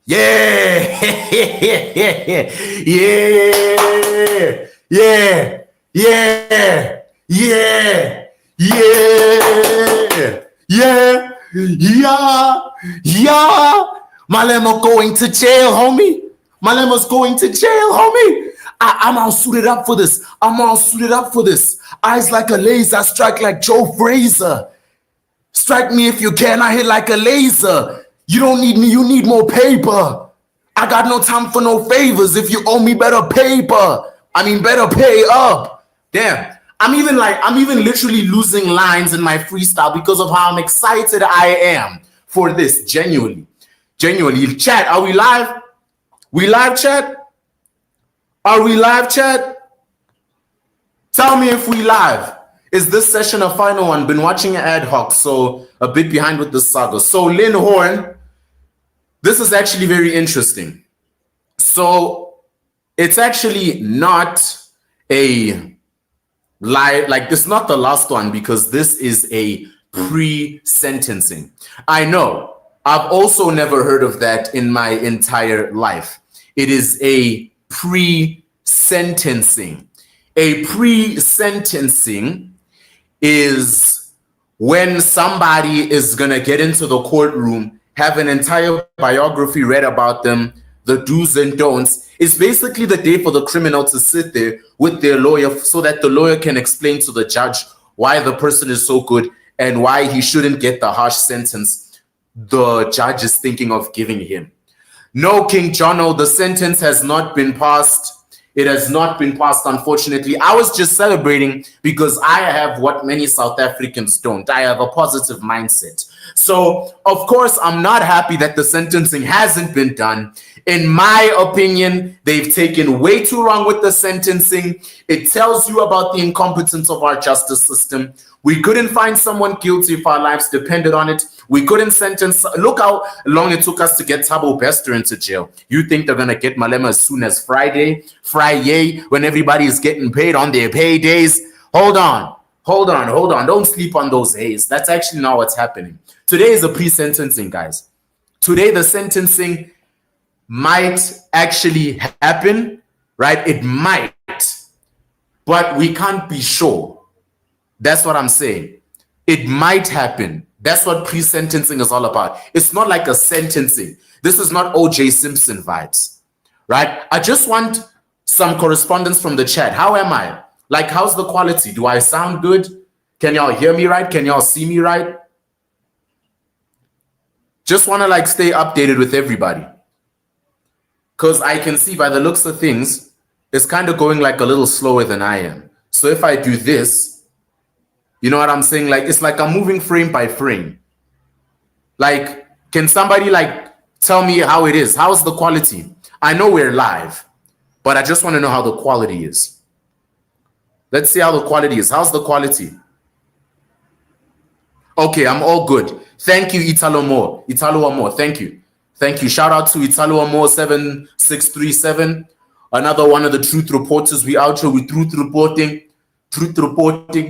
Yeah. Yeah. Yeah. Yeah. Yeah. Yeah. Yeah. Yeah. Yeah. Malema going to jail, homie. Malema's going to jail, homie. I'm all suited up for this. I'm all suited up for this. Eyes like a laser, strike like Joe Frazier. Strike me if you can, I hit like a laser. You don't need me, you need more paper. I got no time for no favors. If you owe me, better paper. Better pay up. Damn. I'm even literally losing lines in my freestyle because of how I'm excited I am for this. Genuinely. Chat, are we live? We live, chat? Are we live, chat? Tell me if we live. Is this session a final one? Been watching ad hoc, so a bit behind with the saga. So Lynn Horn, this is actually very interesting. So it's actually not a live, like this is not the last one because this is a pre-sentencing. I know, I've also never heard of that in my entire life. It is a pre-sentencing. A pre-sentencing is when somebody is going to get into the courtroom, have an entire biography read about them, the do's and don'ts. It's basically the day for the criminal to sit there with their lawyer so that the lawyer can explain to the judge why the person is so good and why he shouldn't get the harsh sentence the judge is thinking of giving him. No, King Jono, the sentence has not been passed. It has not been passed, unfortunately. I was just celebrating because I have what many South Africans don't. I have a positive mindset. So, of course, I'm not happy that the sentencing hasn't been done. In my opinion, they've taken way too long with the sentencing. It tells you about the incompetence of our justice system. We couldn't find someone guilty if our lives depended on it. We couldn't sentence. Look how long it took us to get Thabo Bester into jail. You think they're going to get Malema as soon as Friday, when everybody is getting paid on their paydays? Hold on. Don't sleep on those days. That's actually not what's happening. Today is a pre-sentencing, guys. Today, the sentencing might actually happen, right? It might, but we can't be sure. That's what I'm saying. It might happen. That's what pre-sentencing is all about. It's not like a sentencing. This is not O.J. Simpson vibes, right? I just want some correspondence from the chat. How am I? Like, how's the quality? Do I sound good? Can y'all hear me right? Can y'all see me right? Just want to stay updated with everybody. Because I can see by the looks of things, it's kind of going a little slower than I am. So if I do this, you know what I'm saying? It's like I'm moving frame by frame. Can somebody tell me how it is? How's the quality? I know we're live, but I just want to know how the quality is. Let's see how the quality is. How's the quality? Okay, I'm all good. Thank you, Italo Amor. Thank you. Shout out to Italo Amor 7637. Another one of the truth reporters. We out here with truth reporting.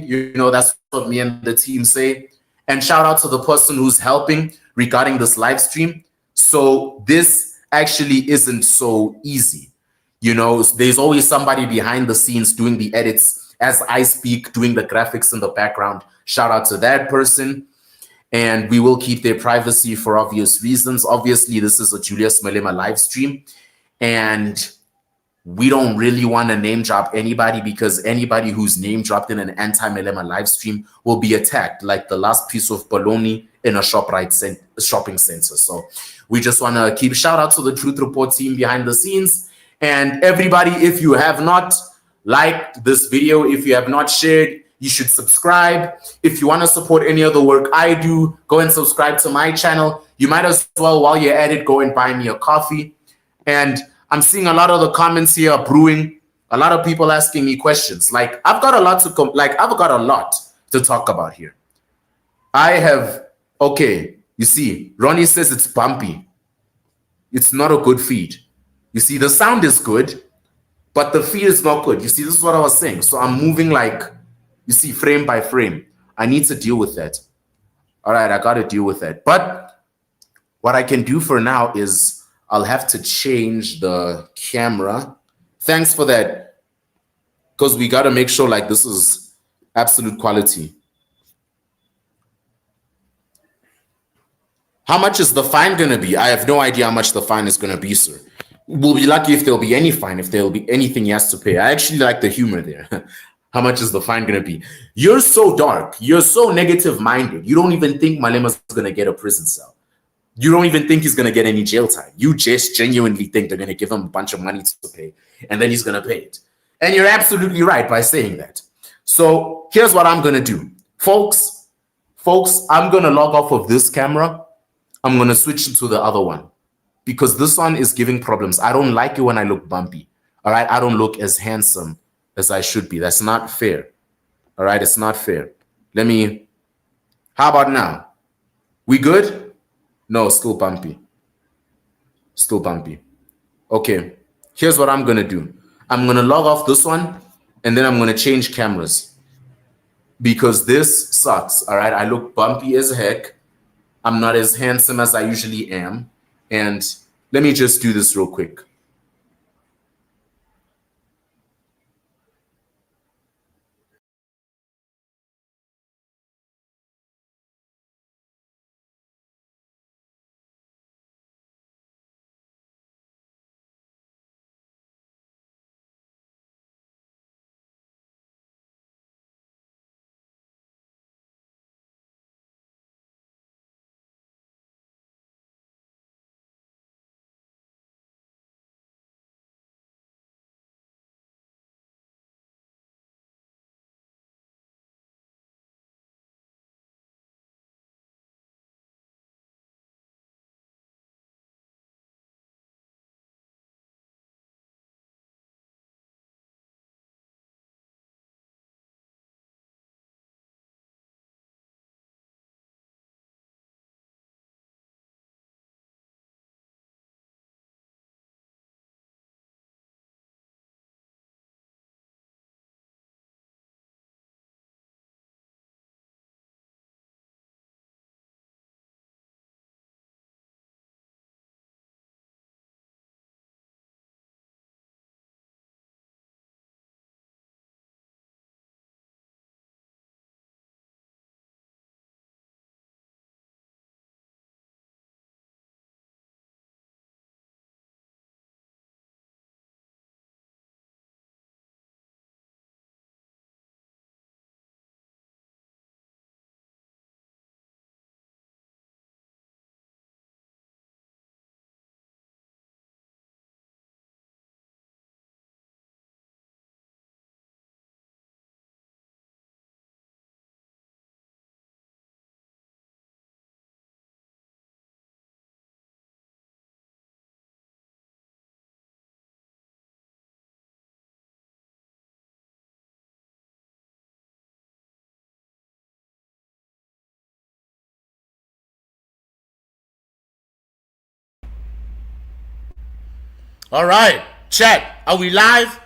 You know, that's what me and the team say. And shout out to the person who's helping regarding this live stream. So this actually isn't so easy. You know, there's always somebody behind the scenes doing the edits as I speak, doing the graphics in the background. Shout out to that person. And we will keep their privacy for obvious reasons. Obviously, this is a Julius Malema live stream. And we don't really want to name drop anybody because anybody who's name dropped in an anti-Malema live stream will be attacked like the last piece of bologna in a shopping center. So we just want to keep shout out to the Truth Report team behind the scenes. And everybody, if you have not liked this video, if you have not shared, you should subscribe. If you want to support any other work I do, go and subscribe to my channel. You might as well, while you're at it, go and buy me a coffee. And I'm seeing a lot of the comments here brewing. A lot of people asking me questions. I've got a lot to talk about here. You see, Ronnie says it's bumpy. It's not a good feed. You see, the sound is good, but the feed is not good. You see, this is what I was saying. So I'm moving you see, frame by frame. I need to deal with that. All right, I got to deal with that. But what I can do for now is I'll have to change the camera. Thanks for that, because we got to make sure like this is absolute quality. How much is the fine going to be? I have no idea how much the fine is going to be, sir. We'll be lucky if there'll be any fine, if there'll be anything he has to pay. I actually like the humor there. How much is the fine going to be? You're so dark. You're so negative-minded. You don't even think Malema's going to get a prison cell. You don't even think he's going to get any jail time. You just genuinely think they're going to give him a bunch of money to pay, and then he's going to pay it. And you're absolutely right by saying that. So here's what I'm going to do. Folks, I'm going to log off of this camera. I'm going to switch to the other one because this one is giving problems. I don't like it when I look bumpy. All right. I don't look as handsome as I should be. That's not fair. All right. It's not fair. How about now? We good? No, still bumpy. Still bumpy. Okay. Here's what I'm going to do. I'm going to log off this one and then I'm going to change cameras because this sucks. All right. I look bumpy as heck. I'm not as handsome as I usually am. And let me just do this real quick. All right, chat. Are we live?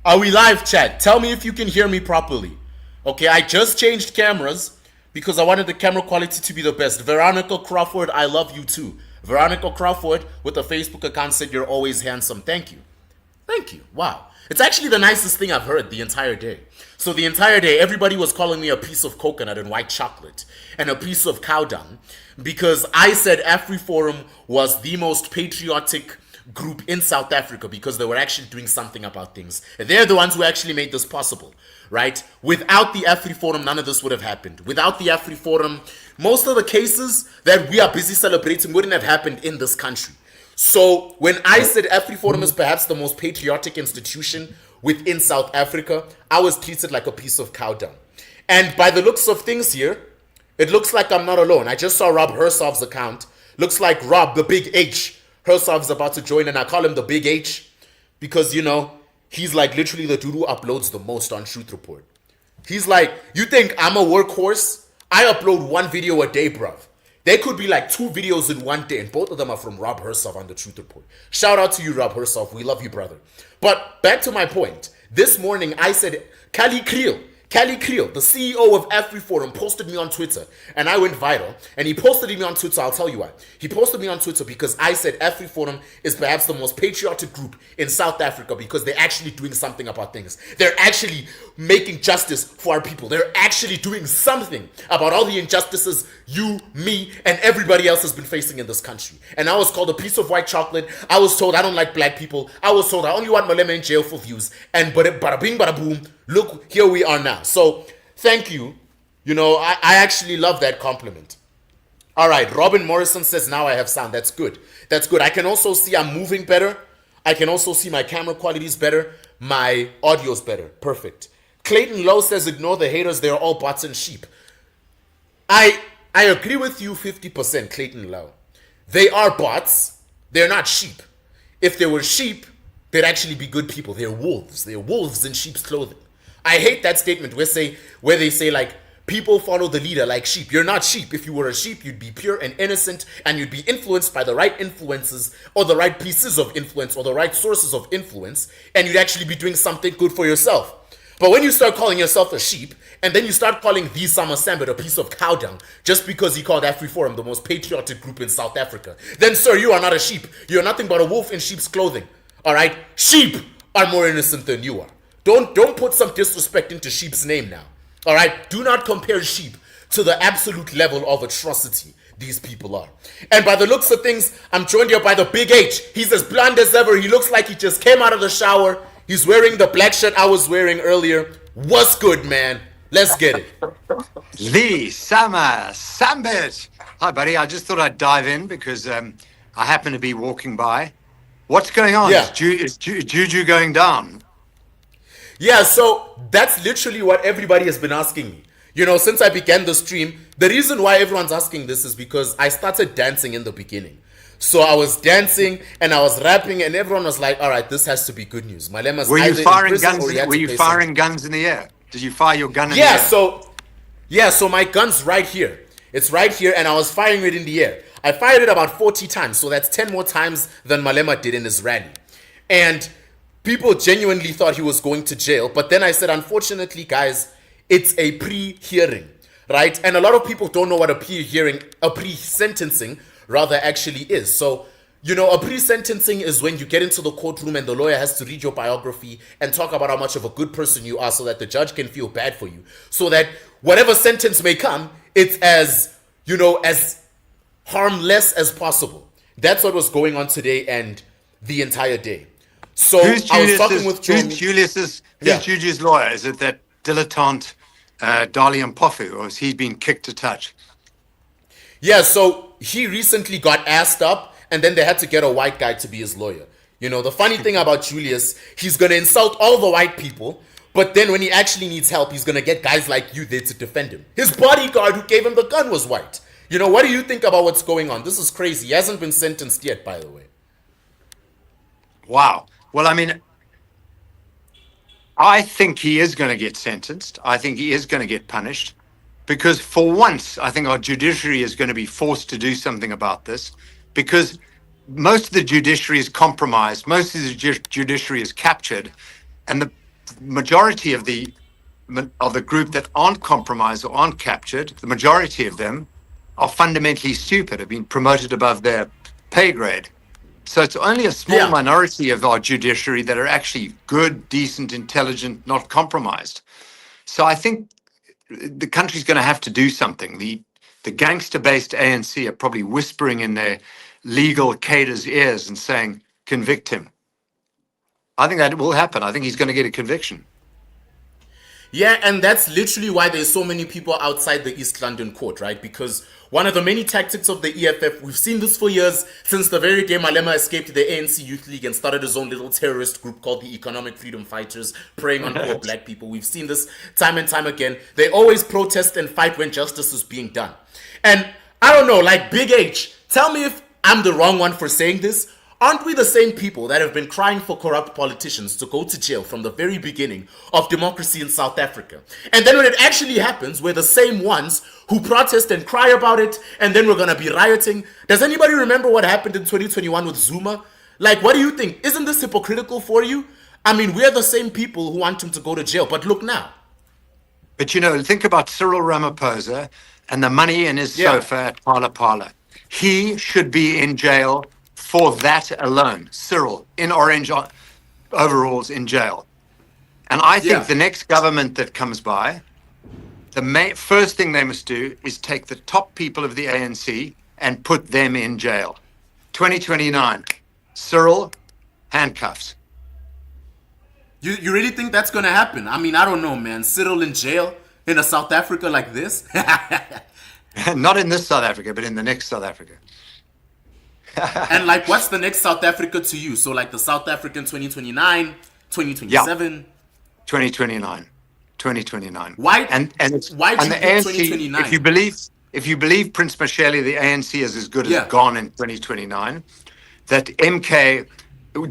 Are we live, chat? Tell me if you can hear me properly. Okay, I just changed cameras because I wanted the camera quality to be the best. Veronica Crawford, I love you too. Veronica Crawford with a Facebook account said you're always handsome. Thank you. Thank you. Wow. It's actually the nicest thing I've heard the entire day. So the entire day, everybody was calling me a piece of coconut and white chocolate and a piece of cow dung because I said AfriForum was the most patriotic group in South Africa because they were actually doing something about things. They're the ones who actually made this possible, right? Without the AfriForum, none of this would have happened. Without the AfriForum, most of the cases that we are busy celebrating wouldn't have happened in this country. So when I said AfriForum is perhaps the most patriotic institution within South Africa, I was treated like a piece of cow dung. And by the looks of things here, it looks like I'm not alone. I just saw Rob HERSOV's account. Looks like Rob, the big H, HERSOV is about to join, and I call him the Big H because, you know, he's like literally the dude who uploads the most on Truth Report. He's like, you think I'm a workhorse? I upload one video a day, bruv. There could be like 2 videos in one day, and both of them are from Rob HERSOV on the Truth Report. Shout out to you, Rob HERSOV. We love you, brother. But back to my point. This morning, I said, Kali Kriel Cali Creel, the CEO of AfriForum, posted me on Twitter, and I went viral. And he posted me on Twitter. I'll tell you why. He posted me on Twitter because I said AfriForum is perhaps the most patriotic group in South Africa because they're actually doing something about things. They're actually making justice for our people. They're actually doing something about all the injustices you, me, and everybody else has been facing in this country. And I was called a piece of white chocolate. I was told I don't like black people. I was told I only want Malema in jail for views. And bada bing, bada boom. Look, here we are now. So, thank you. You know, I actually love that compliment. All right, Robin Morrison says, now I have sound. That's good. That's good. I can also see I'm moving better. I can also see my camera quality is better. My audio's better. Perfect. Clayton Lowe says, ignore the haters. They're all bots and sheep. I agree with you 50%, Clayton Lowe. They are bots. They're not sheep. If they were sheep, they'd actually be good people. They're wolves. They're wolves in sheep's clothing. I hate that statement where they say like, people follow the leader like sheep. You're not sheep. If you were a sheep, you'd be pure and innocent, and you'd be influenced by the right influences or the right pieces of influence or the right sources of influence, and you'd actually be doing something good for yourself. But when you start calling yourself a sheep, and then you start calling the SAMA SAMBIT a piece of cow dung just because he called AfriForum the most patriotic group in South Africa, then sir, you are not a sheep. You're nothing but a wolf in sheep's clothing. All right? Sheep are more innocent than you are. Don't put some disrespect into sheep's name now. All right? Do not compare sheep to the absolute level of atrocity these people are. And by the looks of things, I'm joined here by the Big H. He's as blonde as ever. He looks like he just came out of the shower. He's wearing the black shirt I was wearing earlier. What's good, man? Let's get it. The SAMA SAMBIT. Hi, buddy. I just thought I'd dive in because I happen to be walking by. What's going on? Yeah. Is Juju going down? Yeah, so that's literally what everybody has been asking me. You know, since I began the stream, the reason why everyone's asking this is because I started dancing in the beginning. So I was dancing and I was rapping and everyone was like, all right, this has to be good news. Malema's Were you either firing in prison guns? or he had Were to you pay firing something. guns in the air? Did you fire your gun in the air? So my gun's right here. It's right here and I was firing it in the air. I fired it about 40 times, so that's 10 more times than Malema did in his rally. And people genuinely thought he was going to jail, but then I said, unfortunately, guys, it's a pre-hearing, right? And a lot of people don't know what a pre-sentencing rather actually is. So, you know, a pre-sentencing is when you get into the courtroom and the lawyer has to read your biography and talk about how much of a good person you are so that the judge can feel bad for you. So that whatever sentence may come, it's as, you know, as harmless as possible. That's what was going on today and the entire day. So I was talking with Who's Juju's lawyer? Is it that dilettante Dalian Pofu, or has he been kicked to touch? Yeah, so he recently got assed up and then they had to get a white guy to be his lawyer. You know, the funny thing about Julius, he's going to insult all the white people, but then when he actually needs help, he's going to get guys like you there to defend him. His bodyguard who gave him the gun was white. You know, what do you think about what's going on? This is crazy. He hasn't been sentenced yet, by the way. Wow. Well, I mean, I think he is going to get sentenced. I think he is going to get punished because for once, I think our judiciary is going to be forced to do something about this because most of the judiciary is compromised. Most of the judiciary is captured. And the majority of the group that aren't compromised or aren't captured, the majority of them are fundamentally stupid, have been promoted above their pay grade. So it's only a small minority of our judiciary that are actually good, decent, intelligent, not compromised. So I think the country's going to have to do something. The gangster-based ANC are probably whispering in their legal cadres' ears and saying, convict him. I think that will happen. I think he's going to get a conviction. Yeah, and that's literally why there's so many people outside the East London court, right? Because one of the many tactics of the EFF, we've seen this for years, since the very day Malema escaped the ANC Youth League and started his own little terrorist group called the Economic Freedom Fighters, preying on poor black people. We've seen this time and time again. They always protest and fight when justice is being done. And I don't know, like Big H, tell me if I'm the wrong one for saying this. Aren't we the same people that have been crying for corrupt politicians to go to jail from the very beginning of democracy in South Africa? And then when it actually happens, we're the same ones who protest and cry about it, and then we're going to be rioting. Does anybody remember what happened in 2021 with Zuma? Like, what do you think? Isn't this hypocritical for you? I mean, we're the same people who want him to go to jail, but look now. But think about Cyril Ramaphosa and the money in his Yeah, sofa at Pala Pala. He should be in jail for that alone. Cyril in orange overalls in jail. And I think yeah. the next government that comes by, the first thing they must do is take the top people of the ANC and put them in jail. 2029, Cyril, handcuffs. You really think that's gonna happen? I mean, I don't know, man. Cyril in jail in a South Africa like this? Not in this South Africa, but in the next South Africa. And like, what's the next South Africa to you? So like the South African 2029, Yeah, 2027? 2029. 2029. Why? And Why'd you the pick ANC, 2029? if you believe Prince Mashele, the ANC is as good as Yeah. gone in 2029. That MK,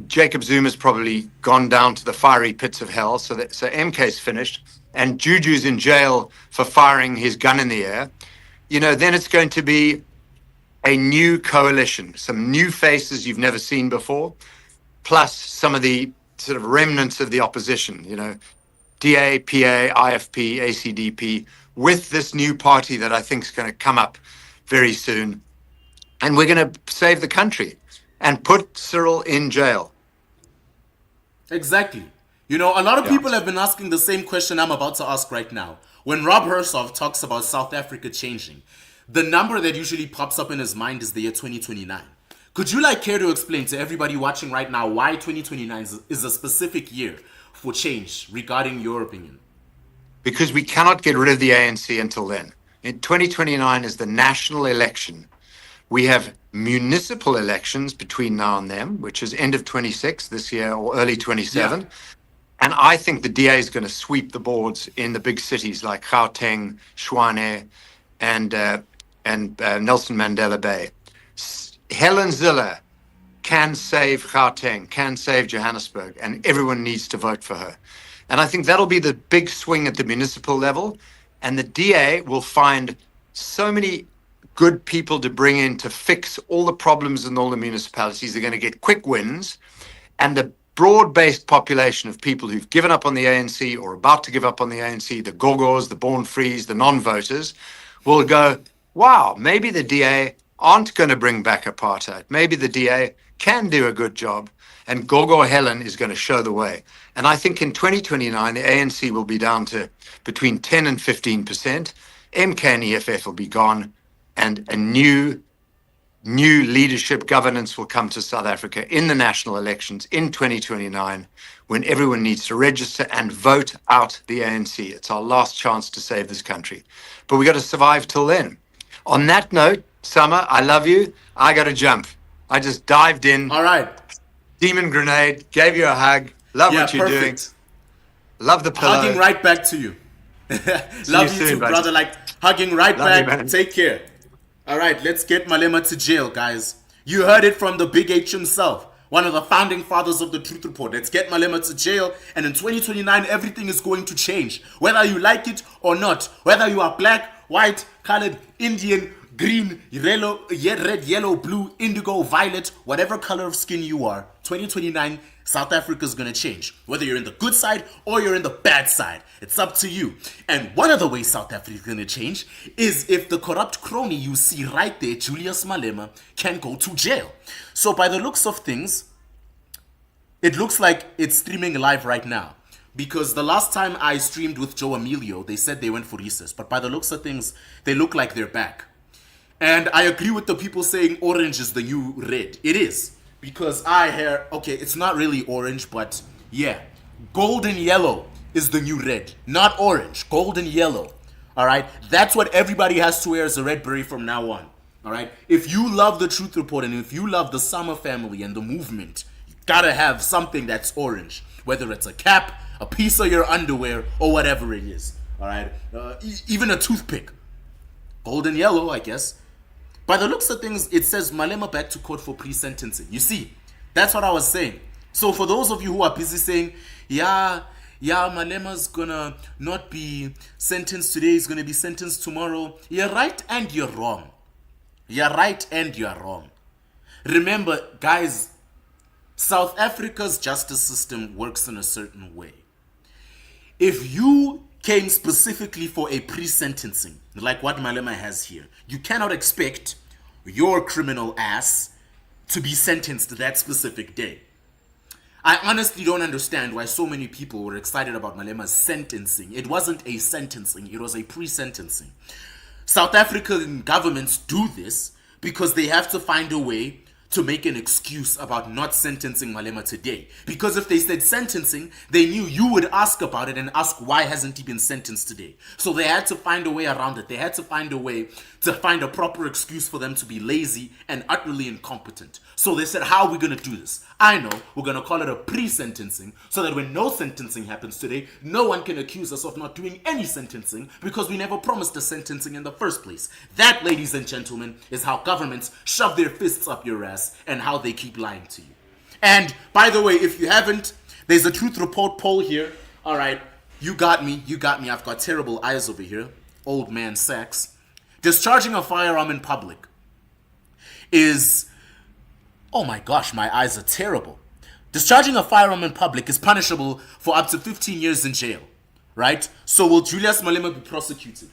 Jacob Zuma's probably gone down to the fiery pits of hell. So MK's finished, and Juju's in jail for firing his gun in the air. Then it's going to be a new coalition, some new faces you've never seen before, plus some of the sort of remnants of the opposition. DA, PA, IFP, ACDP, with this new party that I think is going to come up very soon. And we're going to save the country and put Cyril in jail. Exactly. A lot of Yeah. people have been asking the same question I'm about to ask right now. When Rob HERSOV talks about South Africa changing, the number that usually pops up in his mind is the year 2029. Could you care to explain to everybody watching right now why 2029 is a specific year for change regarding your opinion? Because we cannot get rid of the ANC until then. In 2029 is the national election. We have municipal elections between now and then, which is end of 26 this year or early 27. Yeah. And I think the DA is going to sweep the boards in the big cities like Gauteng, Tshwane, and Nelson Mandela Bay. Helen Zille can save Gauteng, can save Johannesburg, and everyone needs to vote for her. And I think that'll be the big swing at the municipal level. And the DA will find so many good people to bring in to fix all the problems in all the municipalities. They're going to get quick wins. And the broad-based population of people who've given up on the ANC or about to give up on the ANC, the Gogos, the Born Frees, the non-voters, will go, wow, maybe the DA aren't going to bring back apartheid. Maybe the DA can do a good job. And Gogo Helen is going to show the way. And I think in 2029, the ANC will be down to between 10 and 15%. MK and EFF will be gone. And a new leadership governance will come to South Africa in the national elections in 2029, when everyone needs to register and vote out the ANC. It's our last chance to save this country. But we got to survive till then. On that note, Summer, I love you. I got to jump. I just dived in. All right. Demon grenade, gave you a hug. Love what you're doing. Love the pillow. Hugging right back to you. Love you soon, too, buddy. brother. Hugging right Love you, back. man. Take care. All right, let's get Malema to jail, guys. You heard it from the Big H himself, one of the founding fathers of the Truth Report. Let's get Malema to jail, and in 2029, everything is going to change. Whether you like it or not, whether you are black, white, colored, Indian, green, yellow, red, yellow, blue, indigo, violet, whatever color of skin you are, 2029, South Africa is going to change. Whether you're in the good side or you're in the bad side, it's up to you. And one of the ways South Africa is going to change is if the corrupt crony you see right there, Julius Malema, can go to jail. So by the looks of things, it looks like it's streaming live right now. Because the last time I streamed with Joe Emilio, they said they went for recess. But by the looks of things, they look like they're back. And I agree with the people saying orange is the new red. It is. Because I hear, okay, it's not really orange, but yeah. Golden yellow is the new red. Not orange, golden yellow. All right? That's what everybody has to wear as a red beret from now on. All right? If you love the Truth Report and if you love the SAMA family and the movement, you gotta have something that's orange. Whether it's a cap, a piece of your underwear, or whatever it is. All right? Even a toothpick. Golden yellow, I guess. By the looks of things, it says Malema back to court for pre-sentencing. You see, that's what I was saying. So for those of you who are busy saying, yeah, Malema's gonna not be sentenced today, he's gonna be sentenced tomorrow. You're right and you're wrong. You're right and you're wrong. Remember, guys, South Africa's justice system works in a certain way. If you came specifically for a pre-sentencing, like what Malema has here. You cannot expect your criminal ass to be sentenced that specific day. I honestly don't understand why so many people were excited about Malema's sentencing. It wasn't a sentencing, it was a pre-sentencing. South African governments do this because they have to find a way to make an excuse about not sentencing Malema today. Because if they said sentencing, they knew you would ask about it and ask why hasn't he been sentenced today. So they had to find a way around it. They had to find a way to find a proper excuse for them to be lazy and utterly incompetent. So they said, how are we going to do this? I know, we're going to call it a pre-sentencing so that when no sentencing happens today, no one can accuse us of not doing any sentencing because we never promised a sentencing in the first place. That, ladies and gentlemen, is how governments shove their fists up your ass and how they keep lying to you. And by the way, if you haven't, there's a Truth Report poll here. All right, you got me. I've got terrible eyes over here. Old man sex. Discharging a firearm in public is... Oh my gosh, my eyes are terrible. Discharging a firearm in public is punishable for up to 15 years in jail, right? So will Julius Malema be prosecuted?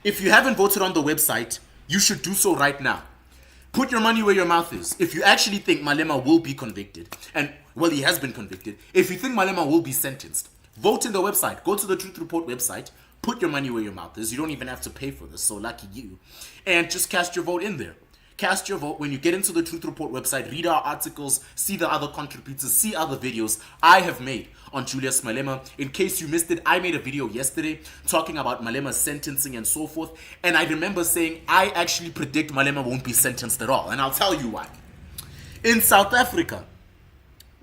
If you haven't voted on the website, you should do so right now. Put your money where your mouth is. If you actually think Malema will be convicted, and well, he has been convicted. If you think Malema will be sentenced, vote in the website. Go to the Truth Report website. Put your money where your mouth is. You don't even have to pay for this, so lucky you. And just cast your vote in there. Cast your vote. When you get into the Truth Report website, read our articles, see the other contributors, see other videos I have made on Julius Malema. In case you missed it, I made a video yesterday talking about Malema's sentencing and so forth. And I remember saying I actually predict Malema won't be sentenced at all. And I'll tell you why. In South Africa,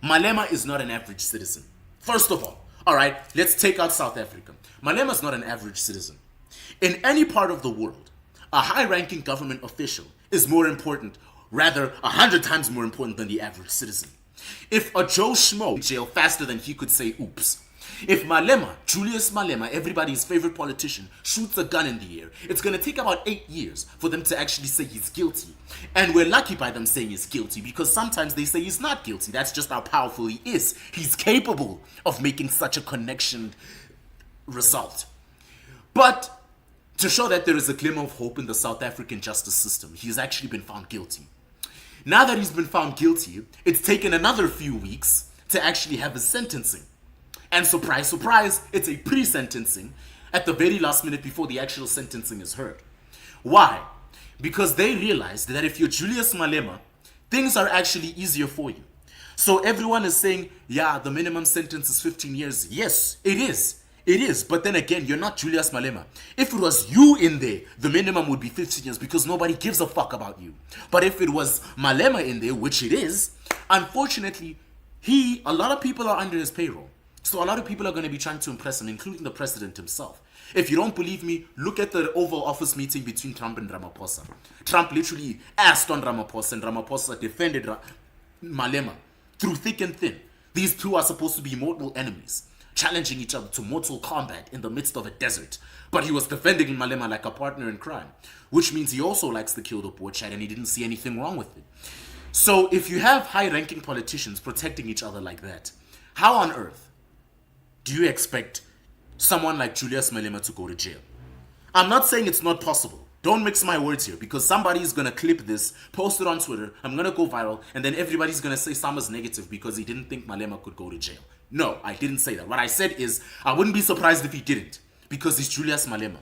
Malema is not an average citizen. First of all right, let's take out South Africa. Malema is not an average citizen. In any part of the world, a high-ranking government official is more important, rather 100 times more important than the average citizen. If a Joe Schmo in jail faster than he could say oops. If Malema, Julius Malema, everybody's favorite politician, shoots a gun in the air, it's going to take about 8 years for them to actually say he's guilty. And we're lucky by them saying he's guilty because sometimes they say he's not guilty. That's just how powerful he is. He's capable of making such a connectioned result. But to show that there is a glimmer of hope in the South African justice system, he's actually been found guilty. Now that he's been found guilty, it's taken another few weeks to actually have his sentencing. And surprise, surprise, it's a pre-sentencing at the very last minute before the actual sentencing is heard. Why? Because they realized that if you're Julius Malema, things are actually easier for you. So everyone is saying, yeah, the minimum sentence is 15 years. Yes, it is. It is, but then again, you're not Julius Malema. If it was you in there, the minimum would be 15 years because nobody gives a fuck about you. But if it was Malema in there, which it is, unfortunately, a lot of people are under his payroll. So a lot of people are going to be trying to impress him, including the president himself. If you don't believe me, look at the Oval Office meeting between Trump and Ramaphosa. Trump literally asked on Ramaphosa, and Ramaphosa defended Malema through thick and thin. These two are supposed to be mortal enemies, challenging each other to mortal combat in the midst of a desert. But he was defending Malema like a partner in crime, which means he also likes to kill the poor child and he didn't see anything wrong with it. So if you have high-ranking politicians protecting each other like that, how on earth do you expect someone like Julius Malema to go to jail? I'm not saying it's not possible. Don't mix my words here because somebody is going to clip this, post it on Twitter, I'm going to go viral, and then everybody's going to say Sama's negative because he didn't think Malema could go to jail. No, I didn't say that. What I said is I wouldn't be surprised if he didn't because he's Julius Malema.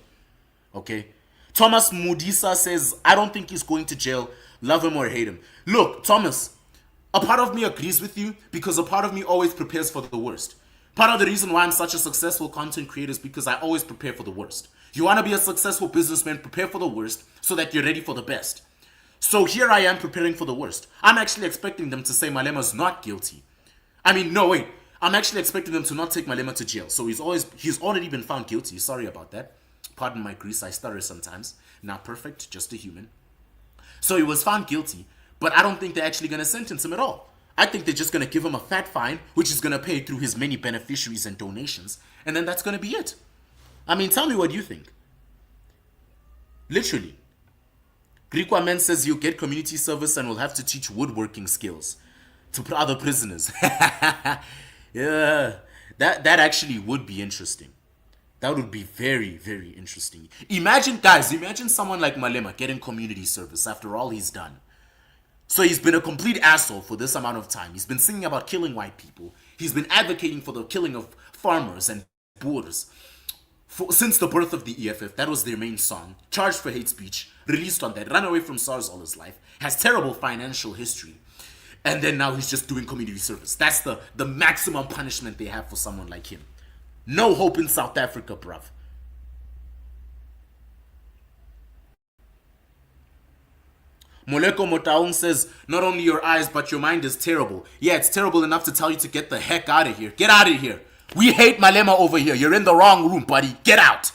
Okay? Thomas Mudisa says, I don't think he's going to jail. Love him or hate him. Look, Thomas, a part of me agrees with you because a part of me always prepares for the worst. Part of the reason why I'm such a successful content creator is because I always prepare for the worst. You want to be a successful businessman, prepare for the worst so that you're ready for the best. So here I am preparing for the worst. I'm actually expecting them to say Malema's not guilty. I mean, no, wait. I'm actually expecting them to not take Malema to jail. So he's already been found guilty. Sorry about that. Pardon my grease, I stutter sometimes. Not perfect, just a human. So he was found guilty, but I don't think they're actually going to sentence him at all. I think they're just going to give him a fat fine, which is going to pay through his many beneficiaries and donations, and then that's going to be it. I mean, tell me what you think. Literally. Greekwa Man says you'll get community service and will have to teach woodworking skills to other prisoners. Yeah, that actually would be interesting. That would be very, very interesting. Imagine, guys, imagine someone like Malema getting community service after all he's done. So he's been a complete asshole for this amount of time. He's been singing about killing white people. He's been advocating for the killing of farmers and Boers. Since the birth of the EFF, that was their main song. Charged for hate speech, released on that, ran away from SARS all his life, has terrible financial history. And then now he's just doing community service. That's the maximum punishment they have for someone like him. No hope in South Africa, bruv. Moleko Motaung says, not only your eyes, but your mind is terrible. Yeah, it's terrible enough to tell you to get the heck out of here. Get out of here. We hate Malema over here. You're in the wrong room, buddy. Get out.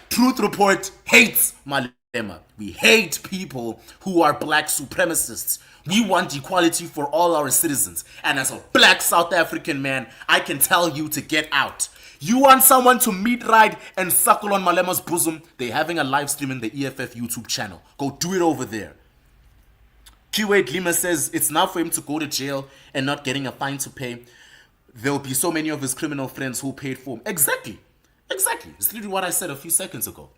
Truth Report hates Malema. We hate people who are black supremacists. We want equality for all our citizens. And as a black South African man, I can tell you to get out. You want someone to meat ride and suckle on Malema's bosom? They're having a live stream in the EFF YouTube channel. Go do it over there. Q8 Lima says it's now for him to go to jail and not getting a fine to pay. There'll be so many of his criminal friends who paid for him. Exactly. Exactly. It's literally what I said a few seconds ago.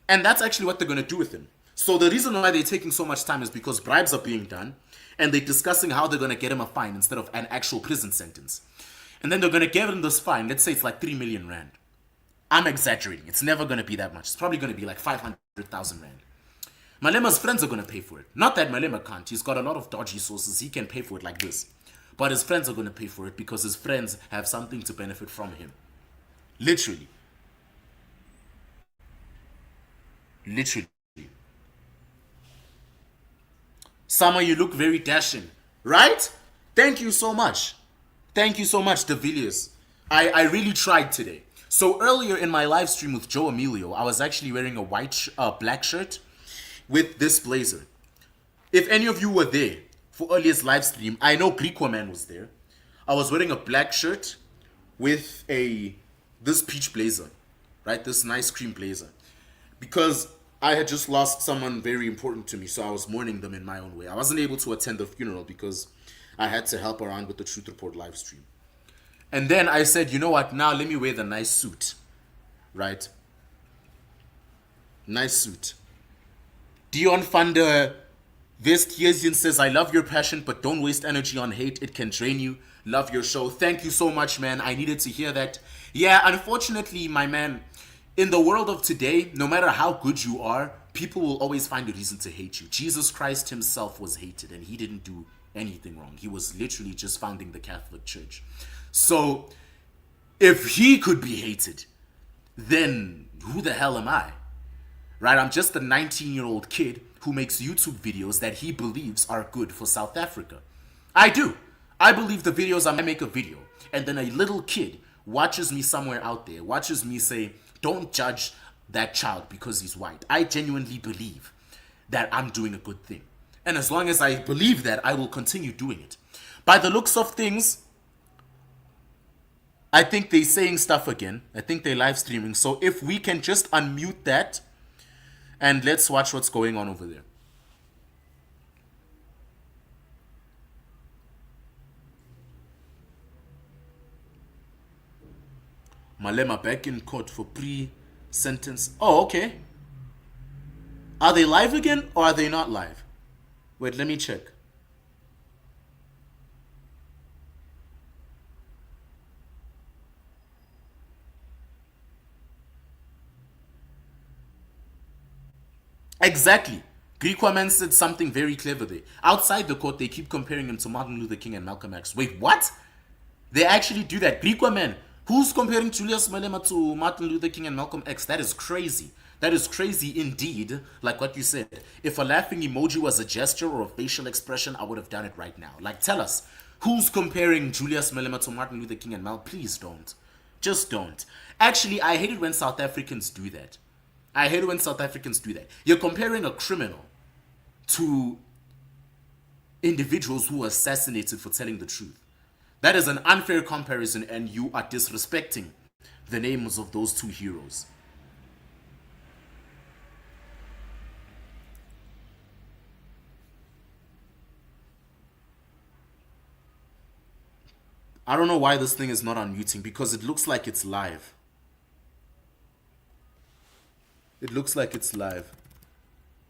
And that's actually what they're going to do with him. So the reason why they're taking so much time is because bribes are being done and they're discussing how they're going to get him a fine instead of an actual prison sentence. And then they're going to give him this fine. Let's say it's like 3 million rand. I'm exaggerating. It's never going to be that much. It's probably going to be like 500,000 rand. Malema's friends are going to pay for it. Not that Malema can't. He's got a lot of dodgy sources. He can pay for it like this. But his friends are going to pay for it because his friends have something to benefit from him. Literally. Literally. Sama, you look very dashing. Right? Thank you so much. Thank you so much, De Villiers. I really tried today. So earlier in my live stream with Joe Emilio, I was actually wearing a black shirt with this blazer. If any of you were there for earliest live stream, I know Greekwoman was there. I was wearing a black shirt with this peach blazer, right? This nice cream blazer. Because I had just lost someone very important to me, so I was mourning them in my own way. I wasn't able to attend the funeral because I had to help around with the Truth Report live stream. And then I said, you know what, now let me wear the nice suit, right? Nice suit. Dion van der Westhuizen says, I love your passion, but don't waste energy on hate. It can drain you. Love your show. Thank you so much, man. I needed to hear that. Yeah, unfortunately, my man, in the world of today, no matter how good you are, people will always find a reason to hate you. Jesus Christ himself was hated, and he didn't do anything wrong. He was literally just founding the Catholic Church. So, if he could be hated, then who the hell am I? Right? I'm just a 19-year-old kid who makes YouTube videos that he believes are good for South Africa. I do. I believe the videos I make a video, and then a little kid watches me somewhere out there, watches me say, don't judge that child because he's white. I genuinely believe that I'm doing a good thing. And as long as I believe that, I will continue doing it. By the looks of things, I think they're saying stuff again. I think they're live streaming. So if we can just unmute that, and let's watch what's going on over there. Malema back in court for pre-sentence. Oh, okay. Are they live again or are they not live? Wait, let me check. Exactly. Greekwoman said something very clever there. Outside the court, they keep comparing him to Martin Luther King and Malcolm X. Wait, what? They actually do that. Greekwoman, who's comparing Julius Malema to Martin Luther King and Malcolm X? That is crazy. That is crazy indeed. Like what you said. If a laughing emoji was a gesture or a facial expression, I would have done it right now. Like, tell us, who's comparing Julius Malema to Martin Luther King and Malcolm? Please don't. Just don't. Actually, I hate it when South Africans do that. I hate it when South Africans do that. You're comparing a criminal to individuals who were assassinated for telling the truth. That is an unfair comparison, and you are disrespecting the names of those two heroes. I don't know why this thing is not unmuting, because it looks like it's live. It looks like it's live.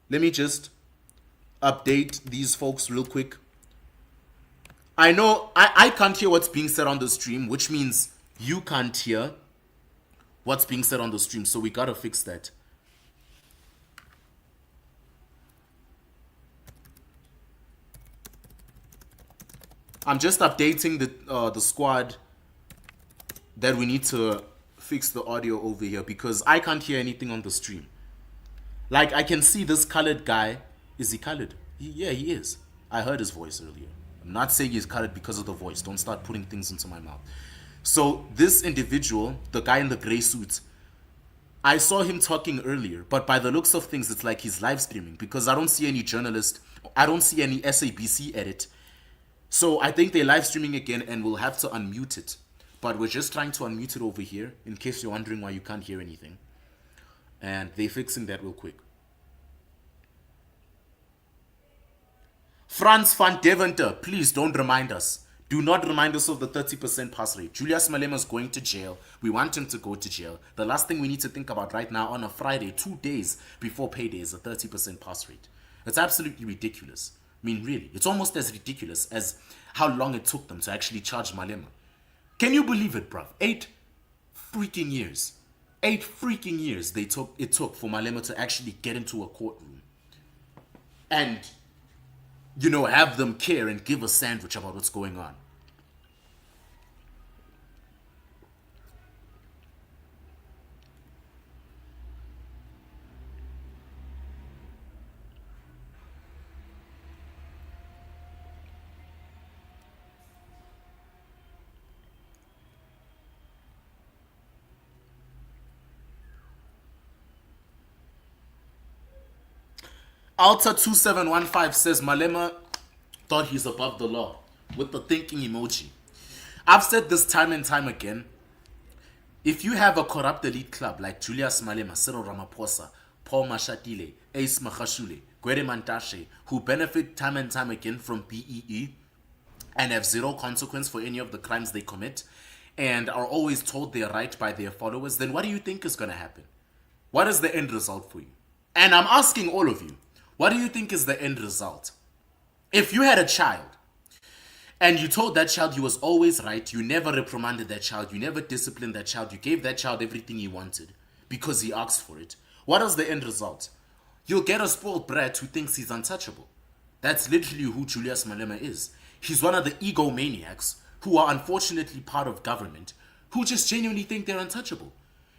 Let me just update these folks real quick. I know I can't hear what's being said on the stream, which means you can't hear what's being said on the stream. So we gotta fix that. I'm just updating the squad that we need to fix the audio over here because I can't hear anything on the stream. Like, I can see this colored guy. Is he colored? Yeah, he is. I heard his voice earlier. I'm not saying he's colored because of the voice. Don't start putting things into my mouth. So this individual, the guy in the gray suit, I saw him talking earlier, but by the looks of things, it's like he's live streaming because I don't see any journalist. I don't see any SABC edit. So I think they're live streaming again and we'll have to unmute it. But we're just trying to unmute it over here in case you're wondering why you can't hear anything. And they're fixing that real quick. Franz van Deventer, please don't remind us. Do not remind us of the 30% pass rate. Julius Malema is going to jail. We want him to go to jail. The last thing we need to think about right now on a Friday, 2 days before payday, is a 30% pass rate. It's absolutely ridiculous. I mean, really, it's almost as ridiculous as how long it took them to actually charge Malema. Can you believe it, bruv? 8 freaking years. 8 freaking years it took for Malema to actually get into a courtroom and, you know, have them care and give a sandwich about what's going on. Alta2715 says Malema thought he's above the law with the thinking emoji. I've said this time and time again. If you have a corrupt elite club like Julius Malema, Cyril Ramaphosa, Paul Mashatile, Ace Magashule, Gwede Mantashe, who benefit time and time again from BEE and have zero consequence for any of the crimes they commit and are always told they're right by their followers, then what do you think is going to happen? What is the end result for you? And I'm asking all of you, what do you think is the end result? If you had a child and you told that child he was always right, you never reprimanded that child, you never disciplined that child, you gave that child everything he wanted because he asked for it, what is the end result? You'll get a spoiled brat who thinks he's untouchable. That's literally who Julius Malema is. He's one of the egomaniacs who are unfortunately part of government who just genuinely think they're untouchable.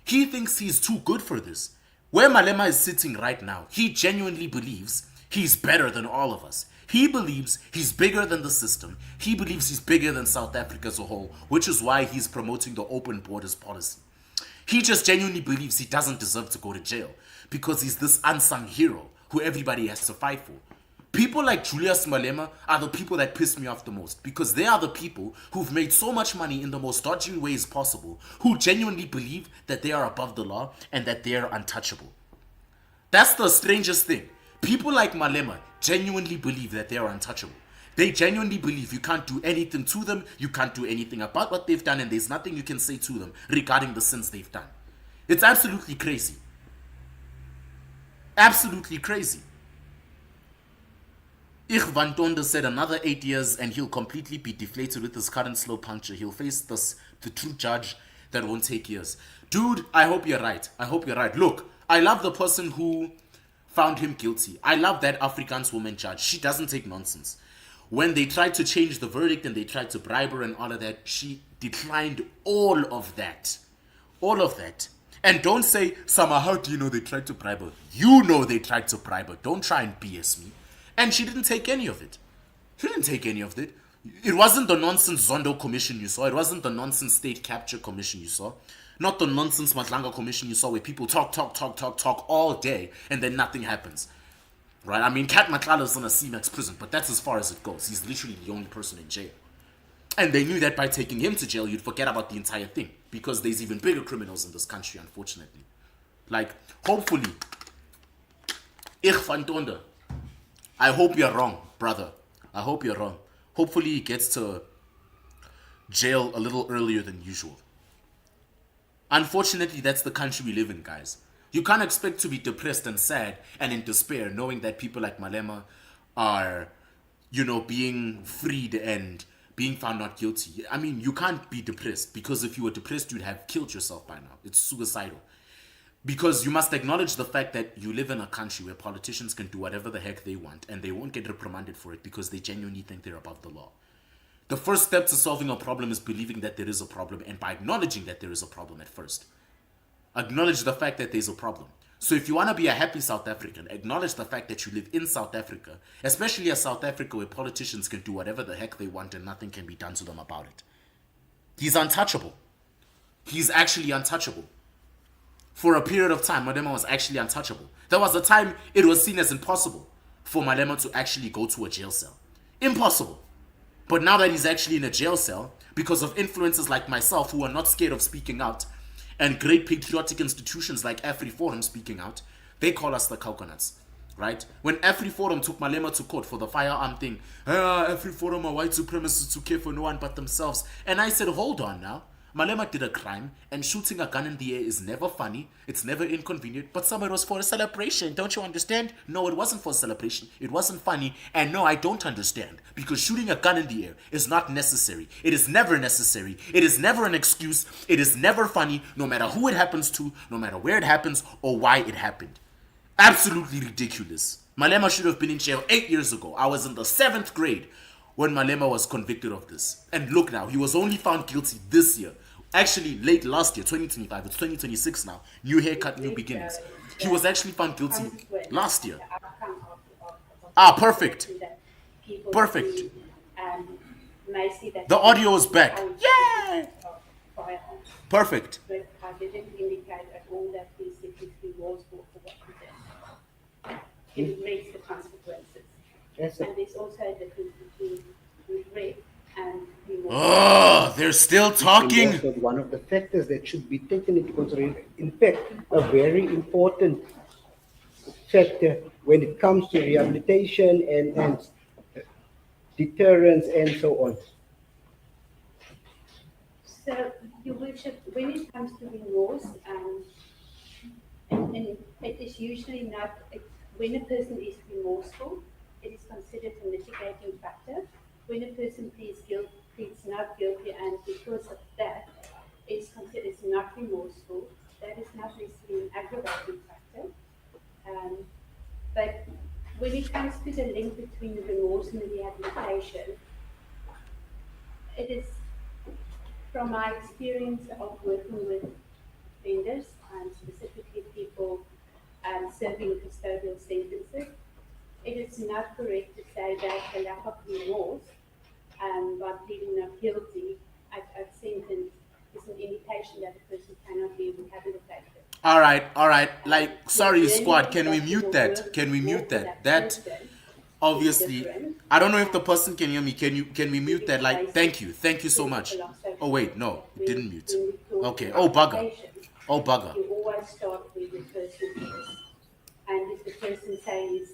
He thinks he's too good for this. Where Malema is sitting right now, he genuinely believes he's better than all of us. He believes he's bigger than the system. He believes he's bigger than South Africa as a whole, which is why he's promoting the open borders policy. He just genuinely believes he doesn't deserve to go to jail because he's this unsung hero who everybody has to fight for. People like Julius Malema are the people that piss me off the most because they are the people who've made so much money in the most dodgy ways possible, who genuinely believe that they are above the law and that they are untouchable. That's the strangest thing. People like Malema genuinely believe that they are untouchable. They genuinely believe you can't do anything to them, you can't do anything about what they've done, and there's nothing you can say to them regarding the sins they've done. It's absolutely crazy. Absolutely crazy. Ich Van Tonde said another 8 years and he'll completely be deflated with his current slow puncture. He'll face the true judge that won't take years. Dude, I hope you're right. I hope you're right. Look, I love the person who found him guilty. I love that Afrikaans woman judge. She doesn't take nonsense. When they tried to change the verdict and they tried to bribe her and all of that, she declined all of that. All of that. And don't say, Sama, how do you know they tried to bribe her? You know they tried to bribe her. Don't try and BS me. And she didn't take any of it. She didn't take any of it. It wasn't the nonsense Zondo commission you saw. It wasn't the nonsense state capture commission you saw. Not the nonsense Matlanga commission you saw where people talk all day and then nothing happens. Right? I mean, Kat Matlala's in a C-Max prison, but that's as far as it goes. He's literally the only person in jail. And they knew that by taking him to jail, you'd forget about the entire thing. Because there's even bigger criminals in this country, unfortunately. Like, hopefully, Ich Van Tonde, I hope you're wrong, brother. I hope you're wrong. Hopefully he gets to jail a little earlier than usual. Unfortunately, that's the country we live in, guys. You can't expect to be depressed and sad and in despair knowing that people like Malema are, being freed and being found not guilty. I mean, you can't be depressed, because if you were depressed, you'd have killed yourself by now. It's suicidal. Because you must acknowledge the fact that you live in a country where politicians can do whatever the heck they want and they won't get reprimanded for it because they genuinely think they're above the law. The first step to solving a problem is believing that there is a problem, and by acknowledging that there is a problem at first. Acknowledge the fact that there's a problem. So if you want to be a happy South African, acknowledge the fact that you live in South Africa, especially a South Africa where politicians can do whatever the heck they want and nothing can be done to them about it. He's untouchable. He's actually untouchable. For a period of time, Malema was actually untouchable. There was a time it was seen as impossible for Malema to actually go to a jail cell. Impossible. But now that he's actually in a jail cell, because of influencers like myself who are not scared of speaking out, and great patriotic institutions like AfriForum speaking out, they call us the coconuts, right? When AfriForum took Malema to court for the firearm thing, AfriForum are white supremacists who care for no one but themselves. And I said, hold on now. Malema did a crime, and shooting a gun in the air is never funny, it's never inconvenient, but some it was for a celebration, don't you understand? No, it wasn't for a celebration, it wasn't funny, and no, I don't understand, because shooting a gun in the air is not necessary. It is never necessary, it is never an excuse, it is never funny, no matter who it happens to, no matter where it happens, or why it happened. Absolutely ridiculous. Malema should have been in jail 8 years ago. I was in the 7th grade when Malema was convicted of this. And look now, he was only found guilty this year. Actually, late last year, 2025, it's 2026 now. New haircut, new beginnings. He was actually found guilty last year. Perfect. Perfect. The audio is back. Yay! Perfect. But I didn't indicate at all that he specifically was for what he did. It makes the consequences. Yes, And there's also a difference between regret and remorse. Oh, they're still talking. Remorse was one of the factors that should be taken into consideration. In fact, a very important factor when it comes to rehabilitation and deterrence and so on. So, Your Worship, when it comes to remorse, and it is usually not, when a person is remorseful, it is considered a mitigating factor. When a person pleads not guilty, and because of that, it's considered not remorseful, that is not necessarily an aggravating factor. But when it comes to the link between the remorse and the rehabilitation, it is, from my experience of working with offenders, and specifically people serving custodial sentences, it is not correct to say that a lack of remorse by pleading not guilty at sentence is an indication that a person cannot be rehabilitated. All right. Like, sorry, squad. Can we mute that? Can we mute that? That obviously, I don't know if the person can hear me. Can we mute that? Like, thank you so much. Oh wait, no, it didn't mute. Okay. Oh bugger. You always start with the person is, and if the person says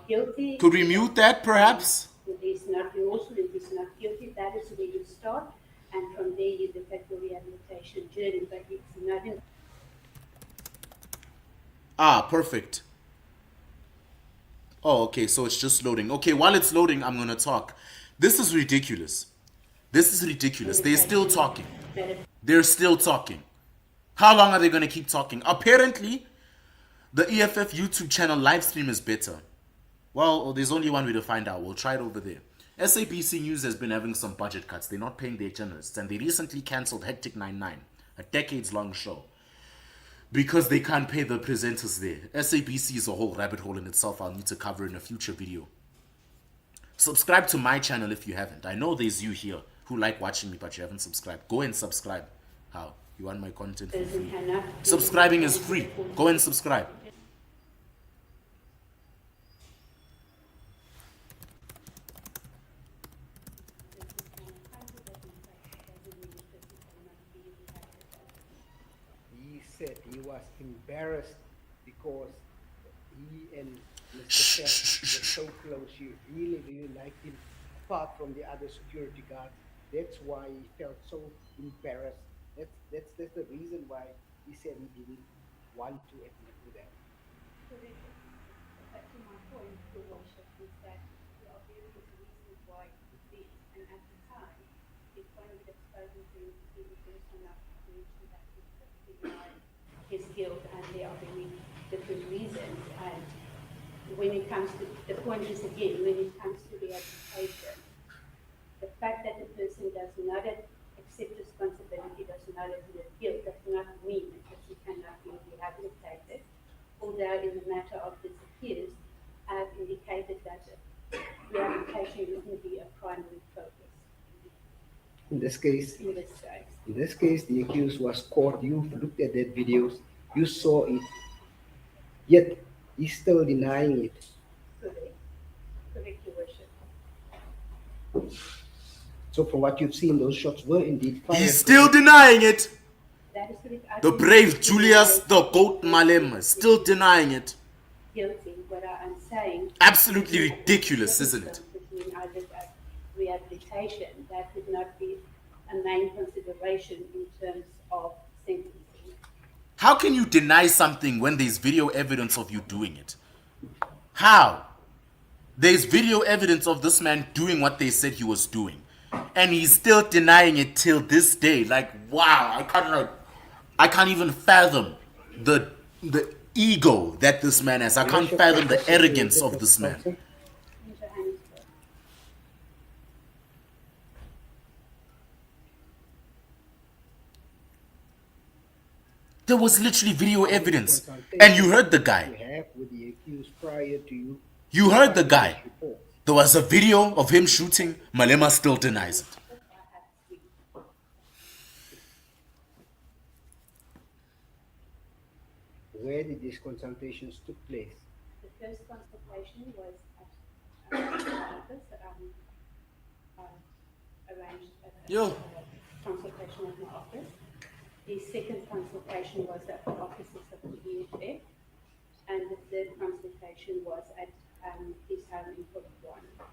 guilty, Could we mute that perhaps? it is not remorseful, it is not guilty. That is where you start, and from there you look at your rehabilitation journey. But it's not in. Perfect. Oh, okay, so it's just loading. Okay, while it's loading, I'm gonna talk. This is ridiculous. They're still talking. How long are they gonna keep talking? Apparently, the EFF YouTube channel live stream is better. Well, there's only one way to find out. We'll try it over there. SABC News has been having some budget cuts. They're not paying their journalists, and they recently cancelled Hectic 99, a decades-long show, because they can't pay the presenters there. SABC is a whole rabbit hole in itself I'll need to cover in a future video. Subscribe to my channel if you haven't. I know there's you here who like watching me, but you haven't subscribed. Go and subscribe. How? You want my content for free? Subscribing is free. Go and subscribe. He said he was embarrassed because he and Mr. Pest were so close. She really liked him, apart from the other security guards. That's why he felt so embarrassed. That's the reason why he said he didn't want to admit to that. Correct. But to my point, Your Worship, is that there are various reasons why it is. And at the time, if one would have spoken to him, he would also not have mentioned that he could deny his guilt, and there are very different reasons. And when it comes to, the point is again, when it comes to rehabilitation, the fact that the person does not accept responsibility, does not admit guilt, does not mean that he cannot be rehabilitated. Although in the matter of this accused, I've indicated that rehabilitation wouldn't be a primary focus In this case, in this case. in this case, the accused was caught. You looked at that videos, you saw it, yet he's still denying it. Correct. Correct, Your Worship. So from what you've seen, those shots were indeed fired. He's still denying it. That is correct. I The think brave it's Julius, the denied goat Malema, still denying it. guilty. What I'm saying, Absolutely ridiculous, isn't it? Between I look at rehabilitation, that would not be a main consideration in terms of sentencing. How can you deny something when there's video evidence of you doing it? How? There's video evidence of this man doing what they said he was doing. And he's still denying it till this day. Like, wow, I can't even fathom the ego that this man has. I can't fathom the arrogance of this man. In Johannesburg. There was literally video evidence. And you heard the You guy. have with the accused prior to you. You heard the guy. Report. There was a video of him shooting. Malema still denies it. I have three. Where did these consultations took place? The first consultation was at the office. Arranged Yo. a consultation at my office. The second consultation was at the offices of the EFF, and the third consultation was at his home in Polokwane.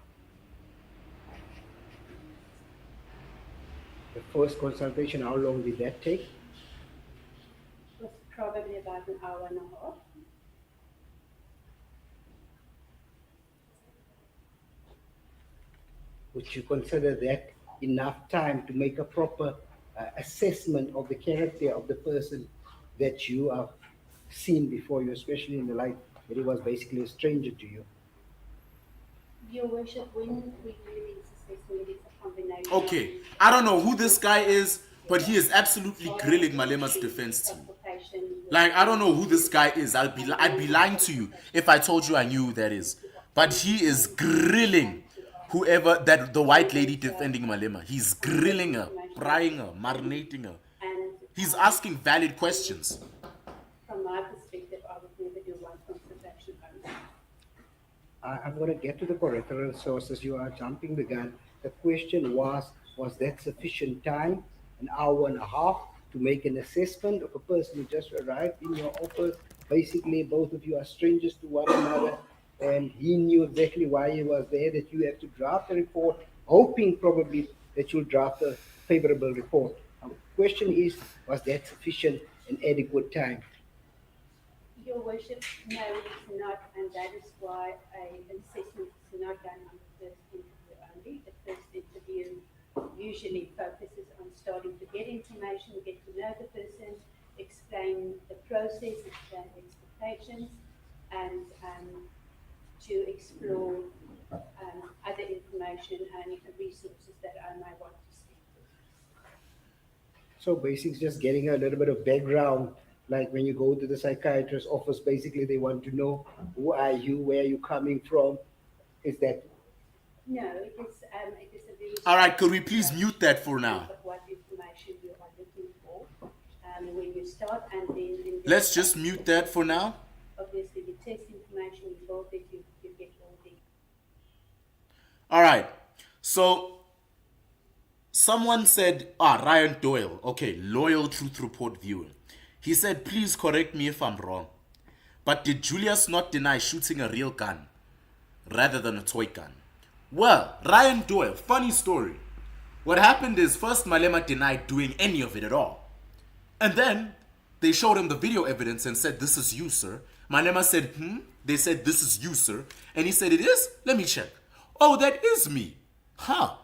The first consultation, how long did that take? It was probably about an hour and a half. Would you consider that enough time to make a proper assessment of the character of the person that you have seen before you, especially in the light that he was basically a stranger to you? Your Worship, when we do these assessments, it's a combination. Okay, I don't know who this guy is, but he is absolutely grilling Malema's defense team. Like, I don't know who this guy is. I'd be lying to you if I told you I knew who that is. But he is grilling whoever, that the white lady defending Malema. He's grilling her, frying her, marinating her. And He's asking valid questions. from my perspective, I would never do one consultation only. I'm going to get to the collateral sources. You are jumping the gun. The question was that sufficient time, an hour and a half, to make an assessment of a person who just arrived in your office? Basically, both of you are strangers to one another, and he knew exactly why he was there, that you have to draft a report, hoping probably that you'll draft a favorable report. The question is, was that sufficient and adequate time? Your Worship, no, it's not, and that is why an assessment is not done on the first interview only. The first interview usually focuses on starting to get information, get to know the person, explain the process, explain expectations, and to explore other information and resources that I might want to speak to. So basically just getting a little bit of background, like when you go to the psychiatrist's office, basically they want to know who are you, where are you coming from. Is that No, it is a very... All right, could we please mute that for now? Of what information you are looking for when you start, and then Let's just mute that for now. obviously the test information involved that you get all the... All right. So someone said, Ryan Doyle, okay, loyal Truth Report viewer. He said, please correct me if I'm wrong. But did Julius not deny shooting a real gun rather than a toy gun? Well, Ryan Doyle, funny story. What happened is first Malema denied doing any of it at all. And then They showed him the video evidence and said, "This is you, sir." Malema said, "Hmm?" They said, "This is you, sir." And he said, "It is? Let me check." "Oh, that is me." Huh.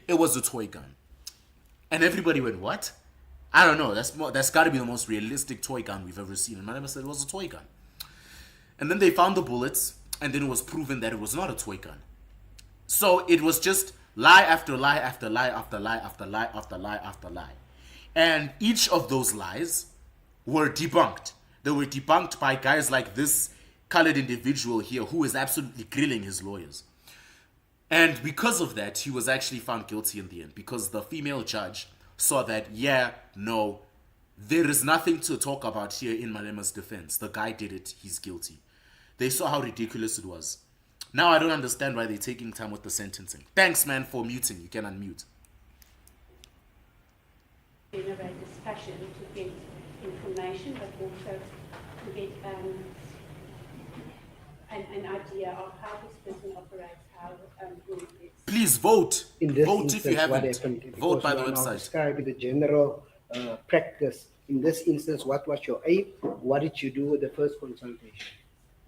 It was a toy gun. And everybody went, "What?" "I don't know. That's got to be the most realistic toy gun we've ever seen." And Malema said it was a toy gun. And then they found the bullets, and then it was proven that it was not a toy gun. So it was just lie after lie after lie after lie after lie after lie after lie. And each of those lies were debunked. They were debunked by guys like this colored individual here who is absolutely grilling his lawyers. And because of that, he was actually found guilty in the end, because the female judge saw that, yeah, no, there is nothing to talk about here in Malema's defense. The guy did it. He's guilty. They saw how ridiculous it was. Now I don't understand why they're taking time with the sentencing. Thanks, man, for muting. You can unmute. Generate discussion to get information, but also to get an idea of how this person operates, how group is. Please vote. In this Vote instance, if you haven't. what happened, Vote by the because you are now website. describing the general practice. In this instance, what was your aim? What did you do with the first consultation?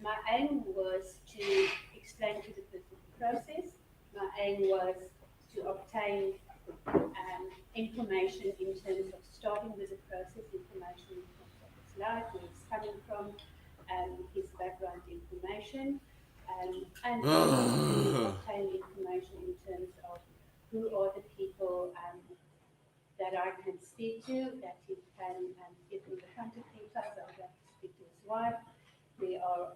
My aim was to explain to the person the process. My aim was to obtain information in terms of starting with the process, information in terms of his life, where he's coming from, his background information, and obtain information in terms of who are the people that I can speak to, that he can give me the contact details. I would like to speak to his wife. There are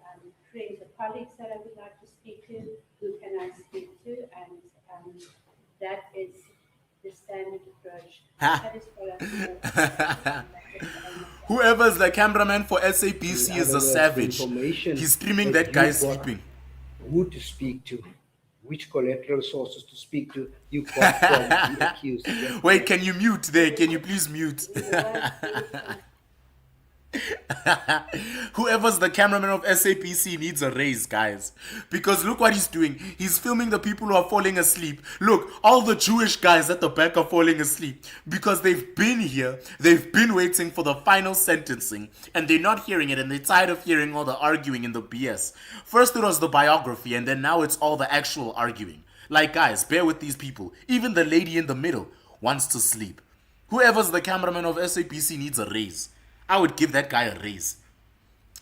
friends or colleagues that I would like to speak to. Who can I speak to? And that is the standard approach. That is what I Whoever's the cameraman for SABC In is other a words, savage. information He's screaming that that guy you got, sleeping. Who to speak to, which collateral sources to speak to, you got from the accused. Yes. Wait, can you mute there? Can you please mute? Whoever's the cameraman of SAPC needs a raise, guys. Because look what he's doing. He's filming the people who are falling asleep. Look, all the Jewish guys at the back are falling asleep because they've been here. They've been waiting for the final sentencing and they're not hearing it, and they're tired of hearing all the arguing and the BS. First it was the biography, and then now it's all the actual arguing. Like, guys, bear with these people. Even the lady in the middle wants to sleep. Whoever's the cameraman of SAPC needs a raise. I would give that guy a raise.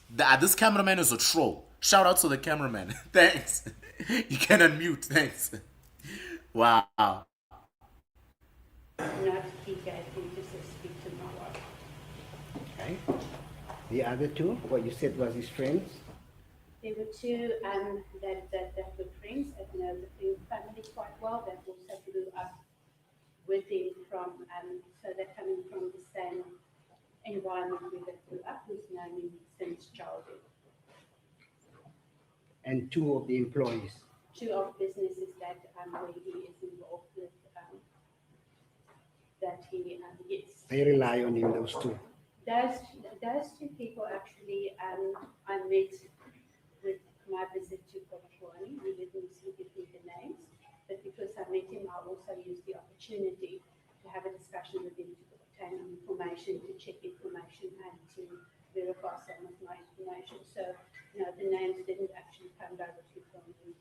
This cameraman is a troll. Shout out to the cameraman. Thanks. You can unmute. Thanks. Wow. Not he gave him to speak to my wife. Okay. The other two, what you said was his friends. There were two that were friends that know the family quite well, that also grew up with him from, so they're coming from the same environment where they grew up, who's known him since childhood. And two of the employees. Two of businesses that where he is involved with, that he yes. They rely on him, those two. Those two people actually I met with my visit to Botswana. He didn't give me the names, but because I met him, I also used the opportunity to have a discussion with him to obtain information, to check information, and to verify some of my information. So, no, the names didn't actually come directly from me.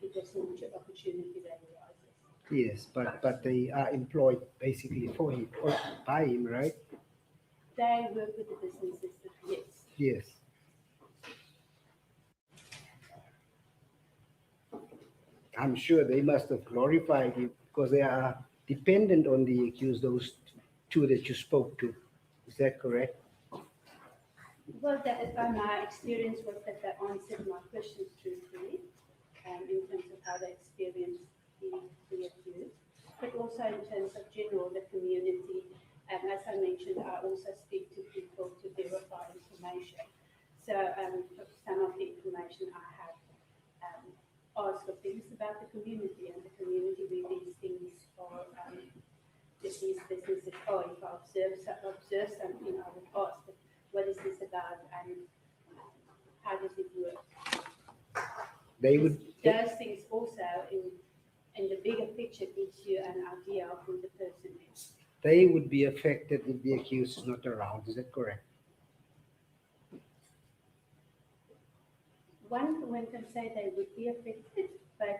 It was an opportunity that arises. Yes, but they are employed basically for him or by him, right? They work with the businesses, yes. Yes. I'm sure they must have glorified him because they are dependent on the accused, those two that you spoke to. Is that correct? Well, my experience was that they answered my questions truthfully, in terms of how they experienced the accused, but also in terms of general, the community. And as I mentioned, I also speak to people to verify information. So some of the information I have asked for things about the community and the community where these things are, if these businesses are. If I observe something, I would ask, but what is this about and how does it work? Those things also in the bigger picture gives you an idea of who the person is. they would be affected if the accused is not around. Is that correct? One can say they would be affected, but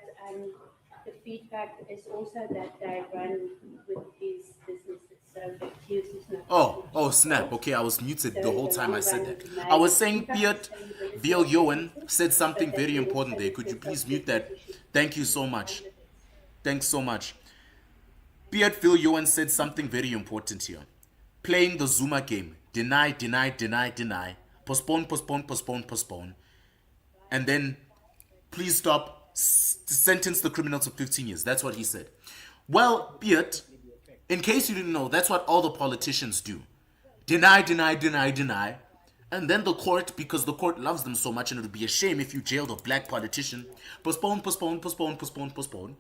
the feedback is also that they run with these businesses, so the accused is not Oh, snap. Okay, I was muted So the in whole the time I long said run, that. it may I was impact saying the Piet sustainability Vil of Johan businesses, said something but that very there is important there. a Could you process please of mute that? businesses should Thank you so be much. under this. Thanks so much. Piet Vil Johan said something very important here. Playing the Zuma game. Deny, deny, deny, deny. Postpone, postpone, postpone, postpone. And then please stop. Sentence the criminal to 15 years. That's what he said. Well, Piet, in case you didn't know, that's what all the politicians do. Deny, deny, deny, deny. And then the court, because the court loves them so much and it would be a shame if you jailed a black politician, postpone, postpone, postpone, postpone, postpone.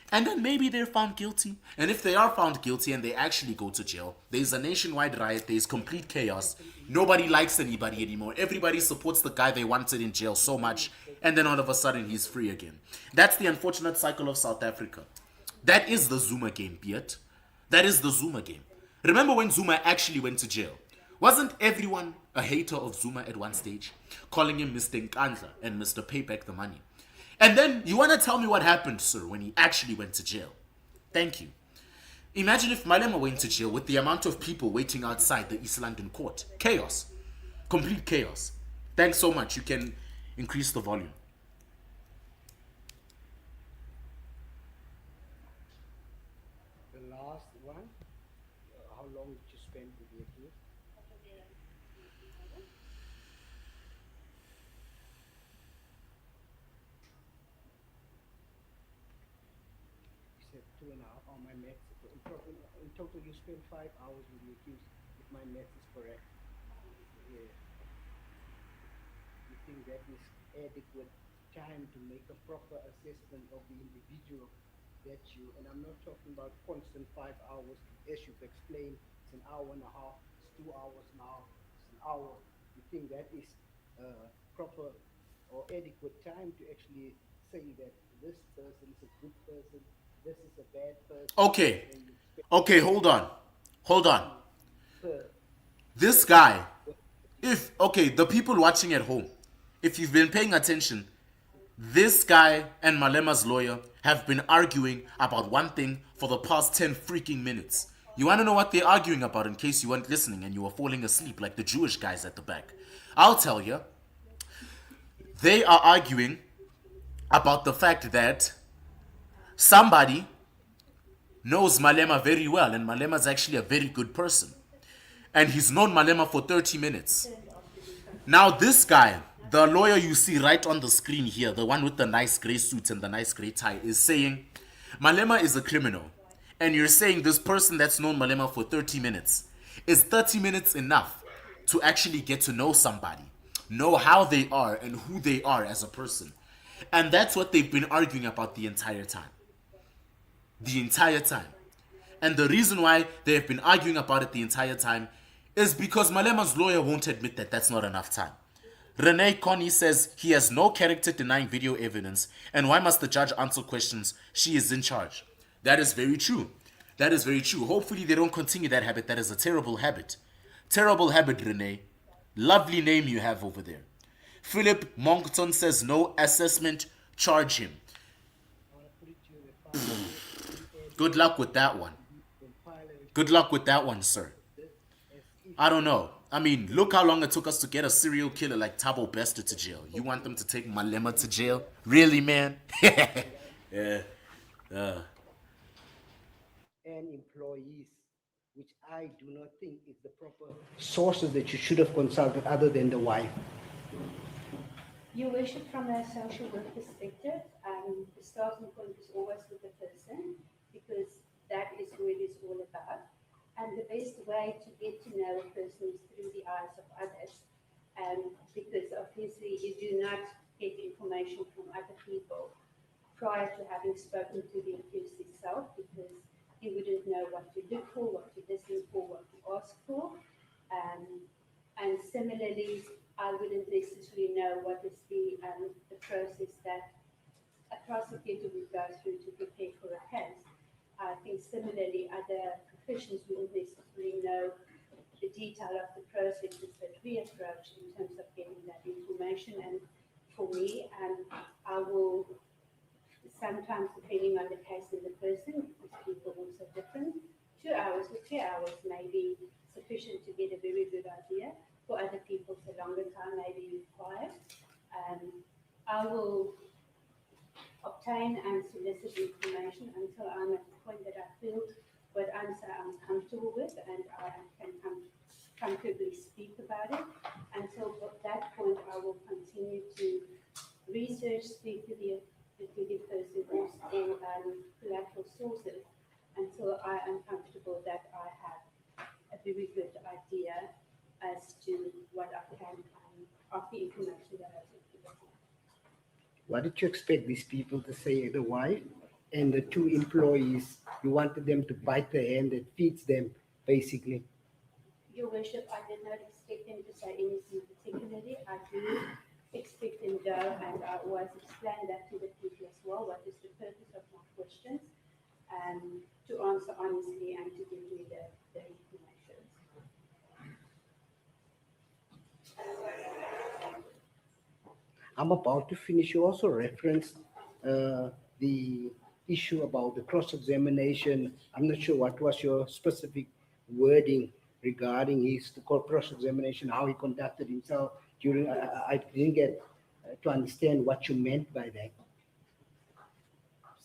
And then maybe they're found guilty. And if they are found guilty and they actually go to jail, there's a nationwide riot, there's complete chaos. Nobody likes anybody anymore. Everybody supports the guy they wanted in jail so much. And then all of a sudden he's free again. That's the unfortunate cycle of South Africa. That is the Zuma game, Beat. That is the Zuma game. Remember when Zuma actually went to jail? Wasn't everyone a hater of Zuma at one stage? Calling him Mr. Nkandla and Mr. Payback the money. And then you want to tell me what happened, sir, when he actually went to jail? Thank you. Imagine if Malema went to jail with the amount of people waiting outside the East London court. Chaos. Complete chaos. Thanks so much. You can increase the volume. The last one, how long did you spend with the accused? You said 2.5 on my maths. In total, you spent 5 hours with the accused, if my math is correct. Yeah. You think that is adequate time to make a proper assessment of the individual that you, and I'm not talking about constant 5 hours, as you've explained, it's an hour and a half, it's 2 hours now, it's an hour. You think that is proper or adequate time to actually say that this person is a good person, this is a bad person? Okay, hold on. Per This guy, the people watching at home, if you've been paying attention, this guy and Malema's lawyer have been arguing about one thing for the past 10 freaking minutes. You want to know what they're arguing about in case you weren't listening and you were falling asleep like the Jewish guys at the back? I'll tell you. They are arguing about the fact that somebody knows Malema very well, and Malema's actually a very good person. And he's known Malema for 30 minutes. Now this guy, the lawyer you see right on the screen here, the one with the nice gray suit and the nice gray tie, is saying Malema is a criminal. And you're saying this person that's known Malema for 30 minutes. Is 30 minutes enough to actually get to know somebody? Know how they are and who they are as a person. And that's what they've been arguing about the entire time. The entire time. And the reason why they've been arguing about it the entire time is because Malema's lawyer won't admit that that's not enough time. Renee Connie says he has no character denying video evidence, and why must the judge answer questions? She is in charge. That is very true. That is very true. Hopefully they don't continue that habit. That is a terrible habit. Terrible habit, Renee. Lovely name you have over there. Philip Moncton says no assessment, charge him. Good luck with that one. Good luck with that one, sir. I don't know. I mean, look how long it took us to get a serial killer like Thabo Bester to jail. You want them to take Malema to jail? Really, man? Yeah. And employees, which I do not think is the proper sources that you should have consulted other than the wife. Your worship, from a social work perspective, the starting point is always with the person, because that is what it is all about. And the best way to get to know a person is through the eyes of others, because obviously you do not get information from other people prior to having spoken to the accused itself, because you wouldn't know what to look for, what to listen for, what to ask for. And similarly, I wouldn't necessarily know what is the process that a prosecutor would go through to prepare for a case. I think similarly, other practitioners wouldn't necessarily know the detail of the processes that we approach in terms of getting that information. And for me, I will sometimes, depending on the case of the person, because people are also different, 2 hours or 3 hours may be sufficient to get a very good idea. For other people, it's a longer time may be required. I will obtain and solicit information until I'm at the point that I feel what answer I'm comfortable with and I can comfortably speak about it. Until at that point, I will continue to research, speak to the person or collateral sources until I am comfortable that I have a very good idea as to what I can of the information that I have given. What did you expect these people to say? The wife and the 2 employees, you wanted them to bite the hand that feeds them, basically. Your Worship, I did not expect them to say anything particularly. I do expect them to go, and I always explain that to the people as well. What is the purpose of my questions? To answer honestly and to give me the information. I'm about to finish. You also referenced the issue about the cross-examination. I'm not sure what was your specific wording regarding his cross-examination, how he conducted himself during. I didn't get to understand what you meant by that.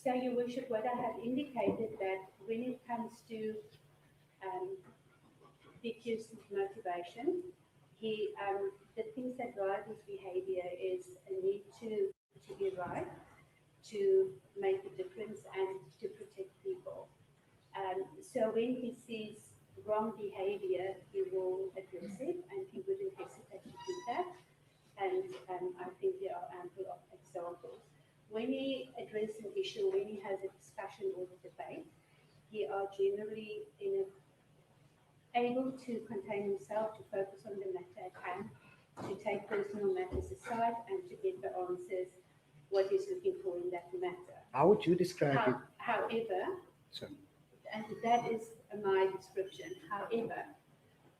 So, Your Worship, what I have indicated that when it comes to the accused's motivation, the things that drive his behavior is a need to be right, to make a difference, and to protect people. So when he sees wrong behavior, he will address it, and he wouldn't hesitate to do that. And I think there are ample of examples. When he addresses an issue, when he has a discussion or a debate, he are generally able to contain himself, to focus on the matter at hand, to take personal matters aside, and to get the answers what he's looking for in that matter. How would you describe it? However, Sorry. and that is my description. However,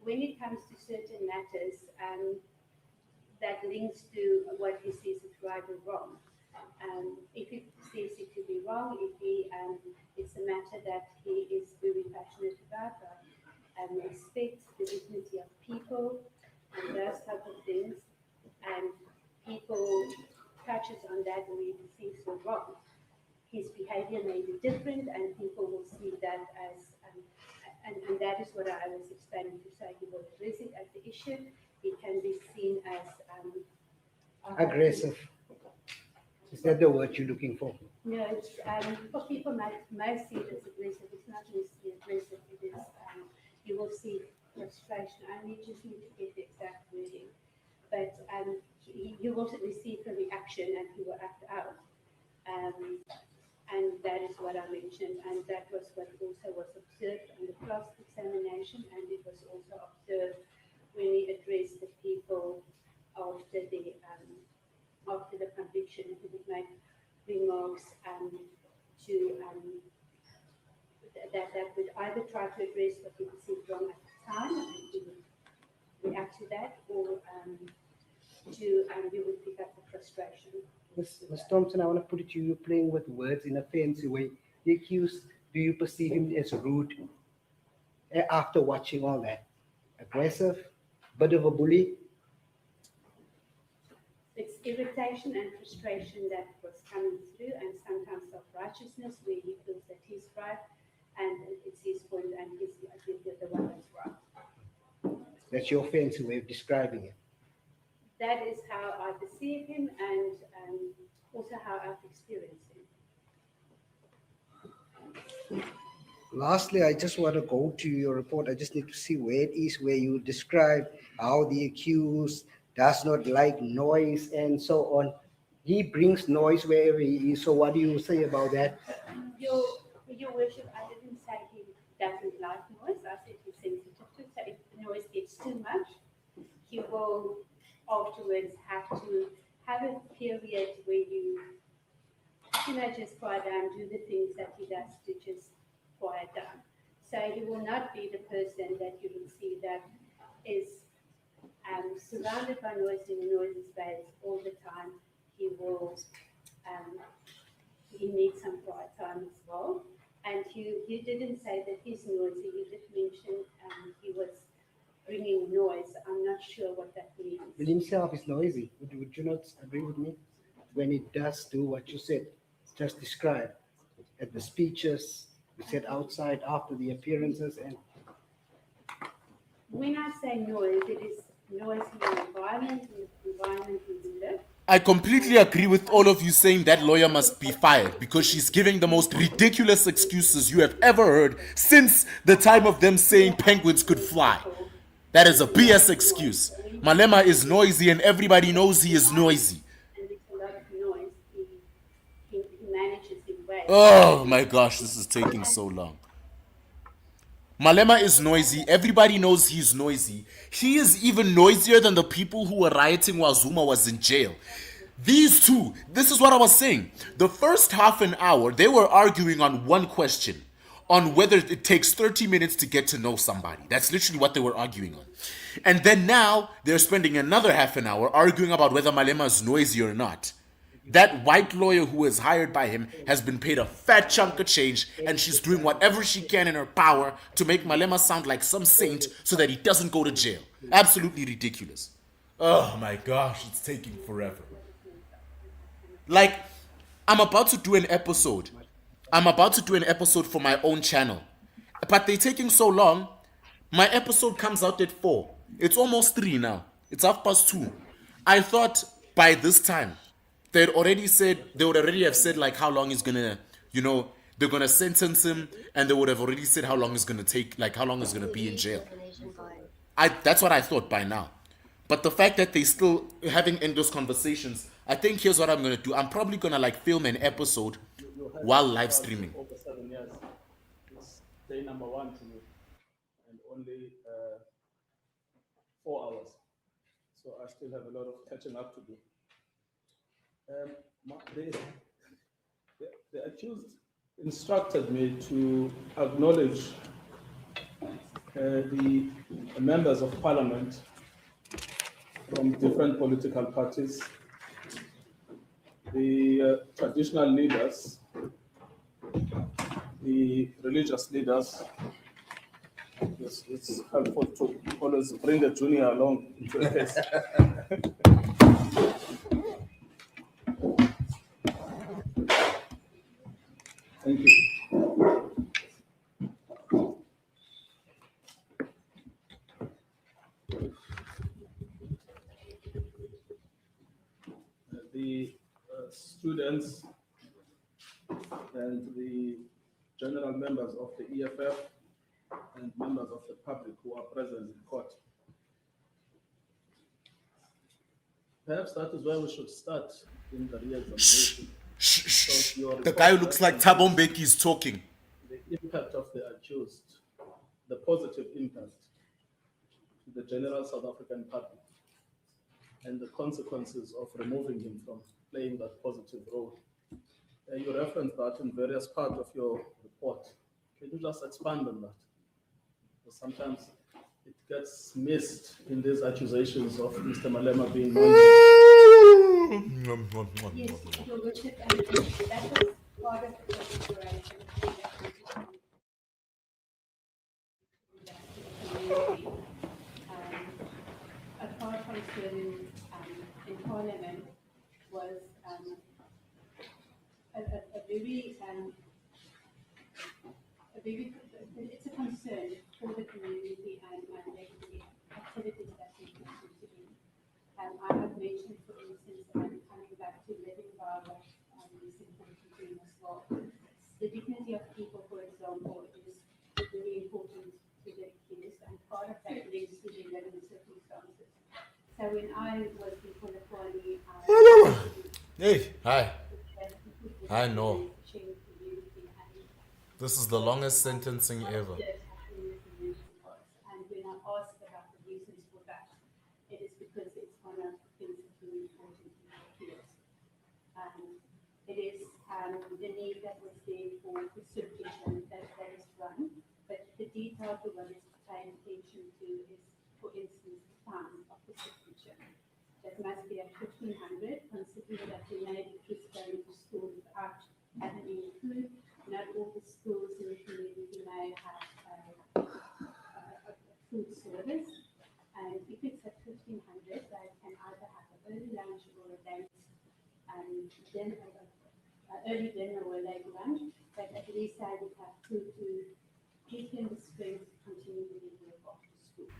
when it comes to certain matters that links to what he sees as right or wrong, if he sees it to be wrong, if it's a matter that he is very passionate about, respects the dignity of people and those type of things, and people touches on that where he sees it wrong, his behavior may be different, and people will see that as, and that is what I was explaining to say. He will address it as the issue. It can be seen as Aggressive. Is that the word you're looking for? No, it's for people may see it as aggressive. It's not necessarily aggressive. It is you will see frustration. I just need to get the exact wording, but you will receive a reaction and he will act out. And that is what I mentioned, and that was what also was observed on the cross-examination, and it was also observed when he addressed the people after the conviction. He would make remarks that would either try to address what he perceived wrong at the time, and he would react to that, or you would pick up the frustration. Ms. Thompson, I want to put it to you, you're playing with words in a fancy way. The accused, do you perceive him as rude after watching all that? Aggressive? Bit of a bully? It's irritation and frustration that was coming through, and sometimes self-righteousness where he feels that he's right and it's his point and he's the one that's right. That's your fancy way of describing it. That is how I perceive him, and also how I've experienced him. Lastly, I just want to go to your report. I just need to see where it is where you describe how the accused does not like noise and so on. He brings noise wherever he is. So what do you say about that? Your Worship, I didn't say he doesn't like noise. I said he's sensitive to it. So if the noise gets too much, he will afterwards have to have a period where you just quiet down, do the things that he does to just quiet down. So he will not be the person that you will see that is surrounded by noise in a noisy space all the time. He will, he needs some quiet time as well. And you didn't say that he's noisy. You did mention he was bringing noise. I'm not sure what that means. Bill himself is noisy. Would you not agree with me? When he does do what you said, just describe at the speeches, you said outside after the appearances, and When I say noise, it is noise in the environment we live. I completely agree with all of you saying that lawyer must be fired because she's giving the most ridiculous excuses you have ever heard since the time of them saying penguins could fly. That is a BS excuse. Malema is noisy and everybody knows he is noisy. And it's a lot of noise. He manages in ways. Oh my gosh, this is taking so long. Malema is noisy. Everybody knows he's noisy. He is even noisier than the people who were rioting while Zuma was in jail. These two, this is what I was saying. The first half an hour, they were arguing on one question, on whether it takes 30 minutes to get to know somebody. That's literally what they were arguing on. And then now, they're spending another half an hour arguing about whether Malema is noisy or not. That white lawyer who is hired by him has been paid a fat chunk of change, and she's doing whatever she can in her power to make Malema sound like some saint so that he doesn't go to jail. Absolutely ridiculous. Oh my gosh, it's taking forever. Like, I'm about to do an episode. I'm about to do an episode for my own channel. But they're taking so long. My episode comes out at 4. It's almost 3 now. It's 2:30. I thought by this time, they would already have said like how long he's gonna, they're gonna sentence him, and they would have already said how long it's gonna take, like how long he's gonna be in jail. That's what I thought by now. But the fact that they still having those conversations, I think here's what I'm gonna do. I'm probably gonna like film an episode while live streaming. Over 7 years. It's day number 1 to me, and only 4 hours. So I still have a lot of catching up to do. The accused instructed me to acknowledge the members of parliament from different political parties, the traditional leaders, the religious leaders. It's helpful to always bring a junior along into a case. Thank you. The students and the general members of the EFF and members of the public who are present in court. Perhaps that is where we should start in the re-examination. Shh. The guy who looks like Thabo Mbeki is talking. The impact of the accused, the positive impact to the general South African public, and the consequences of removing him from playing that positive role. You referenced that in various parts of your report. Can you just expand on that? Because sometimes it gets missed in these accusations of Mr. Malema being noisy. Yes, Your Worship, and that was part of the consideration. Apart from serving in Parliament was it's a concern for the community and the activities that we continue to do. I have mentioned, for instance, coming back to living BYRON is important to him as well. The dignity of people, for example, is very important to the accused, and part of that links to the living circumstances. So when I was before the party, Hey, hi. I know. This is the longest sentencing ever. And when I asked about the reasons for that, it is because it's one of the things that we important to the accused. It is the need that was there for supervision that is run, but the detail the one is paying attention to is, for instance, the time of the signature. That must be at 1500, considering that there may be kids going to school without having any food. Not all the schools in the community may have a food service. And if it's at 1500, they can either have an early lunch or a late dinner, early dinner or a late lunch. But at least I would have food to give him the strength to continue to work after school.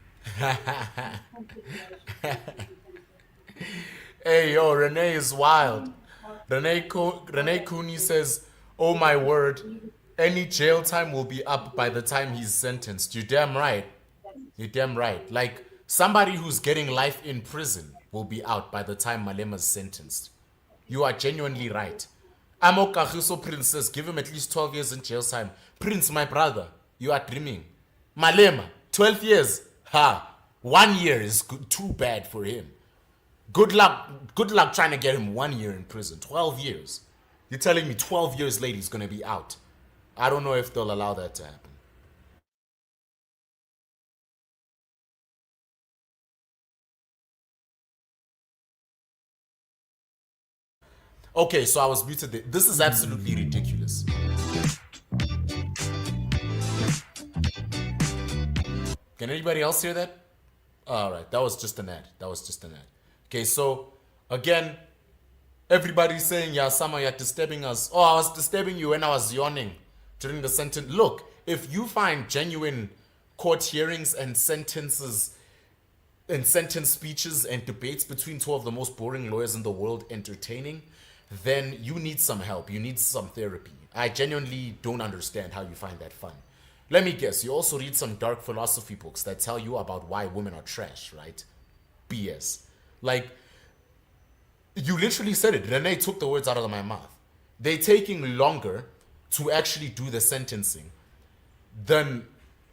Hey, yo, Renee is wild. Renee Cooney says, oh my word, any jail time will be up by the time he's sentenced. You're damn right. You're damn right. Like, somebody who's getting life in prison will be out by the time Malema's sentenced. You are genuinely right. Amo Kagiso Prince says, give him at least 12 years in jail time. Prince, my brother, you are dreaming. Malema, 12 years. Ha! 1 year is too bad for him. Good luck trying to get him 1 year in prison. 12 years. You're telling me 12 years later he's going to be out. I don't know if they'll allow that to happen. Okay, so I was muted there. This is absolutely ridiculous. Can anybody else hear that? All right, that was just an ad. Okay, so again, everybody's saying, yeah, Sama, you're disturbing us. Oh, I was disturbing you when I was yawning during the sentence. Look, if you find genuine court hearings and sentences and sentence speeches and debates between two of the most boring lawyers in the world entertaining, then you need some help. You need some therapy. I genuinely don't understand how you find that fun. Let me guess, you also read some dark philosophy books that tell you about why women are trash, right? BS. Like, you literally said it. Renee took the words out of my mouth. They're taking longer to actually do the sentencing than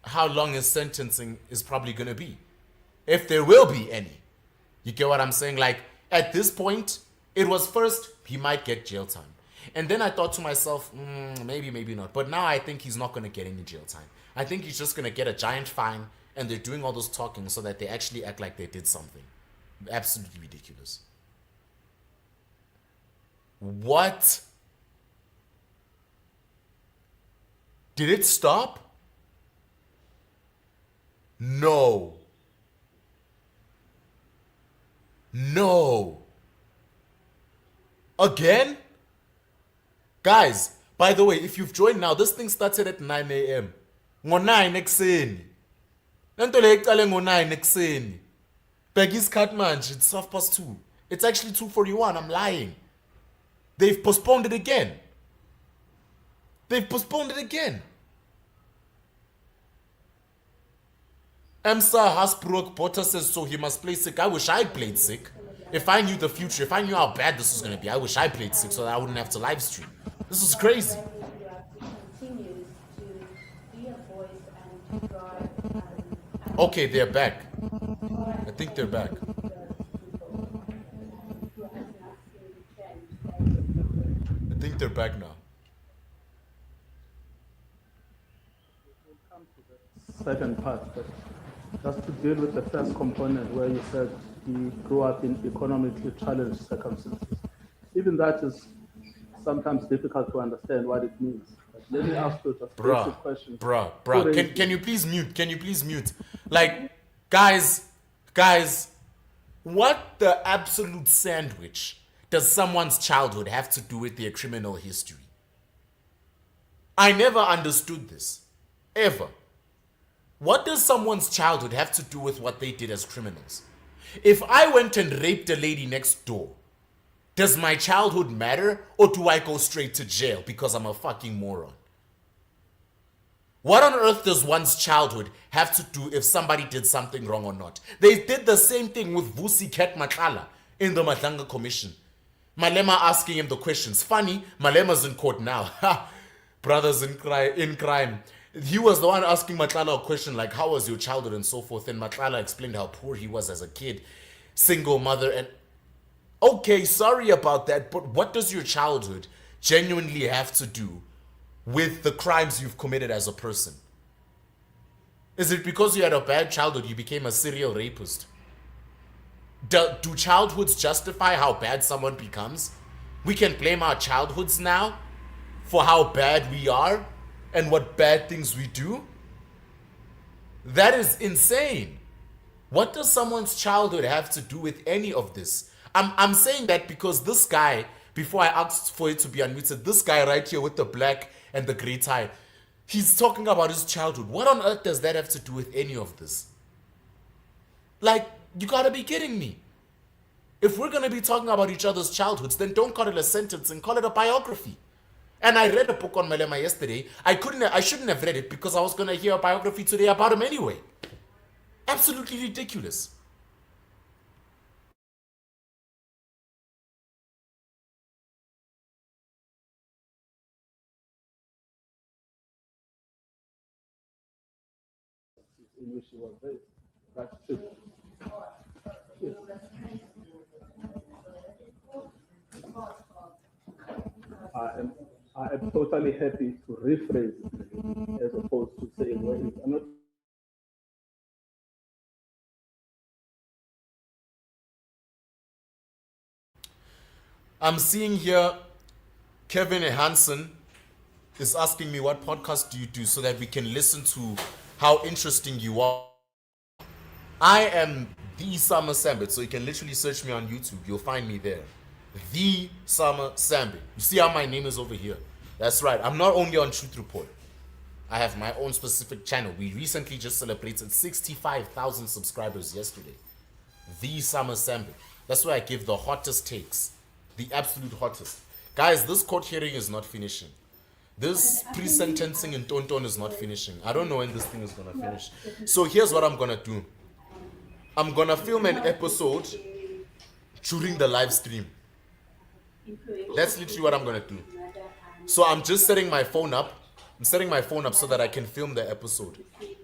how long his sentencing is probably going to be. If there will be any. You get what I'm saying? Like, at this point, it was first, he might get jail time. And then I thought to myself, maybe, maybe not. But now I think he's not going to get any jail time. I think he's just going to get a giant fine, and they're doing all those talking so that they actually act like they did something. Absolutely ridiculous. What? Did it stop? No. No. Again? Guys, by the way, if you've joined now, this thing started at 9 a.m. Ngo-9 ekuseni. Lento le iqale ngo-9 ekuseni. Peggy's cut manje, it's 2:30. It's actually 2:41, I'm lying. They've postponed it again. Emsa Hasbrook Potter says so he must play sick. I wish I played sick. If I knew the future, if I knew how bad this was going to be, I wish I played sick so that I wouldn't have to live stream. This is crazy. Okay, they're back. I think they're back. I think they're back now. We'll come to the second part, but just to deal with the first component where you said he grew up in economically challenged circumstances. Even that is sometimes difficult to understand what it means. But let me ask you just a basic question. Bruh. Can you please mute? Can you please mute? Like, guys, what the absolute sandwich does someone's childhood have to do with their criminal history? I never understood this. Ever. What does someone's childhood have to do with what they did as criminals? If I went and raped a lady next door, does my childhood matter, or do I go straight to jail because I'm a fucking moron? What on earth does one's childhood have to do if somebody did something wrong or not? They did the same thing with Vusi Ket Matlala in the Madlanga Commission. Malema asking him the questions. Funny, Malema's in court now. Ha! Brothers in crime. He was the one asking Matlala a question like, how was your childhood and so forth. And Matlala explained how poor he was as a kid, single mother. And okay, sorry about that, but what does your childhood genuinely have to do with the crimes you've committed as a person? Is it because you had a bad childhood you became a serial rapist? Do childhoods justify how bad someone becomes? We can blame our childhoods now for how bad we are and what bad things we do? That is insane. What does someone's childhood have to do with any of this? I'm saying that because this guy, before I asked for it to be unmuted, this guy right here with the black and the gray tie, he's talking about his childhood. What on earth does that have to do with any of this? Like, you gotta be kidding me. If we're gonna be talking about each other's childhoods, then don't call it a sentence and call it a biography. And I read a book on Malema yesterday. I shouldn't have read it because I was gonna hear a biography today about him anyway. Absolutely ridiculous. In which he was raised. That's true. Yes. I am totally happy to rephrase as opposed to saying where is. I'm not. I'm seeing here Kevin Hansen is asking me what podcast do you do so that we can listen to how interesting you are. I am the SAMA SAMBIT, so you can literally search me on YouTube. You'll find me there. The SAMA SAMBIT. You see how my name is over here? That's right. I'm not only on Truth Report. I have my own specific channel. We recently just celebrated 65,000 subscribers yesterday. The SAMA SAMBIT. That's where I give the hottest takes. The absolute hottest. Guys, this court hearing is not finishing. This pre-sentencing in Tonton is not finishing. I don't know when this thing is going to finish. So here's what I'm going to do. I'm going to film an episode during the live stream. That's literally what I'm going to do. So I'm just setting my phone up. I'm setting my phone up so that I can film the episode. His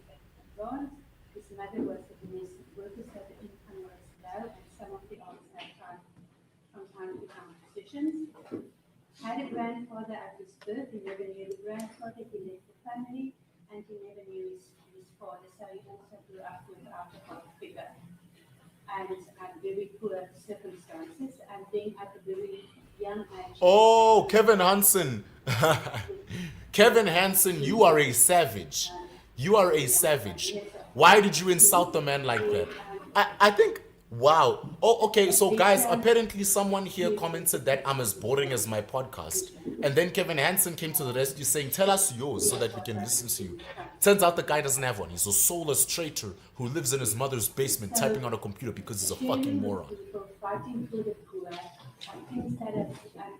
mother was a domestic worker, so the income was low, and some of the others had tried from time to time positions. Had a grandfather at his birth, he never knew the grandfather, he left the family, and he never knew his father, so he also grew up without a father figure. And very poor circumstances, and then at a very young age. Oh, Kevin Hansen. Kevin Hansen, you are a savage. You are a savage. Why did you insult the man like that? I think, wow. Oh, okay. So guys, apparently someone here commented that I'm as boring as my podcast. And then Kevin Hansen came to the rescue saying, tell us yours so that we can listen to you. Turns out the guy doesn't have one. He's a soulless traitor who lives in his mother's basement typing on a computer because he's a fucking moron. Fighting for the poor, things that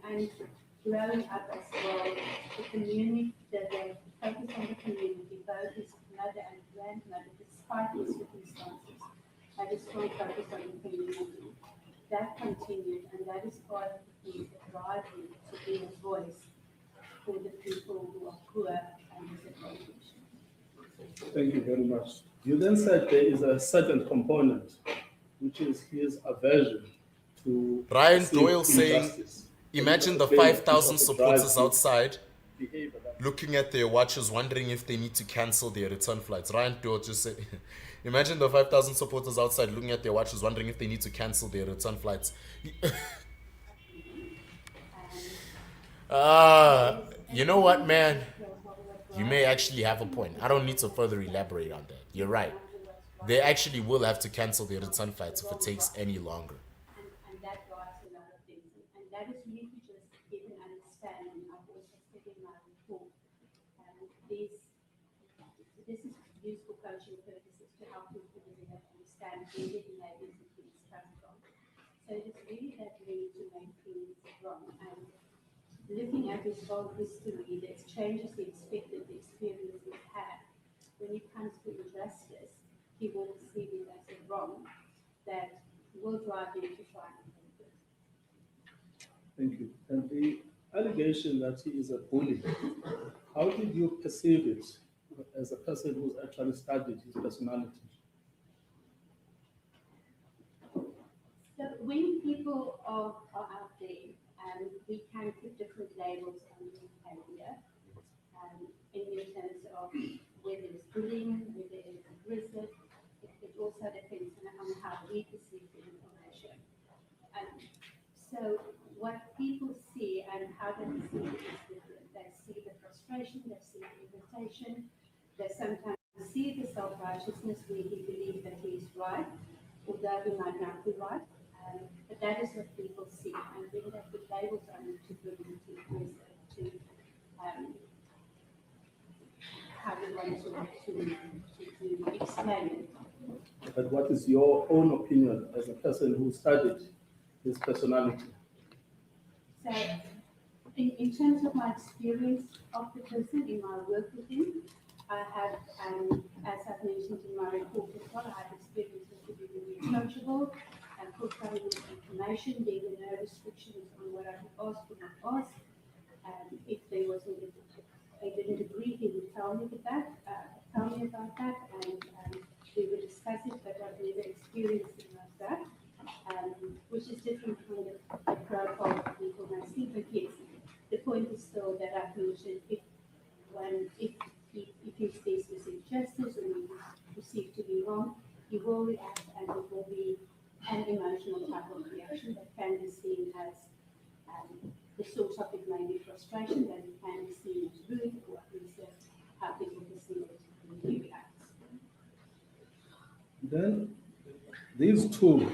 and growing up as well, the community, that they focus on the community, both his mother and grandmother, despite the circumstances, had a strong focus on the community. That continued, and that is part of the driving to be a voice for the people who are poor and disadvantaged. Thank you very much. You then said there is a second component, which is his aversion to Ryan perceived Doyle saying, injustice. imagine the 5,000 supporters outside looking at their watches, wondering if they need to cancel their return flights. Ryan Doyle just said, imagine the 5,000 supporters outside looking at their watches, wondering if they need to cancel their return flights. You know what, man? You may actually have a point. I don't need to further elaborate on that. You're right. They actually will have to cancel their return flights if it takes any longer. And that drives a lot of things. And that is really to just get an understanding. I've also said in my report, this is used for coaching purposes to help people really understand where the behaviors and things come from. So it's really that link to make things wrong. And looking at his whole history, the exchanges he expected, the experience he's had, when it comes to injustice, he will see it as a wrong that will drive him to try and improve it. Thank you. And the allegation that he is a bully, how did you perceive it as a person who's actually studied his personality? So when people are out there, we can put different labels on the behavior in terms of whether it's bullying, whether it's aggressive. It also depends on how we perceive the information. So what people see and how they see it is different. They see the frustration, they see the irritation, they sometimes see the self-righteousness where he believes that he is right, although he might not be right. But that is what people see, and when they put labels on it to bullying, to aggressive, to how we want to explain it. But what is your own opinion as a person who studied his personality? So, in terms of my experience of the person in my work with him, I have, as I've mentioned in my report as well, I have experience with to be very approachable and forthcoming with information. There were no restrictions on what I could ask or not ask. If there was I didn't agree, he would tell me about that, and we would discuss it, but I've never experienced it like that. Which is different from the profile that people may see. But yes, the point is still that I've mentioned if you see specific justice or you perceive to be wrong, you will react, and it will be an emotional type of reaction that can be seen as the source of it may be frustration, that it can be seen as rude, or at least how people perceive it when he reacts. Then these two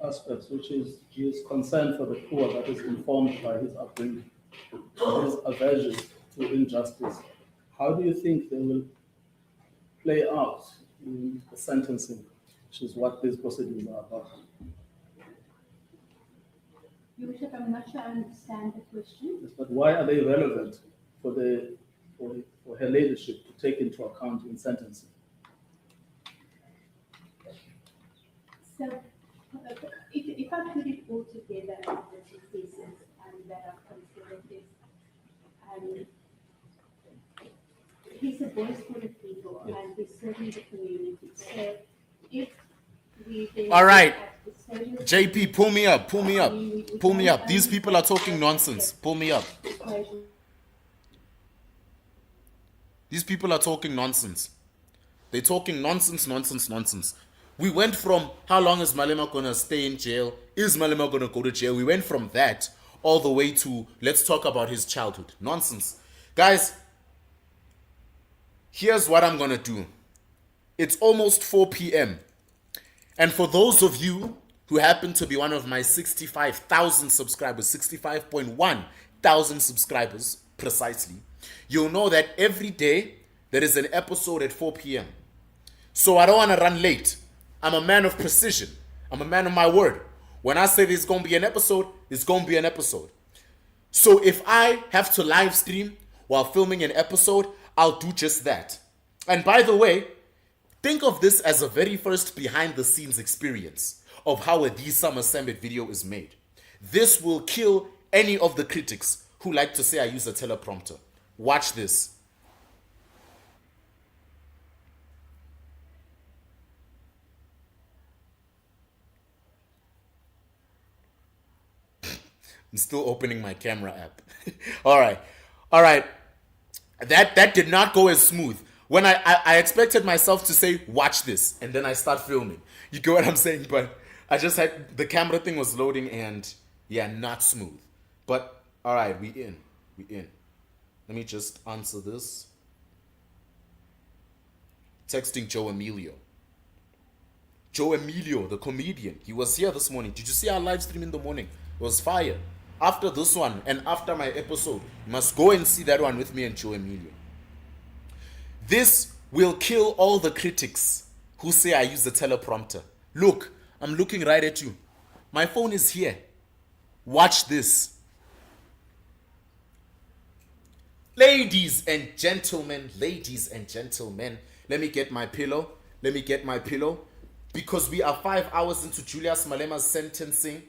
aspects, which is his concern for the poor that is informed by his upbringing, his aversion to injustice, how do you think they will play out in the sentencing, which is what these proceedings are about? Your Worship, I'm not sure I understand the question. Yes, but why are they relevant for her leadership to take into account in sentencing? So, if I put it all together as the two pieces that I've considered this, he's a voice for the people, Yes. and he's serving the community. So if we then All right. look at the social JP, pull me up. we Pull me don't up. These only people are talking have nonsense. Pull me up. the equation. These people are talking nonsense. They're talking nonsense. We went from how long is Malema going to stay in jail? Is Malema going to go to jail? We went from that all the way to let's talk about his childhood. Nonsense. Guys, here's what I'm going to do. It's almost 4 p.m. And for those of you who happen to be one of my 65,000 subscribers, 65.1 thousand subscribers precisely, you'll know that every day there is an episode at 4 p.m. So I don't want to run late. I'm a man of precision. I'm a man of my word. When I say there's going to be an episode, it's going to be an episode. So if I have to live stream while filming an episode, I'll do just that. And by the way, think of this as a very first behind the scenes experience of how a SAMA SAMBIT video is made. This will kill any of the critics who like to say I use a teleprompter. Watch this. I'm still opening my camera app. All right. That did not go as smooth. When I expected myself to say, watch this, and then I start filming. You get what I'm saying? But I just had, the camera thing was loading and yeah, not smooth. But all right, we in. Let me just answer this. Texting Joe Emilio, the comedian. He was here this morning. Did you see our live stream in the morning? It was fire. After this one and after my episode, you must go and see that one with me and Joe Emilio. This will kill all the critics who say I use the teleprompter. Look, I'm looking right at you. My phone is here. Watch this. Ladies and gentlemen, let me get my pillow. Because we are 5 hours into Julius Malema's sentencing.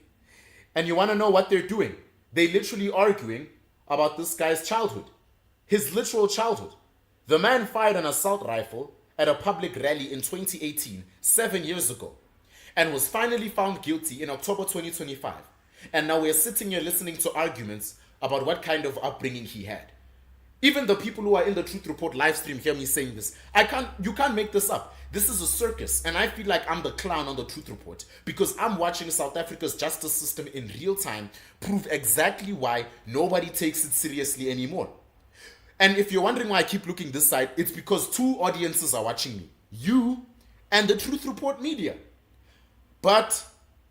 And you want to know what they're doing? They're literally arguing about this guy's childhood. His literal childhood. The man fired an assault rifle at a public rally in 2018, 7 years ago, and was finally found guilty in October 2025. And now we're sitting here listening to arguments about what kind of upbringing he had. Even the people who are in the Truth Report live stream hear me saying this. You can't make this up. This is a circus, and I feel like I'm the clown on the Truth Report because I'm watching South Africa's justice system in real time prove exactly why nobody takes it seriously anymore. And if you're wondering why I keep looking this side, it's because two audiences are watching me. You and the Truth Report media. But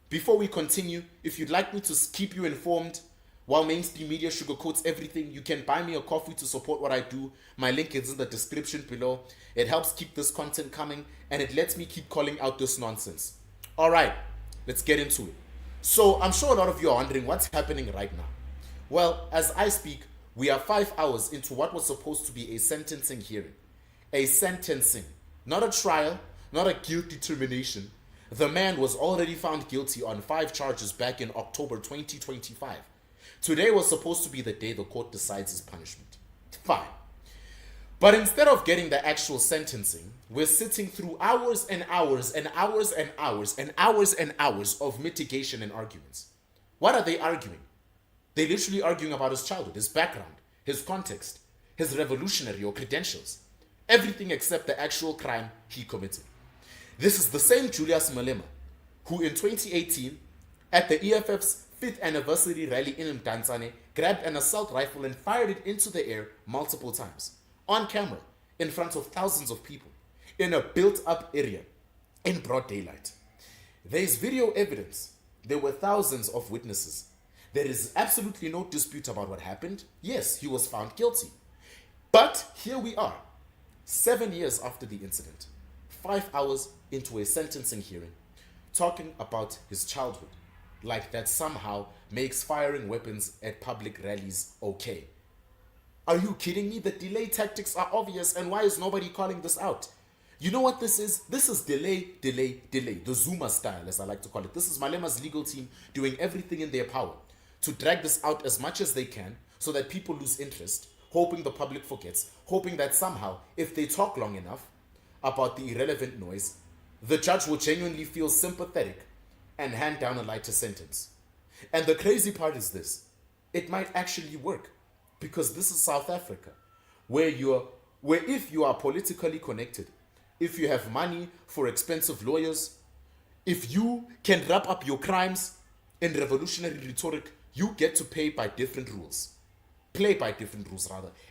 before we continue, if you'd like me to keep you informed while mainstream media sugarcoats everything, you can buy me a coffee to support what I do. My link is in the description below. It helps keep this content coming and it lets me keep calling out this nonsense. All right, let's get into it. So I'm sure a lot of you are wondering what's happening right now. Well, as I speak, we are 5 hours into what was supposed to be a sentencing hearing. A sentencing, not a trial, not a guilt determination. The man was already found guilty on 5 charges back in October 2025. Today was supposed to be the day the court decides his punishment. Fine. But instead of getting the actual sentencing, we're sitting through hours and hours and hours and hours and hours and hours of mitigation and arguments. What are they arguing? They're literally arguing about his childhood, his background, his context, his revolutionary or credentials. Everything except the actual crime he committed. This is the same Julius Malema, who in 2018, at the EFF's 5th anniversary rally in Mdantsane, grabbed an assault rifle and fired it into the air multiple times, on camera, in front of thousands of people, in a built-up area, in broad daylight. There is video evidence. There were thousands of witnesses. There is absolutely no dispute about what happened. Yes, he was found guilty. But here we are, 7 years after the incident, 5 hours into a sentencing hearing, talking about his childhood, like that somehow makes firing weapons at public rallies okay. Are you kidding me? The delay tactics are obvious, and why is nobody calling this out? You know what this is? This is delay, delay, delay. The Zuma style, as I like to call it. This is Malema's legal team doing everything in their power to drag this out as much as they can so that people lose interest, hoping the public forgets, hoping that somehow, if they talk long enough about the irrelevant noise, the judge will genuinely feel sympathetic and hand down a lighter sentence. And the crazy part is this. It might actually work because this is South Africa, where if you are politically connected, if you have money for expensive lawyers, if you can wrap up your crimes in revolutionary rhetoric, you get to play by different rules.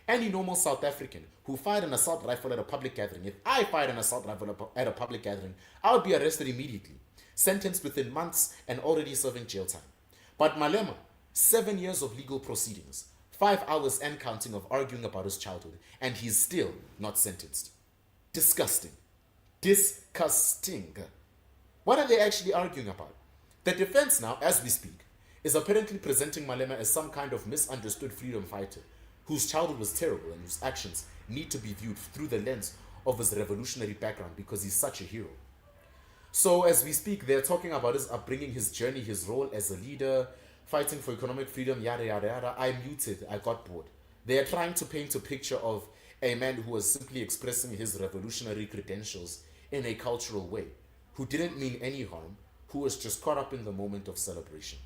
Any normal South African who fired an assault rifle at a public gathering, if I fired an assault rifle at a public gathering, I would be arrested immediately, sentenced within months and already serving jail time. But Malema, 7 years of legal proceedings, 5 hours and counting of arguing about his childhood, and he's still not sentenced. Disgusting. Disgusting. What are they actually arguing about? The defense now, as we speak, is apparently presenting Malema as some kind of misunderstood freedom fighter whose childhood was terrible and whose actions need to be viewed through the lens of his revolutionary background because he's such a hero. So as we speak, they're talking about his upbringing, his journey, his role as a leader, fighting for economic freedom, yada, yada, yada. I muted. I got bored. They are trying to paint a picture of a man who was simply expressing his revolutionary credentials in a cultural way, who didn't mean any harm, who was just caught up in the moment of celebration.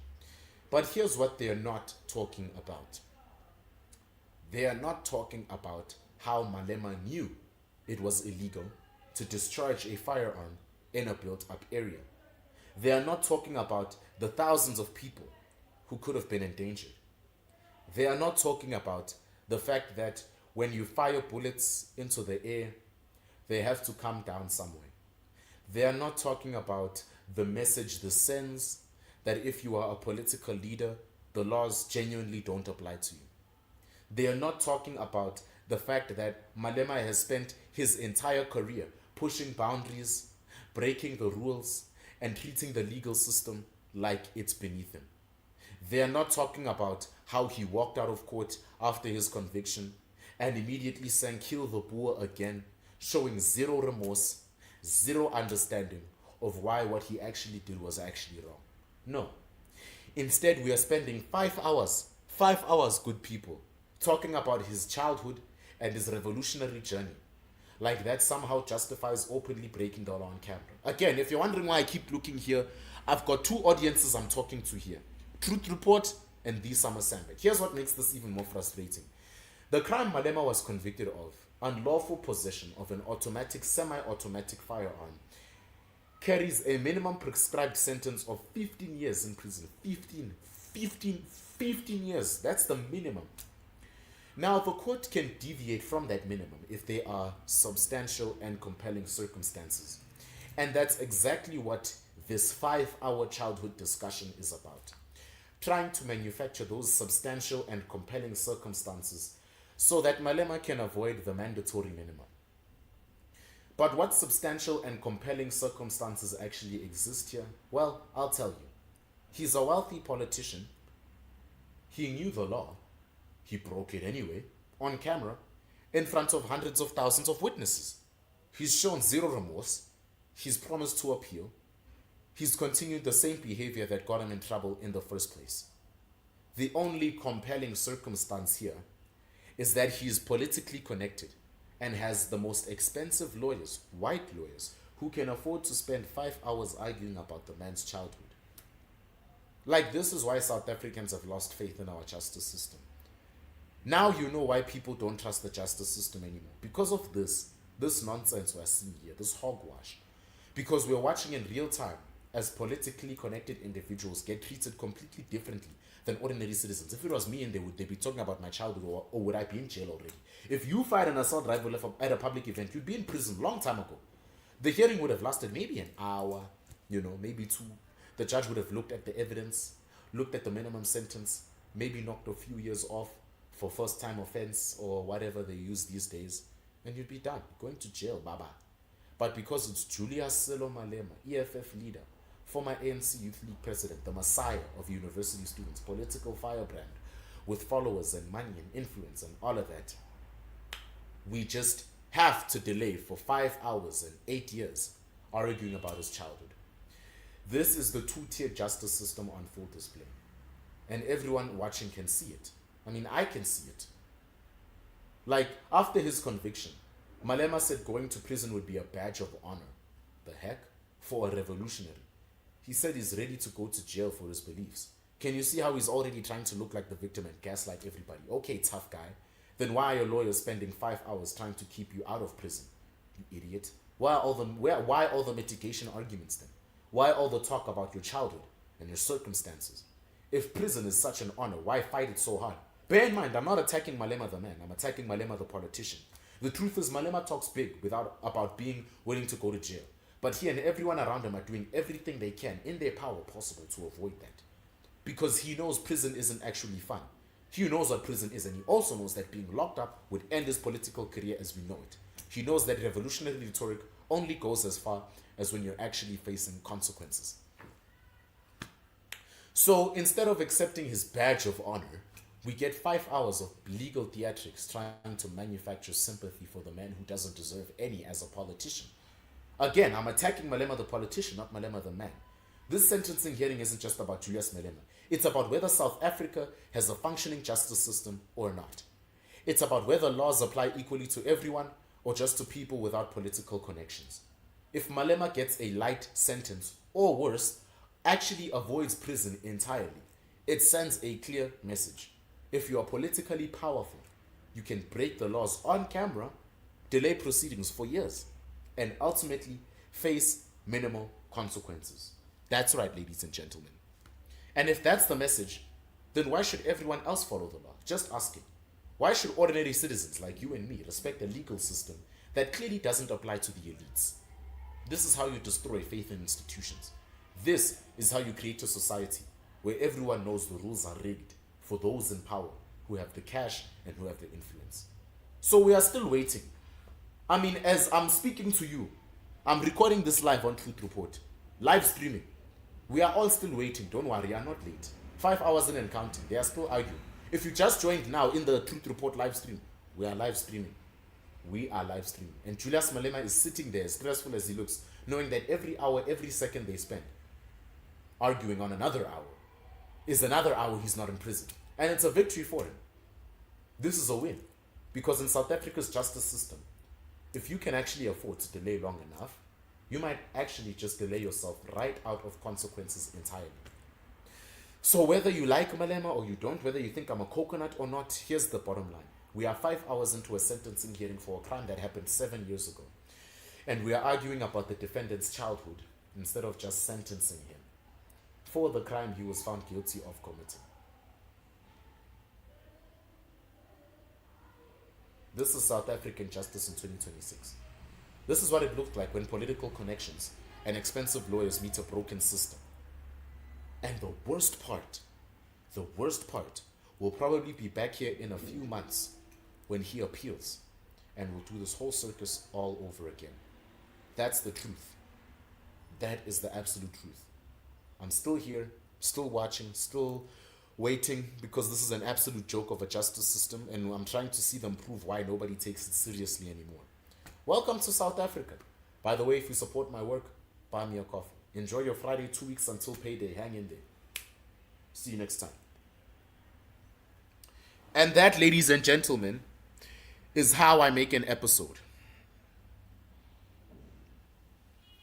But here's what they are not talking about. They are not talking about how Malema knew it was illegal to discharge a firearm in a built-up area. They are not talking about the thousands of people who could have been endangered. They are not talking about the fact that when you fire bullets into the air, they have to come down somewhere. They are not talking about the message this sends that if you are a political leader, the laws genuinely don't apply to you. They are not talking about the fact that Malema has spent his entire career pushing boundaries, breaking the rules, and treating the legal system like it's beneath him. They are not talking about how he walked out of court after his conviction and immediately sang "Kill the Boer" again, showing zero remorse, zero understanding of why what he actually did was actually wrong. No. Instead, we are spending 5 hours, good people, talking about his childhood and his revolutionary journey. Like that somehow justifies openly breaking the law on camera. Again, if you're wondering why I keep looking here, I've got two audiences I'm talking to here. Truth Report and the SAMA SAMBIT. Here's what makes this even more frustrating. The crime Malema was convicted of, unlawful possession of an automatic, semi-automatic firearm, carries a minimum prescribed sentence of 15 years in prison. 15 years. That's the minimum. Now, the court can deviate from that minimum if there are substantial and compelling circumstances. And that's exactly what this 5-hour childhood discussion is about. Trying to manufacture those substantial and compelling circumstances so that Malema can avoid the mandatory minimum. But what substantial and compelling circumstances actually exist here? Well, I'll tell you. He's a wealthy politician. He knew the law. He broke it anyway, on camera, in front of hundreds of thousands of witnesses. He's shown zero remorse. He's promised to appeal. He's continued the same behavior that got him in trouble in the first place. The only compelling circumstance here is that he is politically connected and has the most expensive lawyers, white lawyers, who can afford to spend 5 hours arguing about the man's childhood. Like, this is why South Africans have lost faith in our justice system. Now you know why people don't trust the justice system anymore. Because of this nonsense we're seeing here, this hogwash. Because we're watching in real time as politically connected individuals get treated completely differently than ordinary citizens. If it was me and they'd be talking about my childhood, or would I be in jail already? If you fired an assault rifle at a public event, you'd be in prison long time ago. The hearing would have lasted maybe an hour, maybe 2. The judge would have looked at the evidence, looked at the minimum sentence, maybe knocked a few years off for first time offense or whatever they use these days, and you'd be done, going to jail, baba. But because it's Julius Selo Malema, EFF leader, former ANC Youth League president, the messiah of university students, political firebrand, with followers and money and influence and all of that, we just have to delay for 5 hours and 8 years arguing about his childhood. This is the two-tiered justice system on full display. And everyone watching can see it. I mean, I can see it. Like, after his conviction, Malema said going to prison would be a badge of honor. The heck? For a revolutionary. He said he's ready to go to jail for his beliefs. Can you see how he's already trying to look like the victim and gaslight everybody? Okay, tough guy. Then why are your lawyers spending 5 hours trying to keep you out of prison? You idiot. Why all the mitigation arguments then? Why all the talk about your childhood and your circumstances? If prison is such an honor, why fight it so hard? Bear in mind, I'm not attacking Malema the man. I'm attacking Malema the politician. The truth is, Malema talks big about being willing to go to jail. But he and everyone around him are doing everything they can in their power possible to avoid that. Because he knows prison isn't actually fun. He knows what prison is, and he also knows that being locked up would end his political career as we know it. He knows that revolutionary rhetoric only goes as far as when you're actually facing consequences. So instead of accepting his badge of honor, we get 5 hours of legal theatrics trying to manufacture sympathy for the man who doesn't deserve any as a politician. Again, I'm attacking Malema the politician, not Malema the man. This sentencing hearing isn't just about Julius Malema. It's about whether South Africa has a functioning justice system or not. It's about whether laws apply equally to everyone or just to people without political connections. If Malema gets a light sentence, or worse, actually avoids prison entirely, it sends a clear message. If you are politically powerful, you can break the laws on camera, delay proceedings for years, and ultimately face minimal consequences. That's right, ladies and gentlemen. And if that's the message, then why should everyone else follow the law? Just asking. Why should ordinary citizens like you and me respect a legal system that clearly doesn't apply to the elites? This is how you destroy faith in institutions. This is how you create a society where everyone knows the rules are rigged for those in power who have the cash and who have the influence. So we are still waiting. I mean, as I'm speaking to you, I'm recording this live on Truth Report, live streaming. We are all still waiting. Don't worry, you are not late. 5 hours in and counting. They are still arguing. If you just joined now in the Truth Report live stream, we are live streaming. We are live streaming. And Julius Malema is sitting there, as stressful as he looks, knowing that every hour, every second they spend arguing on another hour is another hour he's not in prison. And it's a victory for him. This is a win. Because in South Africa's justice system, if you can actually afford to delay long enough, you might actually just delay yourself right out of consequences entirely. So whether you like Malema or you don't, whether you think I'm a coconut or not, here's the bottom line. We are 5 hours into a sentencing hearing for a crime that happened 7 years ago. And we are arguing about the defendant's childhood instead of just sentencing him for the crime he was found guilty of committing. This is South African justice in 2026. This is what it looked like when political connections and expensive lawyers meet a broken system. And the worst part will probably be back here in a few months when he appeals, and we'll do this whole circus all over again. That's the truth. That is the absolute truth. I'm still here, still watching, still waiting, because this is an absolute joke of a justice system, and I'm trying to see them prove why nobody takes it seriously anymore. Welcome to South Africa. By the way, if you support my work, buy me a coffee. Enjoy your Friday, 2 weeks until payday. Hang in there. See you next time. And that, ladies and gentlemen, is how I make an episode.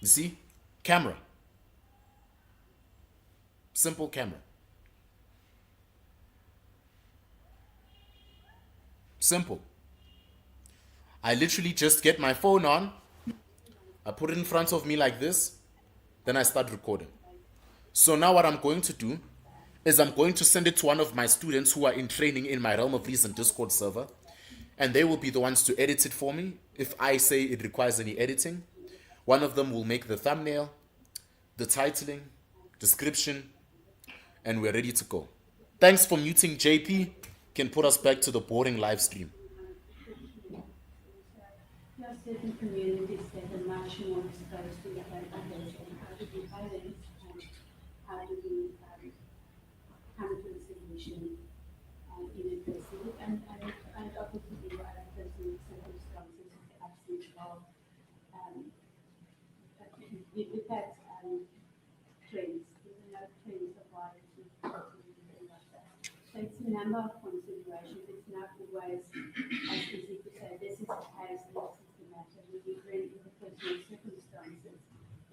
You see? Camera. Simple camera. Simple. I literally just get my phone on, I put it in front of me like this, then I start recording. So now what I'm going to do is I'm going to send it to one of my students who are in training in my Realm of Reason Discord server, and they will be the ones to edit it for me if I say it requires any editing. One of them will make the thumbnail, the titling, description, and we're ready to go. Thanks for muting, JP. Can put us back to the boring live stream. There are certain communities that are much more exposed to the others, and how do we balance and how do we come to a solution in adversity, and obviously there are personal circumstances of absence of we've had trends, trends of violence and things like that. So it's a number of considerations. It's not always as easy to say this is the case, this is the matter. We bring in the personal circumstances.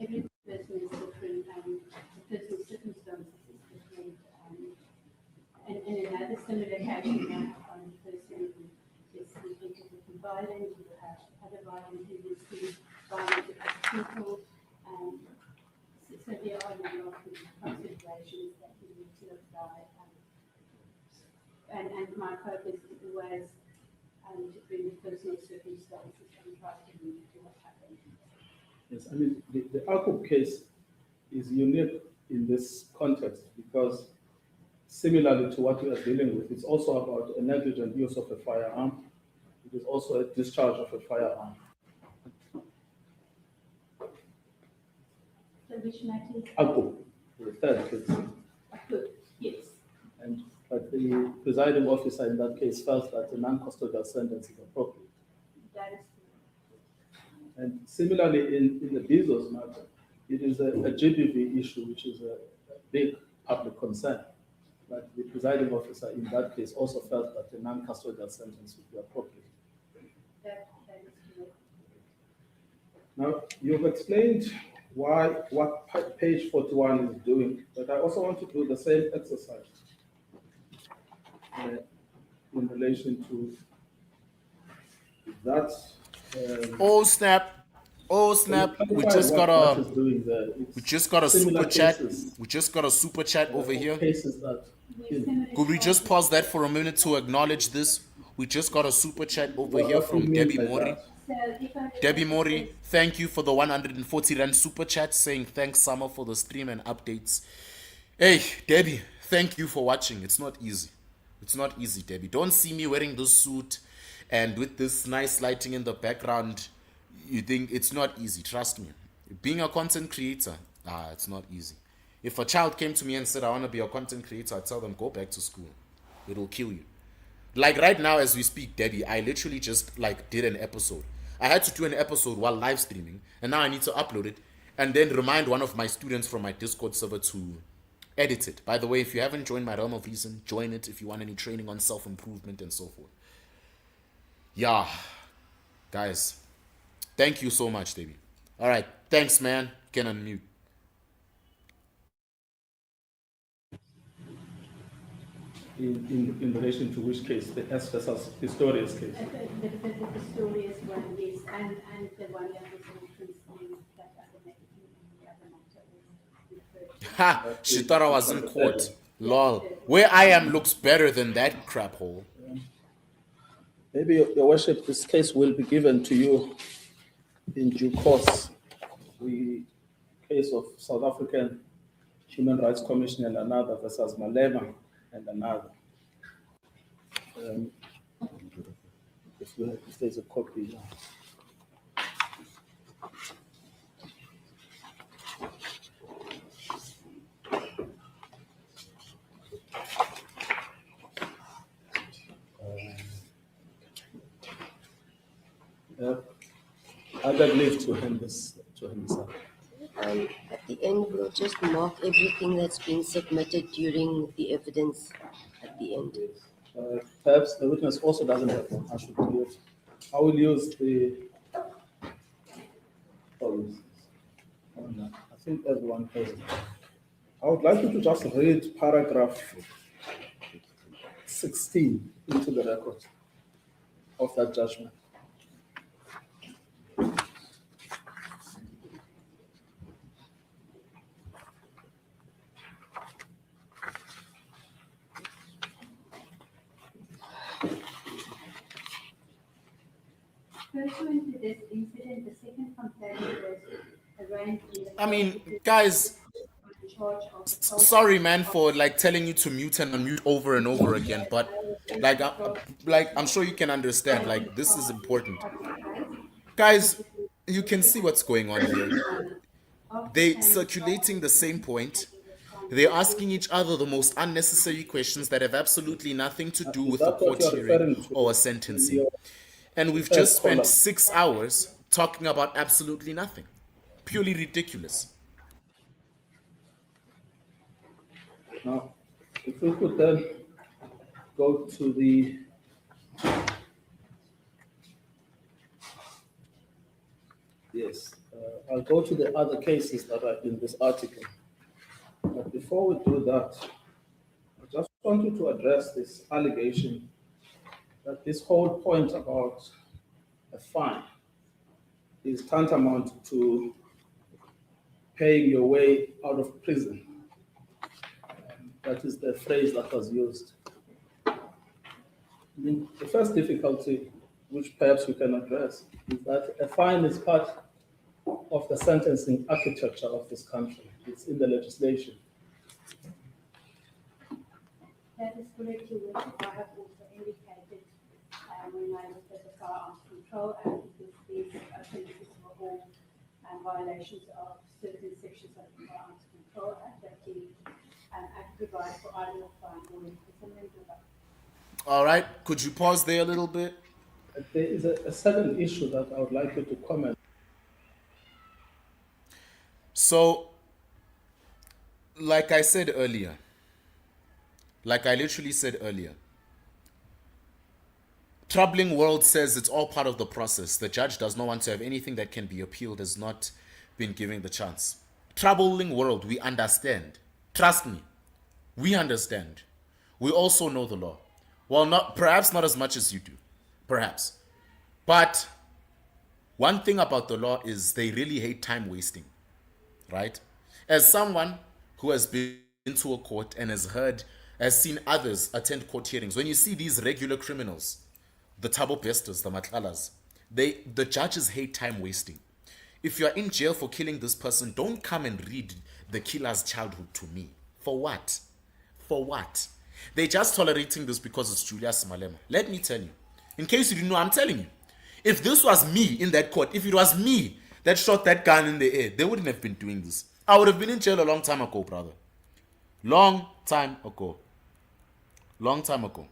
Every person is different, and the personal circumstances is different. And another similar case you might have on the person who is victim of violence, you have other violence who will see violence with other people. So there are a number of considerations that we need to apply. And my focus is always to bring the personal circumstances and try to lead to what happened. Yes, I mean, the ARCOP case is unique in this context because similarly to what we are dealing with, it's also about a negligent use of a firearm. It is also a discharge of a firearm. So which matters? ARCOP, the third case. Good, yes. But the presiding officer in that case felt that a non-custodial sentence is appropriate. That is correct. And similarly, in the Bezos matter, it is a GBV issue, which is a big public concern. But the presiding officer in that case also felt that a non-custodial sentence would be appropriate. That is correct. Now, you've explained what page 41 is doing, but I also want to do the same exercise in relation to that. Oh snap! We just got a super chat. We just got a super chat over here. Cases that Could we just pause that for a minute to acknowledge this? We just got a super chat over here from Debbie Mori. Debbie Mori, thank you for the 140 Rand super chat saying thanks, Summer, for the stream and updates. Hey, Debbie, thank you for watching. It's not easy. It's not easy, Debbie. Don't see me wearing this suit and with this nice lighting in the background. You think it's not easy. Trust me. Being a content creator, it's not easy. If a child came to me and said, I want to be a content creator, I'd tell them, go back to school. It'll kill you. Like right now as we speak, Debbie, I literally just did an episode. I had to do an episode while live streaming, and now I need to upload it and then remind one of my students from my Discord server to edit it. By the way, if you haven't joined my Realm of Reason, join it if you want any training on self-improvement and so forth. Yeah, guys, thank you so much, Debbie. All right, thanks, man. Can unmute. in relation to which case, the S versus Pistorius case. The Pistorius one, yes, and the one that was referenced in that other magazine, the other matter was referred to. Ha! She thought I was in court. Lol. Where I am looks better than that crap hole. Maybe, Your Worship, this case will be given to you in due course. The case of South African Human Rights Commission and another versus Malema and another. If there's a copy now. I beg leave to hand this up. At the end, we'll just mark everything that's been submitted during the evidence at the end. Perhaps the witness also doesn't have one. I will use the. I think everyone has it. I would like you to just read paragraph 16 into the record of that judgment. Pursuant to this incident, the second complaint was arraigned in the I mean, guys, charge of sorry, man, for like telling you to mute and unmute over and over again, but like I'm sure you can understand, like, this is important. Guys, you can see what's going on here. They circulating the same point. They're asking each other the most unnecessary questions that have absolutely nothing to do with a court hearing or a sentencing. And we've just spent 6 hours talking about absolutely nothing. Purely ridiculous. Now, if we could then go to the I'll go to the other cases that are in this article. But before we do that, I just want you to address this allegation that this whole point about a fine is tantamount to paying your way out of prison. That is the phrase that was used. The first difficulty, which perhaps we can address, is that a fine is part of the sentencing architecture of this country. It's in the legislation. That is correct, Your Worship. I have also indicated when I looked at the Firearms Control Act, because these offences were all violations of certain sections of the Firearms Control Act, that the Act provides for either a fine or imprisonment. All right, could you pause there a little bit? There is a second issue that I would like you to comment. So, like I said earlier, like I literally said earlier, Troubling World says it's all part of the process. The judge does not want to have anything that can be appealed, has not been given the chance. Troubling World, we understand. Trust me, we understand. We also know the law. Well, perhaps not as much as you do. Perhaps. But one thing about the law is they really hate time wasting. Right? As someone who has been to a court and has seen others attend court hearings, when you see these regular criminals, the Thabo Bestas, the Matlalas, the judges hate time wasting. If you're in jail for killing this person, don't come and read the killer's childhood to me. For what? For what? They're just tolerating this because it's Julius Malema. Let me tell you. In case you didn't know, I'm telling you. If this was me in that court, if it was me that shot that gun in the air, they wouldn't have been doing this. I would have been in jail a long time ago, brother. Long time ago. Long time ago.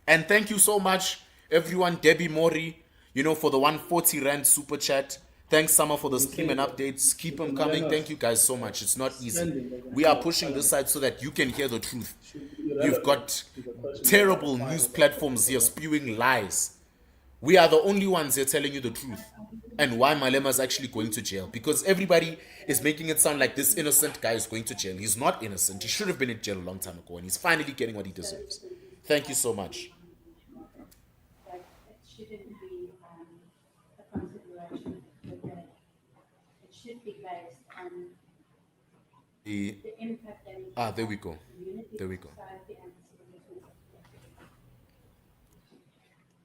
And thank you so much, everyone. Debbie Mori, for the 140 Rand super chat. Thanks, Summer, for the stream and updates. Keep them coming. Thank you guys so much. It's not easy. We are pushing this side so that you can hear the truth. You've got terrible news platforms here spewing lies. We are the only ones here telling you the truth. and why Malema is actually going to jail. Because everybody is making it sound like this innocent guy is going to jail. He's not innocent. He should have been in jail a long time ago, and he's finally getting what he deserves. Thank you so much. That it shouldn't be a consideration with that. It should be based on the impact that it There we go. has on the community, There we go. society, and the citizens.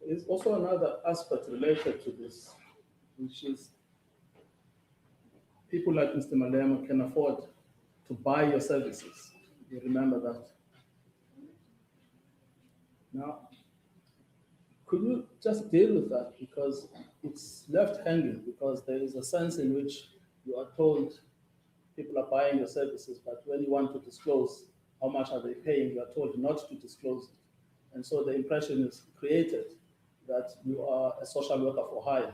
There's also another aspect related to this, which is people like Mr. Malema can afford to buy your services. You remember that. Now, could you just deal with that? Because it's left hanging, because there is a sense in which you are told people are buying your services, but when you want to disclose how much are they paying, you are told not to disclose it. And so the impression is created that you are a social worker for hire.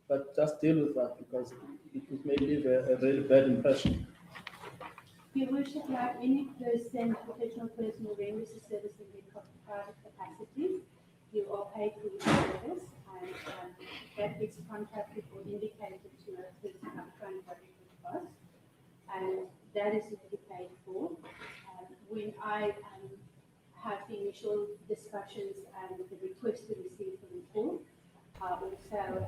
But just deal with that, because it may leave a really bad impression. Your worship, like any person, professional person who renders a service in their private capacity, you are paid for your service, and that is contracted or indicated to a person upfront what it would cost, and that is what you paid for. When I have the initial discussions and the request to receive the report, I also set the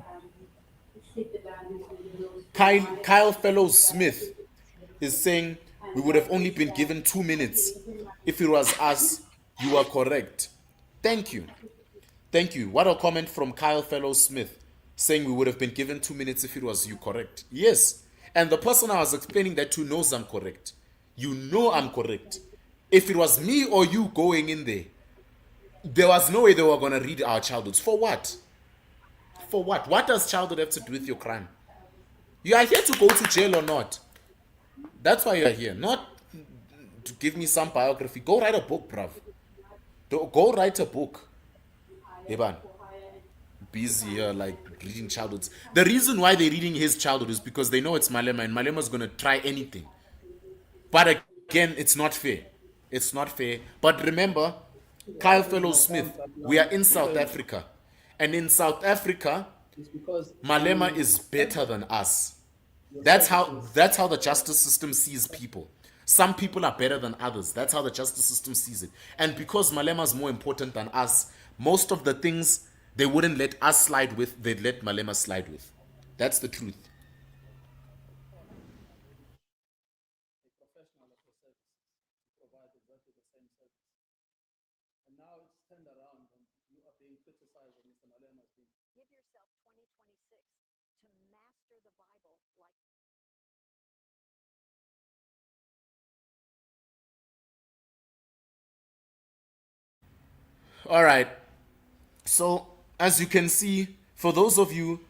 boundaries and the rules. Kyle Fellows Smith is saying we would have only been given 2 minutes. If it was us, you are correct. Thank you. Thank you. What a comment from Kyle Fellows Smith, saying we would have been given 2 minutes if it was you correct. Yes. And the person I was explaining that to knows I'm correct. You know I'm correct. If it was me or you going in there was no way they were going to read our childhoods. For what? For what? What does childhood have to do with your crime? You are here to go to jail or not? That's why you're here. Not to give me some biography. Go write a book, bruv. Go write a book. Eban. Busy here, like reading childhoods. The reason why they're reading his childhood is because they know it's Malema, and Malema's going to try anything. But again, it's not fair. It's not fair. But remember, Kyle Fellows Smith, we are in South Africa. And in South Africa, Malema is better than us. That's how the justice system sees people. Some people are better than others. That's how the justice system sees it. And because Malema is more important than us, most of the things they wouldn't let us slide with, they'd let Malema slide with. That's the truth. And now it's turned around and you are being criticized, and Mr. Malema is being. Give yourself 2026 to master the Bible like. All right. So, as you can see, for those of you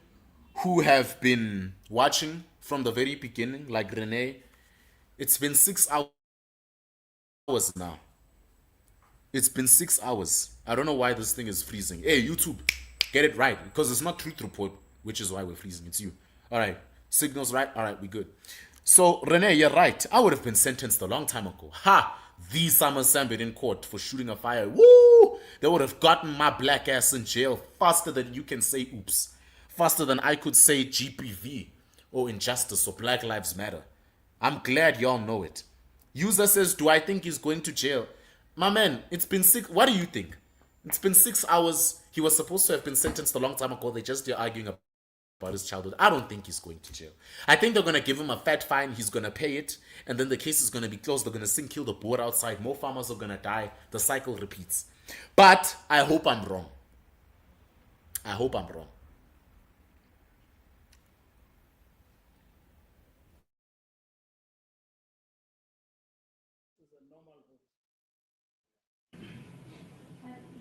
who have been watching from the very beginning, like Renee, it's been 6 hours now. It's been 6 hours. I don't know why this thing is freezing. Hey, YouTube, get it right, because it's not Truth Report, which is why we're freezing. It's you. All right. Signals right? All right, we good. So, Renee, you're right. I would have been sentenced a long time ago. Ha! The SAMA SAMBIT in court for shooting a fire. Woo! They would have gotten my black ass in jail faster than you can say oops. Faster than I could say GPV or injustice or Black Lives Matter. I'm glad y'all know it. User says, do I think he's going to jail? My man, it's been 6. What do you think? It's been 6 hours. He was supposed to have been sentenced a long time ago. They just arguing about his childhood. I don't think he's going to jail. I think they're going to give him a fat fine. He's going to pay it. And then the case is going to be closed. They're going to sink, kill the board outside. More farmers are going to die. The cycle repeats. But I hope I'm wrong. I hope I'm wrong.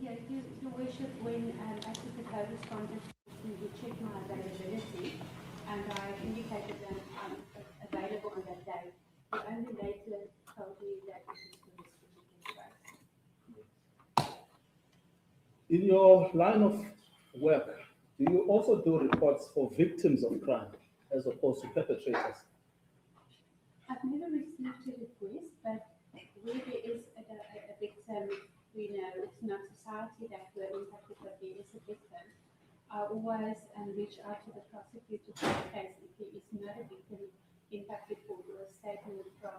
Yeah, Your Worship, when Advocate Ho responded to check my availability, and I indicated that I'm available on that day, he only later told me that it was for this particular case. In your line of work, do you also do reports for victims of crime as opposed to perpetrators? I've never received a request, but where there is a victim, we know it's not society that were impacted, but there is a victim. I I always reach out to the prosecutor for the case if there is no victim impact report or a statement from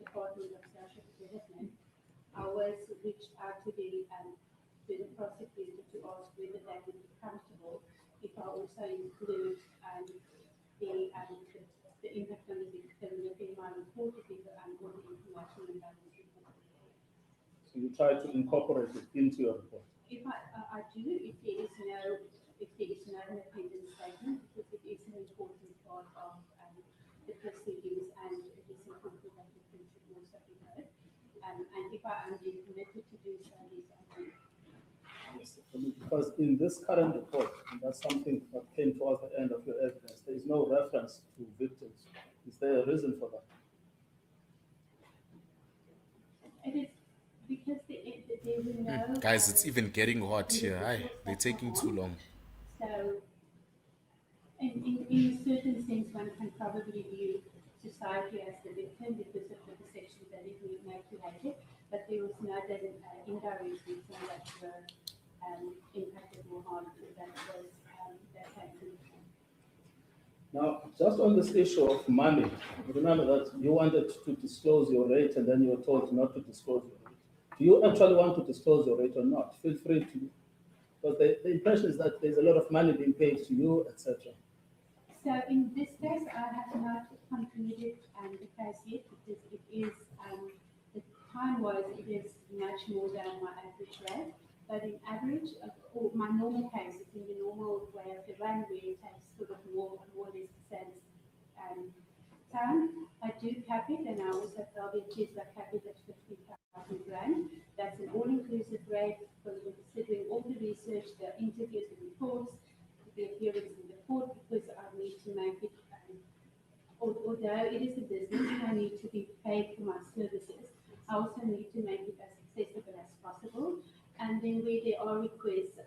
Department of Social Development. I always reach out to the prosecutor to ask whether they would be comfortable if I also include the impact on the victim within my report, if all the information about the report. So you try to incorporate it into your report. If I do, if there is no independent statement, because it is an important part of the proceedings, and it is important that the victim should also be heard. And if I am then permitted to do so, yes, I do. Yes, because in this current report, and that's something that came towards the end of your evidence, there is no reference to victims. Is there a reason for that? It is because there were no... Guys, it's even getting hot here. Aye, they're taking too long. So, in a certain sense, one can probably view society as the victim because of the perception that it was manipulated, but there was no indirect reason that were impacted more harmful that had to. Now, just on this issue of money, remember that you wanted to disclose your rate and then you were told not to disclose your rate. Do you actually want to disclose your rate or not? Feel free to, because the impression is that there's a lot of money being paid to you, etc. So in this case, I have not concluded the case yet because it is, the time-wise, it is much more than my average rate. But in average, or my normal cases, in the normal way of the run, where it takes sort of more or less the same time, I do cap it, and I also tell the kids I cap it at 50,000 rand. That's an all-inclusive rate, considering all the research, the interviews, the reports, the appearance in the court, because I need to make it, although it is a business and I need to be paid for my services, I also need to make it as accessible as possible. And then where there are requests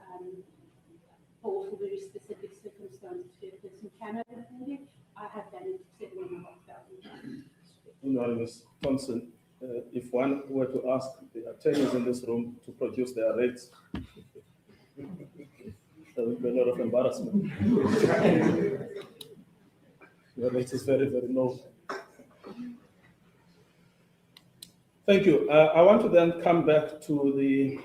for very specific circumstances where a person cannot afford it, I have done it to 7,500. Anonymous Thompson, if one were to ask the attorneys in this room to produce their rates, there would be a lot of embarrassment. Your rate is very, very low. Thank you. I want to then come back to the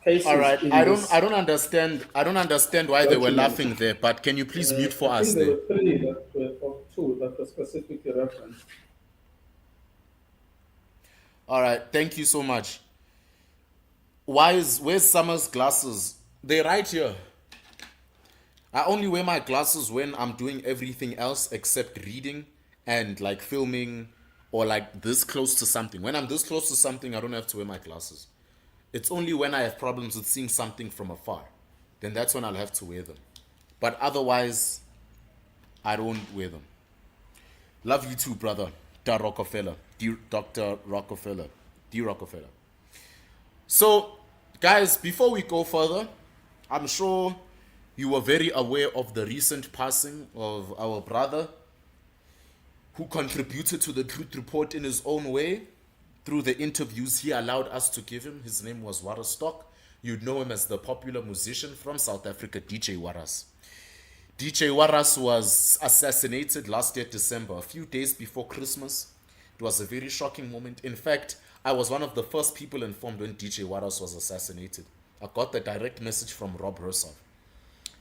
cases. All right, I don't understand why they were laughing there, but can you please mute for us there there? were three that were, or two that were specifically referenced. All right, thank you so much. Where's Summer's glasses? They're right here. I only wear my glasses when I'm doing everything else except reading and like filming or like this close to something. When I'm this close to something, I don't have to wear my glasses. It's only when I have problems with seeing something from afar. Then that's when I'll have to wear them. But otherwise, I don't wear them. Love you too, brother. Dr. Rockefeller. Dr. Rockefeller. D. Rockefeller. So, guys, before we go further, I'm sure you were very aware of the recent passing of our brother who contributed to the truth report in his own way through the interviews he allowed us to give him. His name was Waras Stock. You'd know him as the popular musician from South Africa, DJ Waras. DJ Waras was assassinated last year, December, a few days before Christmas. It was a very shocking moment. In fact, I was one of the first people informed when DJ Waras was assassinated. I got the direct message from Rob HERSOV.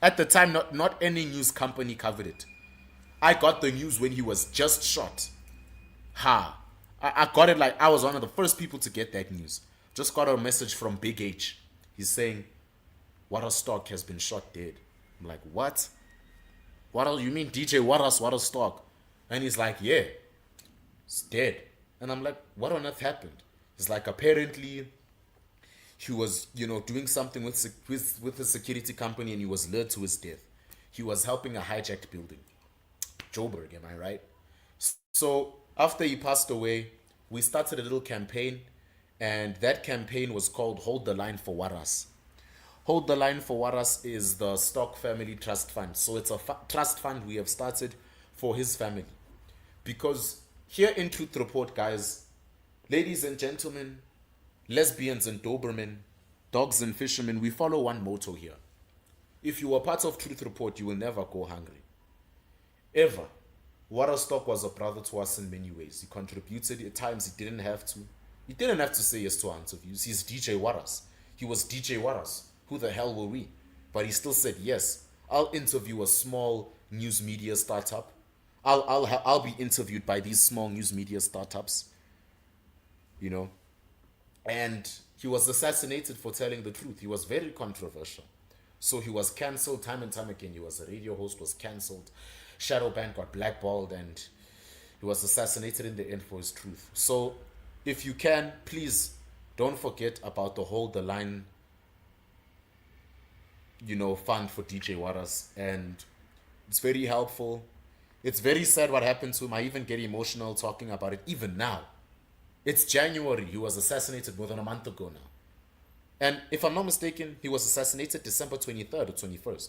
At the time, not any news company covered it. I got the news when he was just shot. I got it like I was one of the first people to get that news. Just got a message from Big H. He's saying, Waras Stock has been shot dead. I'm like, what? What you mean DJ Waras Stock? And he's like, yeah, it's dead. And I'm like, what on earth happened? He's like, apparently he was, doing something with a security company and he was lured to his death. He was helping a hijacked building. Joburg, am I right? So after he passed away, we started a little campaign, and that campaign was called Hold the Line for Waras. Hold the Line for Waras is the Stock Family Trust Fund. So it's a trust fund we have started for his family. Because here in Truth Report, guys, ladies and gentlemen, lesbians and Dobermen, dogs and fishermen, we follow one motto here. If you were part of Truth Report, you will never go hungry. Ever. Waterstock was a brother to us in many ways. He contributed at times he didn't have to. He didn't have to say yes to our interviews. He's DJ Waters. He was DJ Waters. Who the hell were we? But he still said yes. I'll interview a small news media startup. I'll be interviewed by these small news media startups. You know, and he was assassinated for telling the truth. He was very controversial. So he was cancelled time and time again. He was a radio host, was cancelled. Shadowband got blackballed, and he was assassinated in the end for his truth. So if you can, please don't forget about the Hold the Line, you know, fund for DJ Waters. And it's very helpful. It's very sad what happened to him. I even get emotional talking about it even now. It's January. He was assassinated more than a month ago now. And if I'm not mistaken, he was assassinated December 23rd or 21st.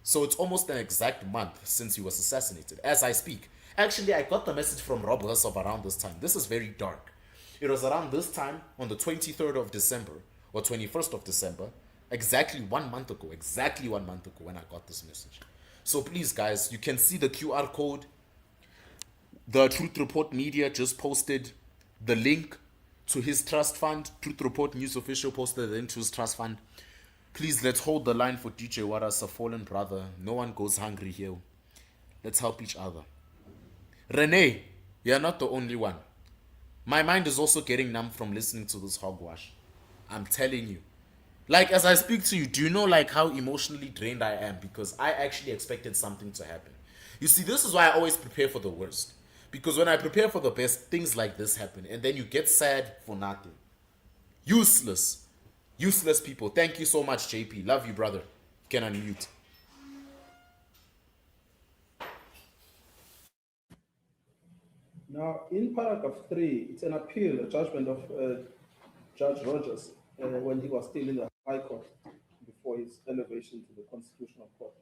So it's almost an exact month since he was assassinated, as I speak. Actually, I got the message from Rob HERSOV around this time. This is very dark. It was around this time, on the 23rd of December, or 21st of December, exactly 1 month ago, when I got this message. So please, guys, you can see the QR code. The Truth Report Media just posted the link to his trust fund. Truth Report News Official posted the link to his trust fund. Please, let's hold the line for DJ Waters, a fallen brother. No one goes hungry here. Let's help each other. Renee, you're not the only one. My mind is also getting numb from listening to this hogwash. I'm telling you. Like, as I speak to you, do you know like how emotionally drained I am? Because I actually expected something to happen. You see, this is why I always prepare for the worst. Because when I prepare for the best, things like this happen. And then you get sad for nothing. Useless. Useless people. Thank you so much, JP. Love you, brother. You can unmute. Now, in paragraph 3, it's an appeal, a judgment of Judge Rogers when he was still in the High Court before his elevation to the Constitutional Court.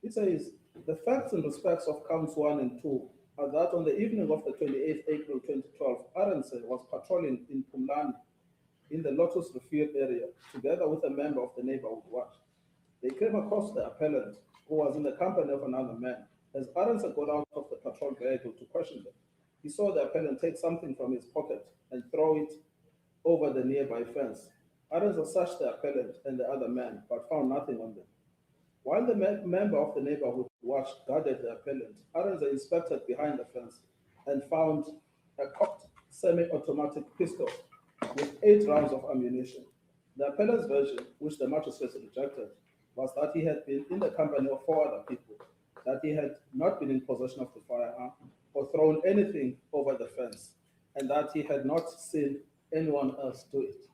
It says, the facts and respects of counts 1 and 2 are that on the evening of the 28th April 2012, Arendse was patrolling in Pumlani in the Lotus Refuge area together with a member of the neighborhood watch. They came across the appellant, who was in the company of another man. As Arendse got out of the patrol vehicle to question them, he saw the appellant take something from his pocket and throw it over the nearby fence. Arendse searched the appellant and the other man, but found nothing on them. While the member of the neighborhood watch guarded the appellant, Arendse inspected behind the fence and found a cocked semi-automatic pistol with 8 rounds of ammunition. The appellant's version, which the magistrate rejected, was that he had been in the company of 4 other people, that he had not been in possession of the firearm or thrown anything over the fence, and that he had not seen anyone else do it.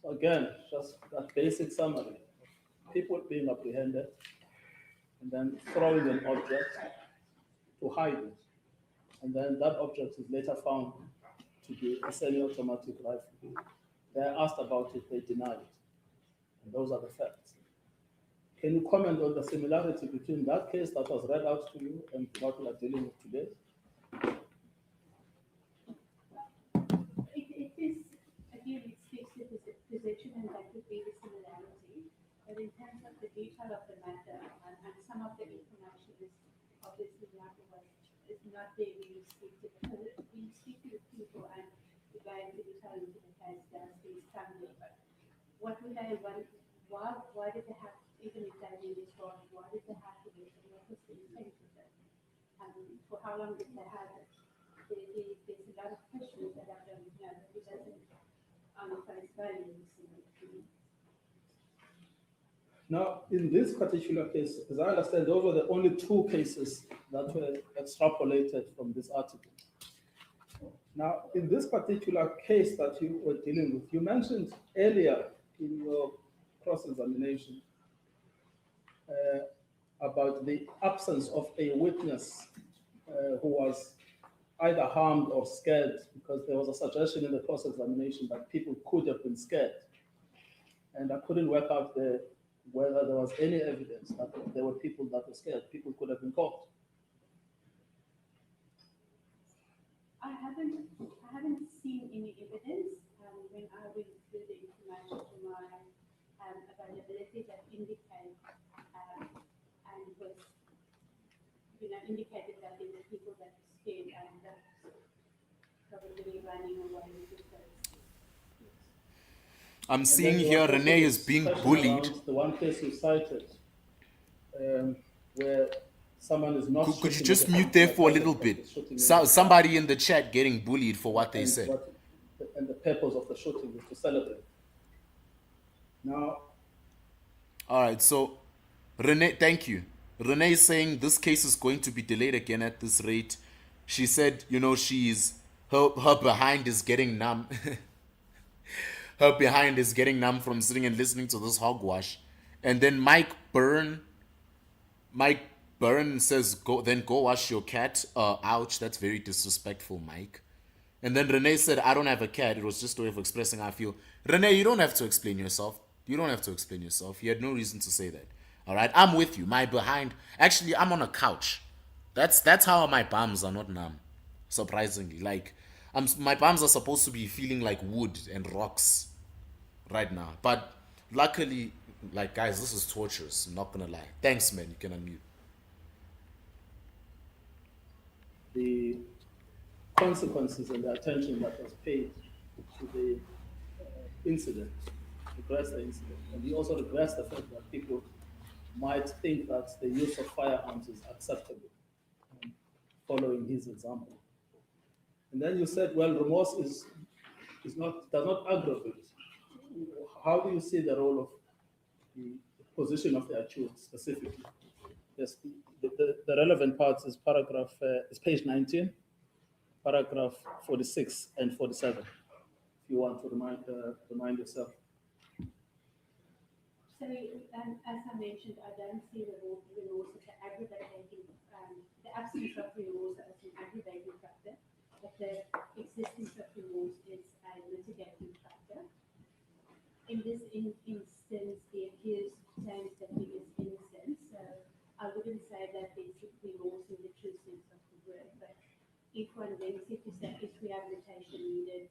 So again, just that basic summary. People being apprehended and then throwing an object to hide it. And then that object is later found to be a semi-automatic rifle. They're asked about it, they deny it. And those are the facts. Can you comment on the similarity between that case that was read out to you and what we are dealing with today? It is, again, it speaks to the position, and that would be the similarity. But in terms of the detail of the matter, and some of the information is obviously not there when you speak to the people and you go into detail into the case, there's some there. But what would they want? Why did they have, even if they really strong, why did they have to do it? What was the intent of it? For how long did they have it? There's a lot of questions that I don't know. It doesn't on face value seem to me. Now, in this particular case, as I understand, those were the only 2 cases that were extrapolated from this article. Now, in this particular case that you were dealing with, you mentioned earlier in your cross-examination about the absence of a witness who was either harmed or scared, because there was a suggestion in the cross-examination that people could have been scared. And I couldn't work out whether there was any evidence that there were people that were scared. People could have been caught. I haven't seen any evidence when I went through the information availability that indicate and was, indicated that there were people that were scared and that probably running away with those. I'm And seeing then there here was also Renee this is being question bullied. around the one case you cited, where someone is not Could you shooting just at the mute there for a target, little but bit? is shooting in the Somebody in the chat getting bullied for what they and said. and the purpose of the shooting is to celebrate. Now, All right, so Renee, thank you. Renee is saying this case is going to be delayed again at this rate. She said, her behind is getting numb. Her behind is getting numb from sitting and listening to this hogwash. And then Mike Byrne says, go wash your cat. Ouch, that's very disrespectful, Mike. And then Renee said, I don't have a cat. It was just a way of expressing how I feel. Renee, you don't have to explain yourself. You don't have to explain yourself. You had no reason to say that. All right, I'm with you. My behind, actually, I'm on a couch. That's how my palms are not numb. Surprisingly, like, my palms are supposed to be feeling like wood and rocks right now. But luckily, like, guys, this is torturous. I'm not gonna lie. Thanks, man. You can unmute. the consequences and the attention that was paid to the incident, regrets the incident. And he also regrets the fact that people might think that the use of firearms is acceptable, following his example. And then you said, well, remorse does not aggravate. How do you see the role of the position of the accused specifically? Yes, the relevant parts is is page 19, paragraph 46 and 47. If you want to remind yourself. So, as I mentioned, I don't see the remorse as an aggravating, the absence of remorse as an aggravating factor, but the existence of remorse is a mitigating factor. In this instance, the accused claims that he is innocent, so I wouldn't say that there's remorse in the true sense of the word, but if one then said to say, is rehabilitation needed,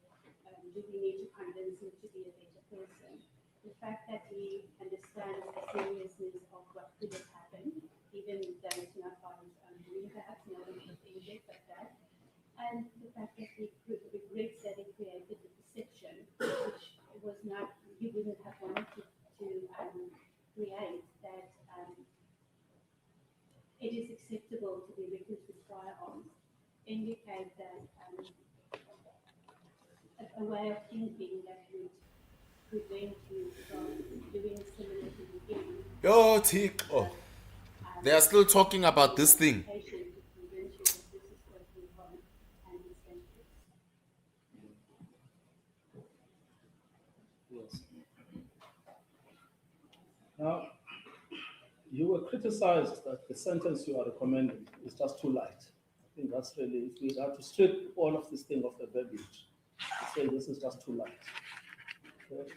do we need to convince him to be a better person? The fact that he understands the seriousness of what could have happened, even though it's not by his own doing, perhaps no one was injured but that, and the fact that he regrets that he created the perception, which was not, he wouldn't have wanted to create, that it is acceptable to be victims with firearms, indicate that a way of thinking that would prevent you from doing similar things again. Yo, Tick. Oh, they are still talking about this thing. Patient to convince you that this is what you want and it's dangerous. Yes. Now, you were criticized that the sentence you are recommending is just too light. I think that's really, if we have to strip all of this thing off the verbiage, say this is just too light. Okay?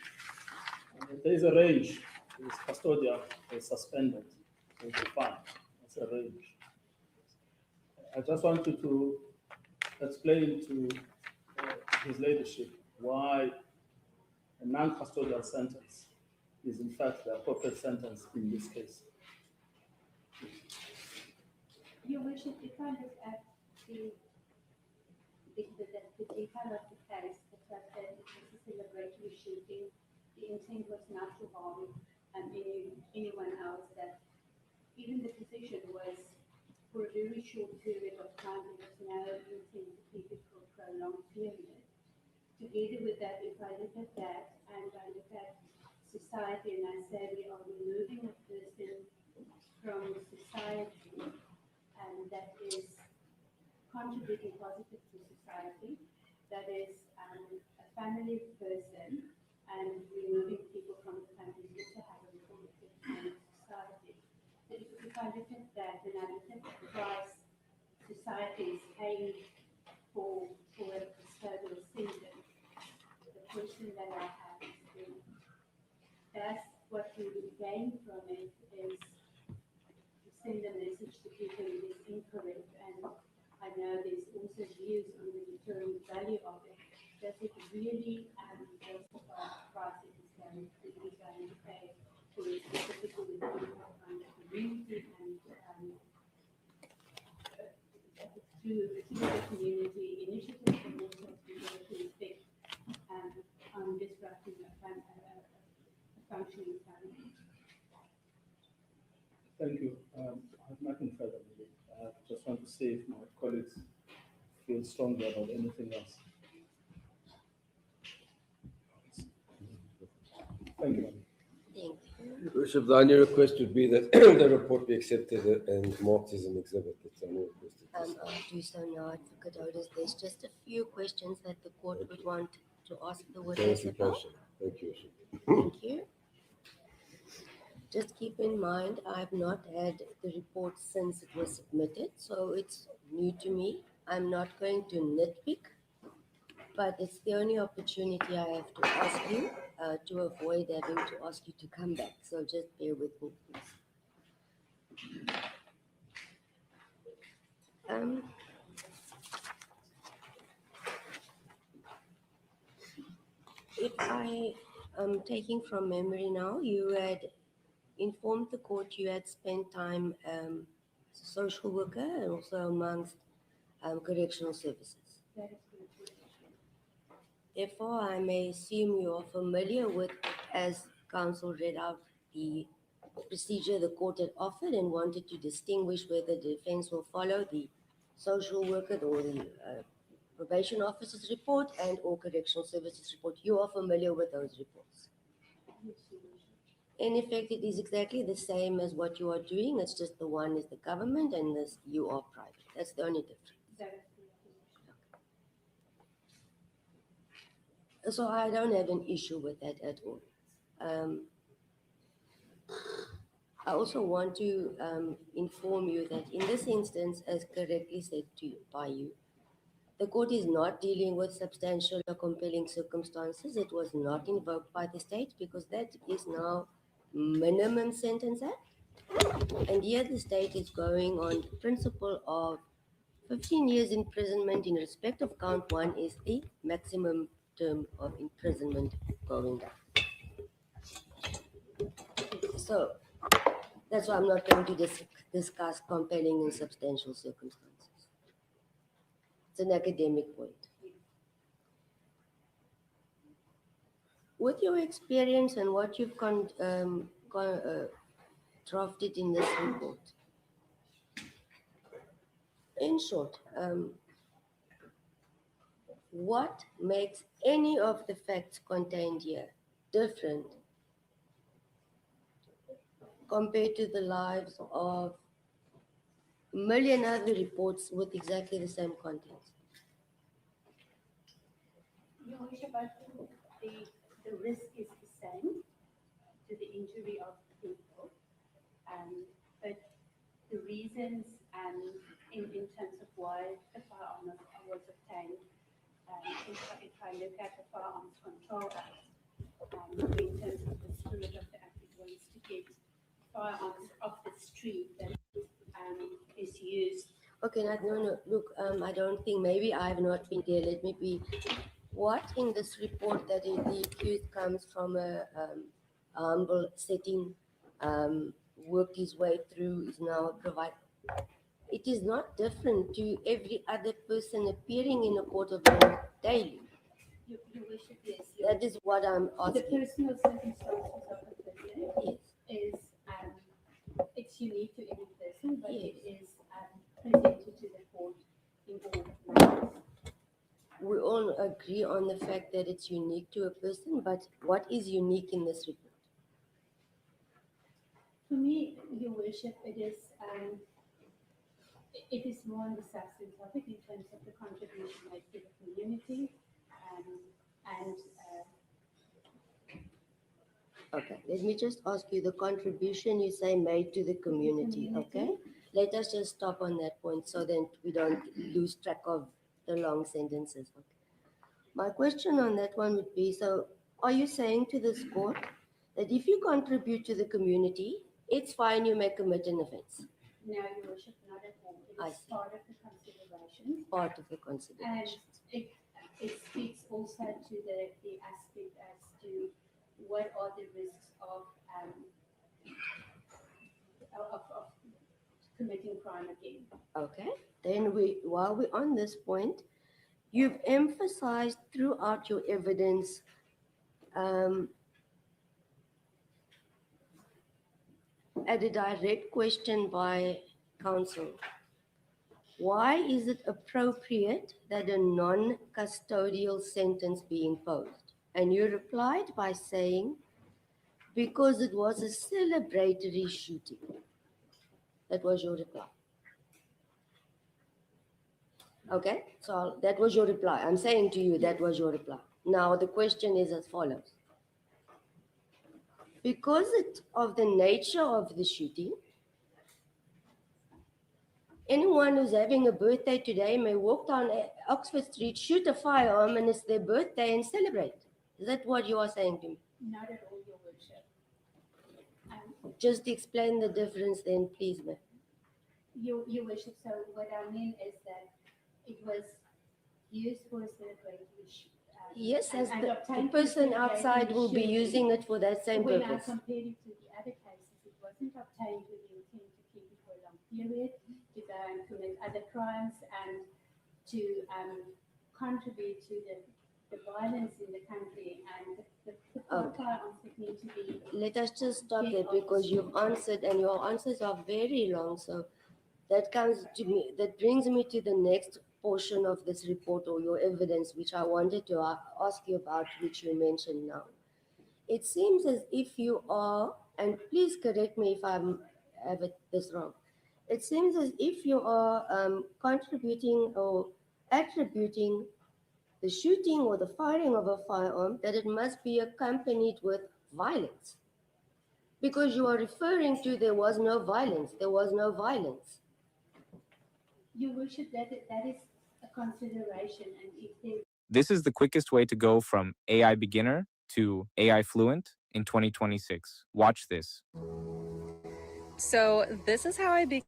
There is a range. There is custodial, there is suspended, there is fine. That's a range. I just wanted to explain to his leadership why a non-custodial sentence is in fact the appropriate sentence in this case. Your worship, if I look at the detail of the case, the fact that it was a celebratory shooting, the intent was not to harm anyone else, that even the position was for a very short period of time, there was no intent to keep it for a prolonged period. Together with that, if I look at that and I look at society and I say we are removing a person from society and that is contributing positive to society, that is a family person, and removing people from the family also have a positive to society. So if I look at that and I look at the price society is paying for a custodial sentence, the question that I have is then, that's what we would gain from it is to send a message to people it is incorrect, and I know there's also views on the deterrent value of it. Does it really justify the price it is going to pay through the community initiatives and also through the police effect on disrupting a functioning family. Thank you. I have nothing further. Really. I just want to see if my colleagues feel strongly about anything else. Thank you. Thank you. Worship, the only request would be that the report be accepted and marked as an exhibit. That's the only request. I'll do so now, Advocate Otis. There's just a few questions that the court would want to ask the witness about. Thank you, Worship. Thank you. Just keep in mind, I've not had the report since it was submitted, so it's new to me. I'm not going to nitpick, but it's the only opportunity I have to ask you to avoid having to ask you to come back. So just bear with me, please. If I am taking from memory now, you had informed the court you had spent time as a social worker and also amongst correctional services. That is correct. Therefore, I may assume you are familiar with, as counsel read out, the procedure the court had offered and wanted to distinguish whether the defense will follow the social worker or the probation officer's report and or correctional services report. You are familiar with those reports. In effect, it is exactly the same as what you are doing. It's just the one is the government and this you are private. That's the only difference. That is correct. So I don't have an issue with that at all. I also want to inform you that in this instance, as correctly said by you, the court is not dealing with substantial or compelling circumstances. It was not invoked by the state because that is now minimum sentence act. And here the state is going on the principle of 15 years imprisonment in respect of count one is the maximum term of imprisonment going down. So that's why I'm not going to discuss compelling and substantial circumstances. It's an academic point. With your experience and what you've drafted in this report, in short, what makes any of the facts contained here different compared to the lives of a million other reports with exactly the same contents? Your Worship, I think the risk is the same to the injury of people, but the reasons in terms of why the firearm was obtained, if I look at the Firearms Control Act, in terms of the spirit of the act, it was to get firearms off the street that is used. Okay, no, look, I don't think, maybe I have not been there. Let me be. What in this report that the accused comes from a humble setting, worked his way through, is now a provider. It is not different to every other person appearing in a court of law daily. Your Worship, yes. That is what I'm asking. The personal circumstances of the person is it's unique to every person, but it is presented to the court in all ways. We all agree on the fact that it's unique to a person, but what is unique in this report? For me, Your Worship, it is more on the substance of it in terms of the contribution made to the community Okay, let me just ask you the contribution you say made to the community, okay? Let us just stop on that point so that we don't lose track of the long sentences. Okay. My question on that one would be, so are you saying to this court that if you contribute to the community, it's fine, you may commit an offense? No, Your Worship, not at all. It is part of the considerations. Part of the considerations. And it speaks also to the aspect as to what are the risks of committing crime again. Okay. Then while we're on this point, you've emphasized throughout your evidence at a direct question by counsel, why is it appropriate that a non-custodial sentence be imposed? And you replied by saying, because it was a celebratory shooting. That was your reply. Okay, so that was your reply. I'm saying to you that was your reply. Now the question is as follows. Because of the nature of the shooting, anyone who's having a birthday today may walk down Oxford Street, shoot a firearm, and it's their birthday and celebrate. Is that what you are saying to me? Not at all, Your Worship. Just explain the difference then, please, ma'am. Your Worship, so what I mean is that it was used for a celebratory shoot. Yes, as and the obtained person for outside celebratory will be shooting. using it for that same When I purpose. compared it to the other cases, it wasn't obtained with the intent to keep it for a long period, to go and commit other crimes, and to contribute to the violence in the country, and the firearms that need to be. Let us just stop there because you've answered and your answers are very long. So that comes to me, that brings me to the next portion of this report or your evidence, which I wanted to ask you about, which you mentioned now. It seems as if you are, and please correct me if I have this wrong. It seems as if you are contributing or attributing the shooting or the firing of a firearm that it must be accompanied with violence. Because you are referring to there was no violence. There was no violence. Your Worship, that is a consideration, and if there. This is the quickest way to go from AI beginner to AI fluent in 2026. Watch this. So this is how I became.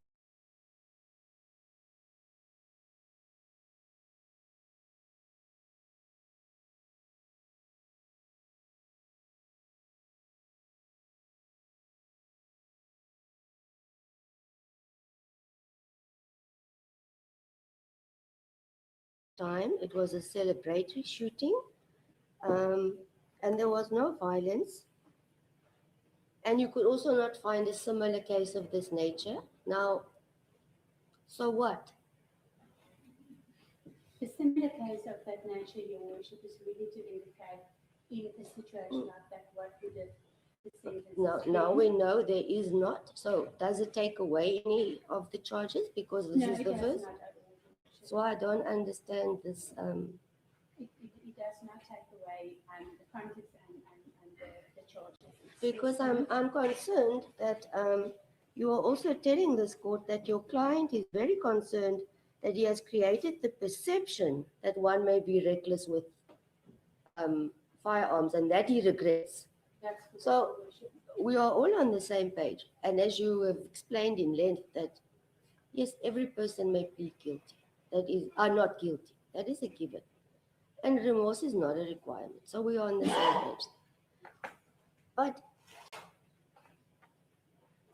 Time it was a celebratory shooting, and there was no violence. And you could also not find a similar case of this nature. Now, so what? A similar case of that nature, Your Worship, is really to indicate in a situation like that what would the sentence Now we know there is not. So does it take away any of the charges because this is the first? Not at all. So I don't understand this. It does not take away the context and the charges. Because I'm concerned that you are also telling this court that your client is very concerned that he has created the perception that one may be reckless with firearms and that he regrets. So we are all on the same page. And as you have explained in length that, yes, every person may plead guilty, are not guilty. That is a given. And remorse is not a requirement. So we are on the same page. But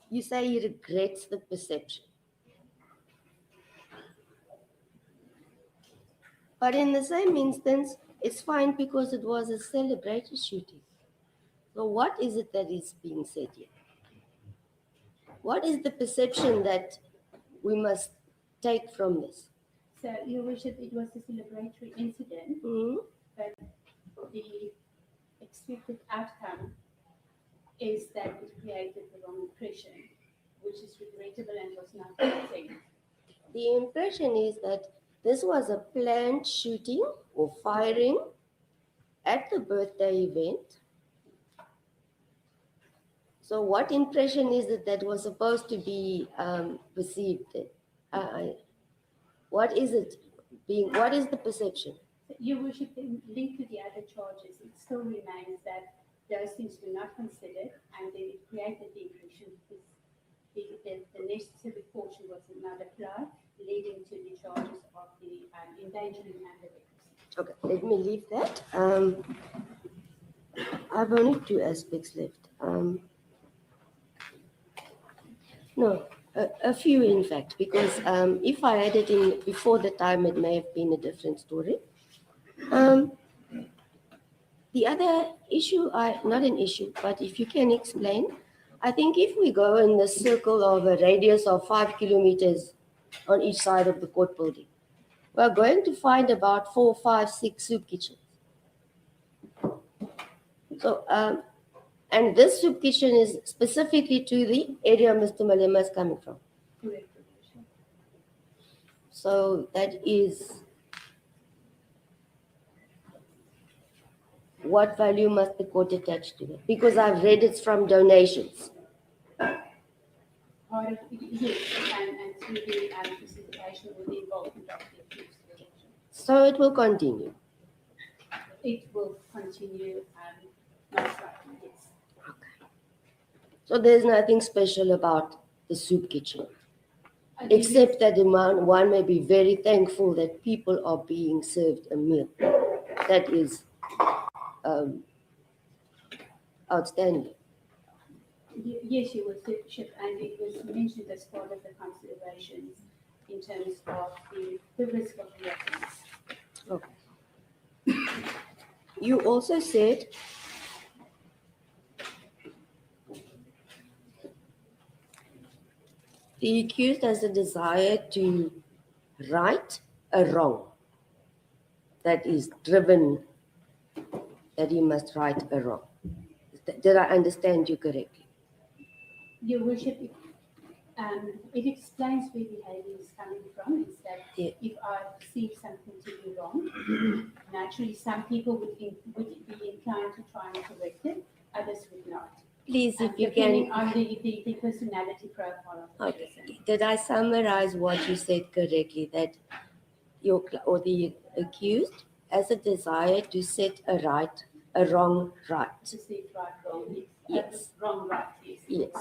you say he regrets the perception. But in the same instance, it's fine because it was a celebratory shooting. So what is it that is being said here? What is the perception that we must take from this? So, Your Worship, it was a celebratory incident, but the expected outcome is that it created the wrong impression, which is regrettable and was not pleasing. The impression is that this was a planned shooting or firing at the birthday event. So what impression is it that was supposed to be perceived? What is it being? What is the perception? Your Worship, linked to the other charges, it still remains that those things were not considered, and then it created the impression because the necessary caution was not applied, leading to the charges of the endangering and the recklessness. Okay, let me leave that. I've only two aspects left. No, A few, in fact, because if I had it in before the time, it may have been a different story. The other issue, not an issue, but if you can explain, I think if we go in the circle of a radius of 5 kilometers on each side of the court building, we're going to find about 4, 5, 6 soup kitchens. So, and this soup kitchen is specifically to the area Mr. Malema is coming from. Correct. So that is, what value must the court attach to it? Because I've read it's from donations. Part of it, yes, and through the presentation with the involvement of the accused. So it will continue. It will continue, most likely, yes. Okay. So there's nothing special about the soup kitchen, I think except that one may be very thankful that people are being served a meal. That is outstanding. Yes, you were Ship, and it was mentioned as part of the considerations in terms of the risk of the offence. Okay. You also said the accused has a desire to right a wrong that is driven, that he must right a wrong. Did I understand you correctly? Your Worship, it explains where behaviour is coming from. Is that if I perceive something to be wrong, naturally some people would be inclined to try and correct it, others would not. Please, if you Depending can. on the personality profile of the Okay. person. Did I summarize what you said correctly? That the accused has a desire to set a wrong right. To say it right, wrong, Yes. Wrong, right, yes. Yes.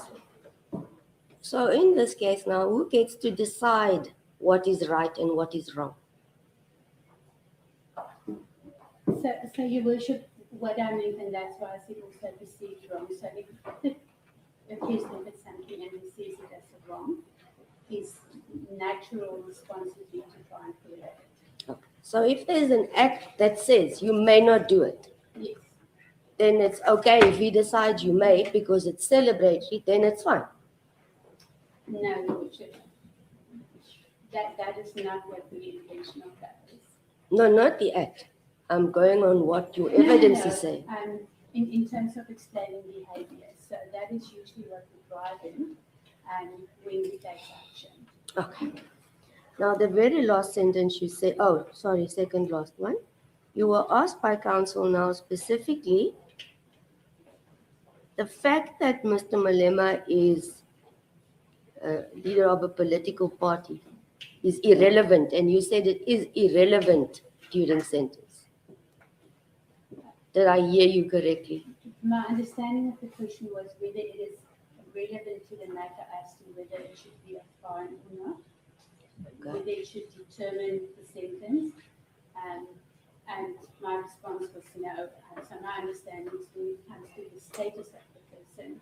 So in this case now, who gets to decide what is right and what is wrong? So Your Worship, what I meant, and that's why I said also perceived wrong. So if the accused look at something and he sees it as a wrong, his natural response would be to try and correct it. Okay. So if there's an act that says you may not do it, Yes. then it's okay. If he decides you may because it's celebratory, then it's fine. No, Your Worship. That is not what the intention of that is. No, not the act. I'm going on what your evidence is saying. In terms of explaining behavior, so that is usually what we drive in when we take action. Okay. Now the very last sentence you say, second last one. You were asked by counsel now specifically the fact that Mr. Malema is leader of a political party is irrelevant, and you said it is irrelevant during sentence. Did I hear you correctly? My understanding of the question was whether it is relevant to the matter as to whether it should be a fine or not, whether it should determine the sentence, and my response was no. So my understanding is when it comes to the status of the person,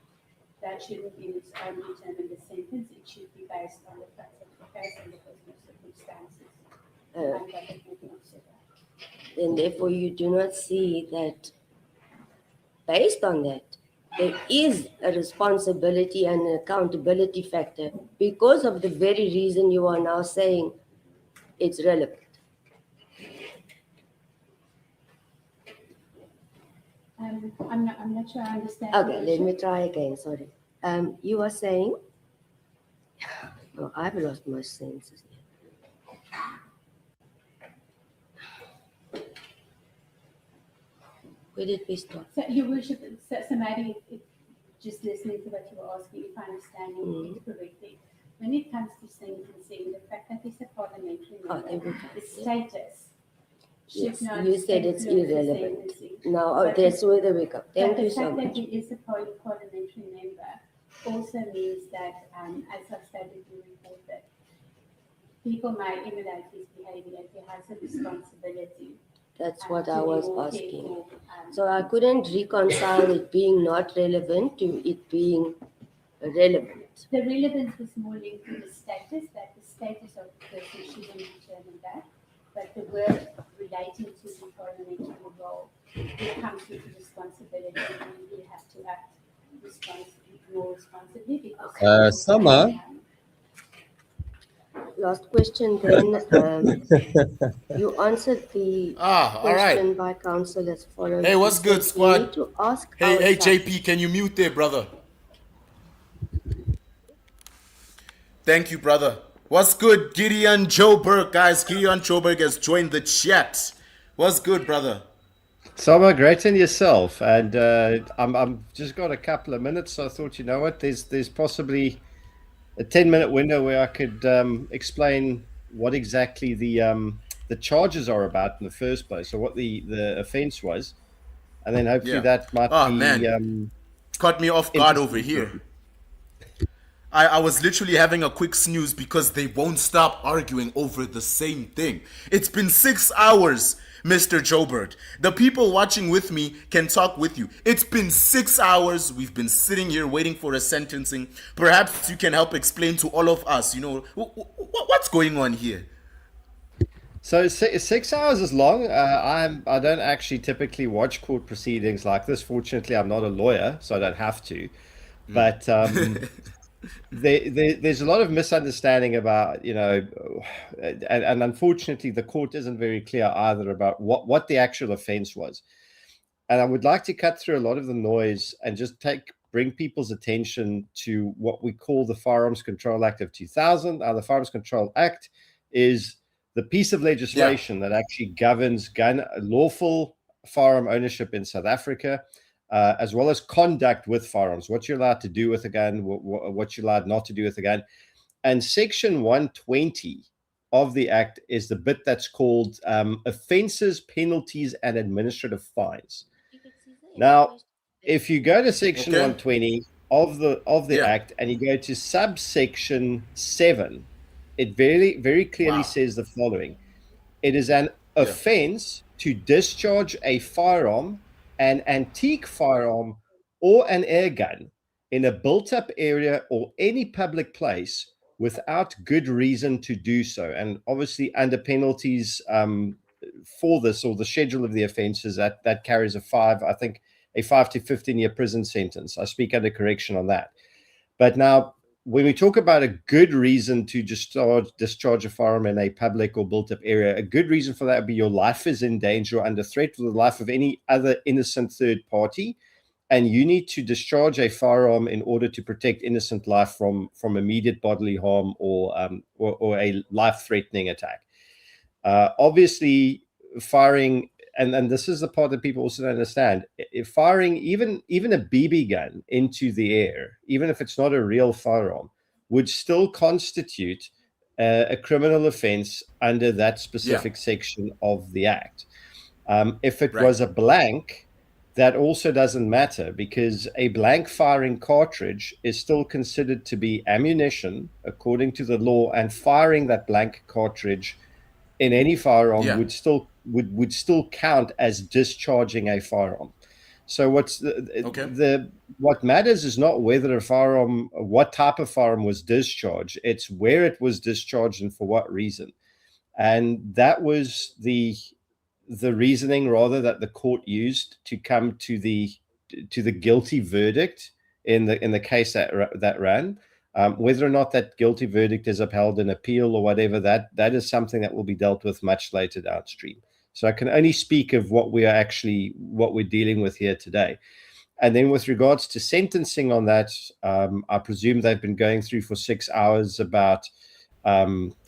that shouldn't in its own determine the sentence. It should be based on the facts of the case and the personal circumstances. And that it would not say that. And therefore you do not see that based on that, there is a responsibility and an accountability factor because of the very reason you are now saying it's relevant. I'm not sure I understand. Okay, let me try again, sorry. You are saying, I've lost my senses. Where did we start? So, Your Worship, so maybe just listening to what you were asking, if I understand it correctly, when it comes to sentencing, the fact that it's a parliamentary member, the status should not you said it's influence the irrelevant. sentencing. Now, that's where the wake up. Thank you so The fact much. that he is a parliamentary member also means that, as I've stated in the report, that people may emulate his behavior. He has a responsibility. That's what I to be was more asking. careful, So I couldn't reconcile it being not relevant to it being relevant. The relevance was more linked to the status, that the status of the person shouldn't determine that, but the word relating to the parliamentary role, it comes with responsibility, and you have to act more responsibly because Sama, Last question then. You answered the All question right. by counsel as follows. Hey, He what's good, says, we need squad? to ask Hey, ourselves. JP, can you mute there, brother? Thank you, brother. What's good, Gideon Joburg, guys? Gideon Joburg has joined the chat. What's good, brother? Sama, great in yourself. And I'm just got a couple of minutes, so I thought, you know what, there's possibly a 10-minute window where I could explain what exactly the charges are about in the first place, or what the offense was, and then hopefully Yeah. that might Oh, be man. Caught me off guard over interesting for here. people. I was literally having a quick snooze because they won't stop arguing over the same thing. It's been 6 hours, Mr. Joburg. The people watching with me can talk with you. It's been 6 hours. We've been sitting here waiting for a sentencing. Perhaps you can help explain to all of us, what's going on here? So 6 hours is long. I don't actually typically watch court proceedings like this. Fortunately, I'm not a lawyer, so I don't have to. But there's a lot of misunderstanding about, and unfortunately, the court isn't very clear either about what the actual offense was. And I would like to cut through a lot of the noise and just bring people's attention to what we call the Firearms Control Act of 2000. The Firearms Control Act is the piece of legislation that actually governs lawful firearm ownership in South Africa, as well as conduct with firearms, what you're allowed to do with a gun, what you're allowed not to do with a gun. And Section 120 of the Act is the bit that's called offenses, penalties, and administrative fines. Now, if you go to Section 120 of the Act and you go to subsection 7, it very clearly says the following. It is an offense to discharge a firearm, an antique firearm, or an air gun in a built-up area or any public place without good reason to do so. And obviously under penalties for this, or the schedule of the offenses, that carries a 5 to 15-year prison sentence. I speak under correction on that. But now, when we talk about a good reason to discharge a firearm in a public or built-up area, a good reason for that would be your life is in danger or under threat, or the life of any other innocent third party, and you need to discharge a firearm in order to protect innocent life from immediate bodily harm or a life-threatening attack. Obviously, firing, and this is the part that people also don't understand, if firing even a BB gun into the air, even if it's not a real firearm, would still constitute a criminal offense under that specific section of the Act. If it was a blank, that also doesn't matter, because a blank firing cartridge is still considered to be ammunition according to the law, and firing that blank cartridge in any firearm would still count as discharging a firearm. So what matters is not whether a firearm, what type of firearm was discharged, it's where it was discharged and for what reason. And that was the reasoning rather that the court used to come to the guilty verdict in the case that ran. Whether or not that guilty verdict is upheld in appeal or whatever, that is something that will be dealt with much later downstream. So I can only speak of what we're dealing with here today. And then with regards to sentencing on that, I presume they've been going through for 6 hours about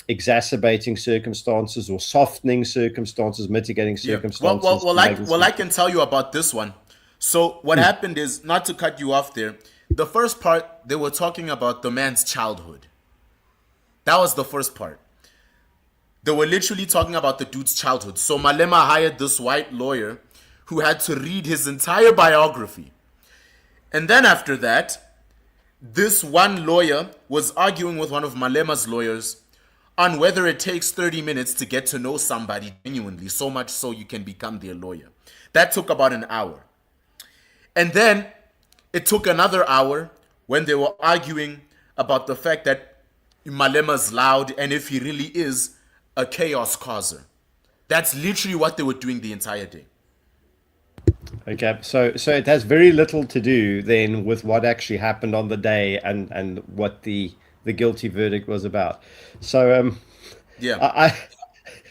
exacerbating circumstances or softening circumstances, mitigating circumstances. Well, I can tell you about this one. So what happened is, not to cut you off there, the first part, they were talking about the man's childhood. That was the first part. They were literally talking about the dude's childhood. So Malema hired this white lawyer who had to read his entire biography. And then after that, this one lawyer was arguing with one of Malema's lawyers on whether it takes 30 minutes to get to know somebody genuinely, so much so you can become their lawyer. That took about an hour. And then it took another hour when they were arguing about the fact that Malema's loud and if he really is a chaos causer. That's literally what they were doing the entire day. Okay, so it has very little to do then with what actually happened on the day and what the guilty verdict was about. So Yeah. I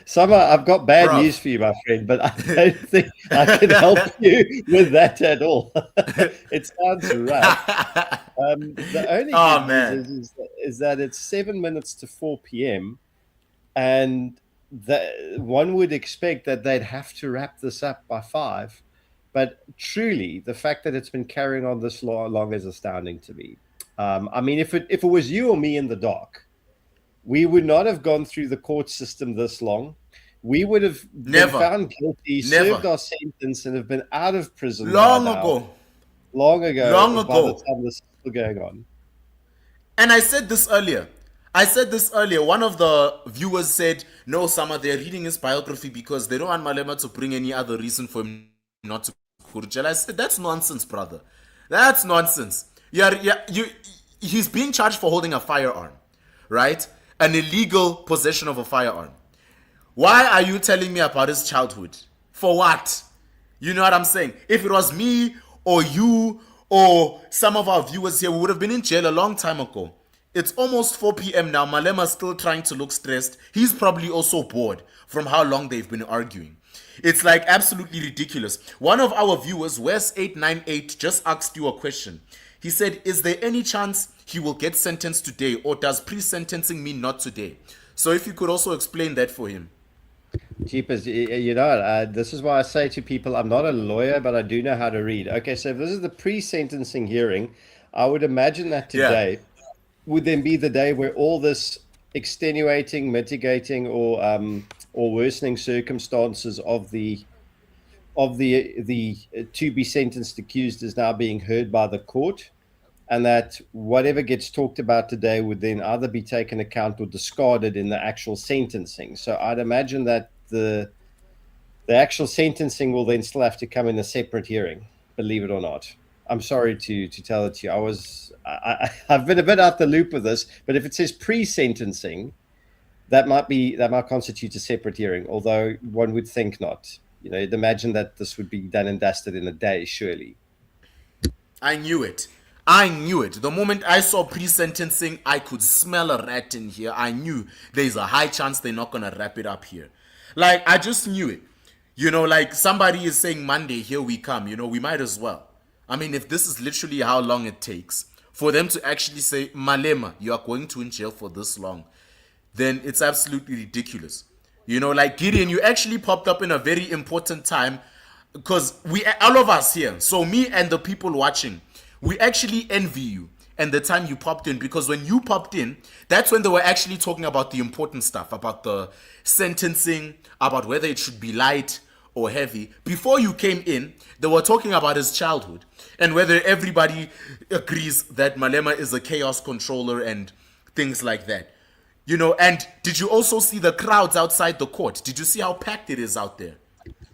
Summer, I've got bad Bruv. news for you, my friend, but I don't think I can help you with that at all. It sounds rough. The only Oh, good man. news is that it's 7 minutes to 4 p.m. and one would expect that they'd have to wrap this up by 5. But truly, the fact that it's been carrying on this long is astounding to me. I mean, if it was you or me in the dock, we would not have gone through the court system this long. We would have been Never. found guilty, Never. served our sentence, and have been out of prison Long by now. ago. Long ago. Long by the ago. time this is still going on. And I said this earlier. One of the viewers said, no, Sama, they're reading his biography because they don't want Malema to bring any other reason for him not to Kurjel. I said, that's nonsense, brother. That's nonsense. He's being charged for holding a firearm, right? An illegal possession of a firearm. Why are you telling me about his childhood? For what? You know what I'm saying? If it was me or you or some of our viewers here, we would have been in jail a long time ago. It's almost 4 p.m. now. Malema's still trying to look stressed. He's probably also bored from how long they've been arguing. It's like absolutely ridiculous. One of our viewers, Wes898, just asked you a question. He said, is there any chance he will get sentenced today, or does pre-sentencing mean not today? So if you could also explain that for him. Jeepers, this is why I say to people, I'm not a lawyer, but I do know how to read. Okay, so if this is the pre-sentencing hearing, I would imagine that today would then be the day where all this extenuating, mitigating, or worsening circumstances of the to be sentenced accused is now being heard by the court, and that whatever gets talked about today would then either be taken account or discarded in the actual sentencing. So I'd imagine that the actual sentencing will then still have to come in a separate hearing, believe it or not. I'm sorry to tell it to you. I've been a bit out the loop with this, but if it says pre-sentencing, that might constitute a separate hearing, although one would think not. You'd imagine that this would be done and dusted in a day, surely. I knew it. The moment I saw pre-sentencing, I could smell a rat in here. I knew there's a high chance they're not going to wrap it up here. Like, I just knew it. Like somebody is saying Monday, here we come. We might as well. I mean, if this is literally how long it takes for them to actually say, Malema, you are going to in jail for this long, then it's absolutely ridiculous. Like Gideon, you actually popped up in a very important time, because all of us here, so me and the people watching, we actually envy you and the time you popped in, because when you popped in, that's when they were actually talking about the important stuff, about the sentencing, about whether it should be light or heavy. Before you came in, they were talking about his childhood and whether everybody agrees that Malema is a chaos controller and things like that. And did you also see the crowds outside the court? Did you see how packed it is out there?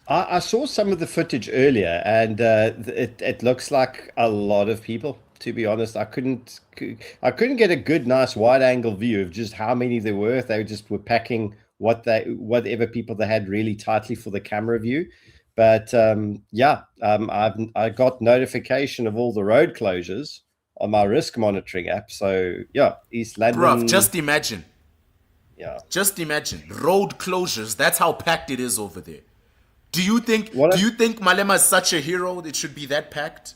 I saw some of the footage earlier, and it looks like a lot of people. To be honest, I couldn't get a good, nice wide-angle view of just how many there were. They just were packing whatever people they had really tightly for the camera view. But I got notification of all the road closures on my risk monitoring app. So East London. Bruv, just imagine. Yeah. Just imagine road closures. That's how packed it is over there. Do you think Malema is such a hero? It should be that packed?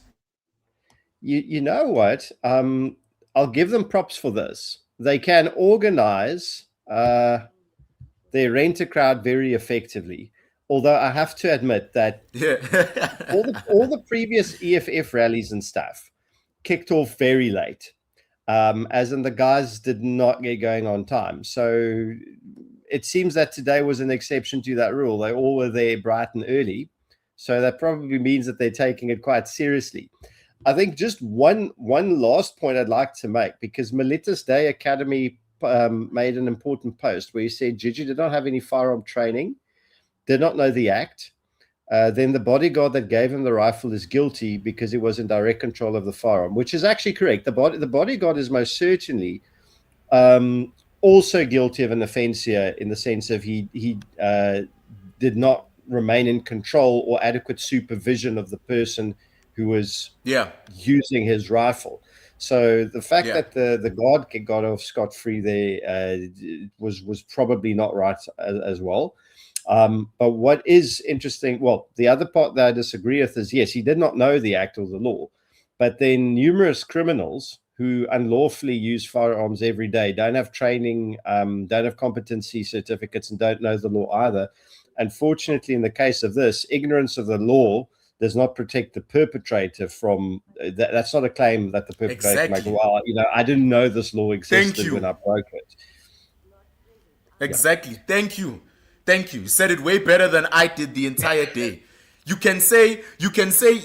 You know what? I'll give them props for this. They can organize their rent-a-crowd very effectively. Although I have to admit that all the previous EFF rallies and stuff kicked off very late. As in the guys did not get going on time. So it seems that today was an exception to that rule. They all were there bright and early. So that probably means that they're taking it quite seriously. I think just one last point I'd like to make, because Melita's Day Academy made an important post where he said Gigi did not have any firearm training, did not know the act, then the bodyguard that gave him the rifle is guilty because he was in direct control of the firearm, which is actually correct. The bodyguard is most certainly also guilty of an offense here, in the sense of he did not remain in control or adequate supervision of the person who was using his rifle. So the fact that the guard got off scot-free there was probably not right as well. But what is interesting, well, the other part that I disagree with is, yes, he did not know the act or the law, but then numerous criminals who unlawfully use firearms every day don't have training, don't have competency certificates, and don't know the law either. Unfortunately, in the case of this, ignorance of the law does not protect the perpetrator from that. That's not a claim that the perpetrator can make. Well, I didn't know this law existed when I broke it. Exactly. Thank you. You said it way better than I did the entire day. You can say,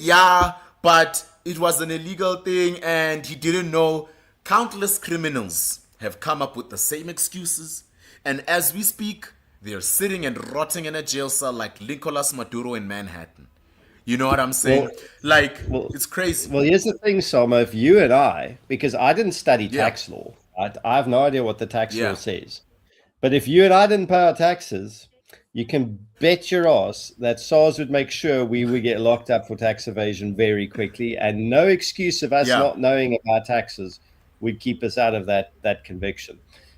yeah, but it was an illegal thing and he didn't know. Countless criminals have come up with the same excuses. And as we speak, they're sitting and rotting in a jail cell like Nicolas Maduro in Manhattan. You know what I'm saying? It's crazy. Well, here's the thing, Sama. If you and I, because I didn't study tax law, I have no idea what the tax law says. But if you and I didn't pay our taxes, you can bet your ass that SARS would make sure we would get locked up for tax evasion very quickly, and no excuse of us not knowing about taxes would keep us out of that conviction.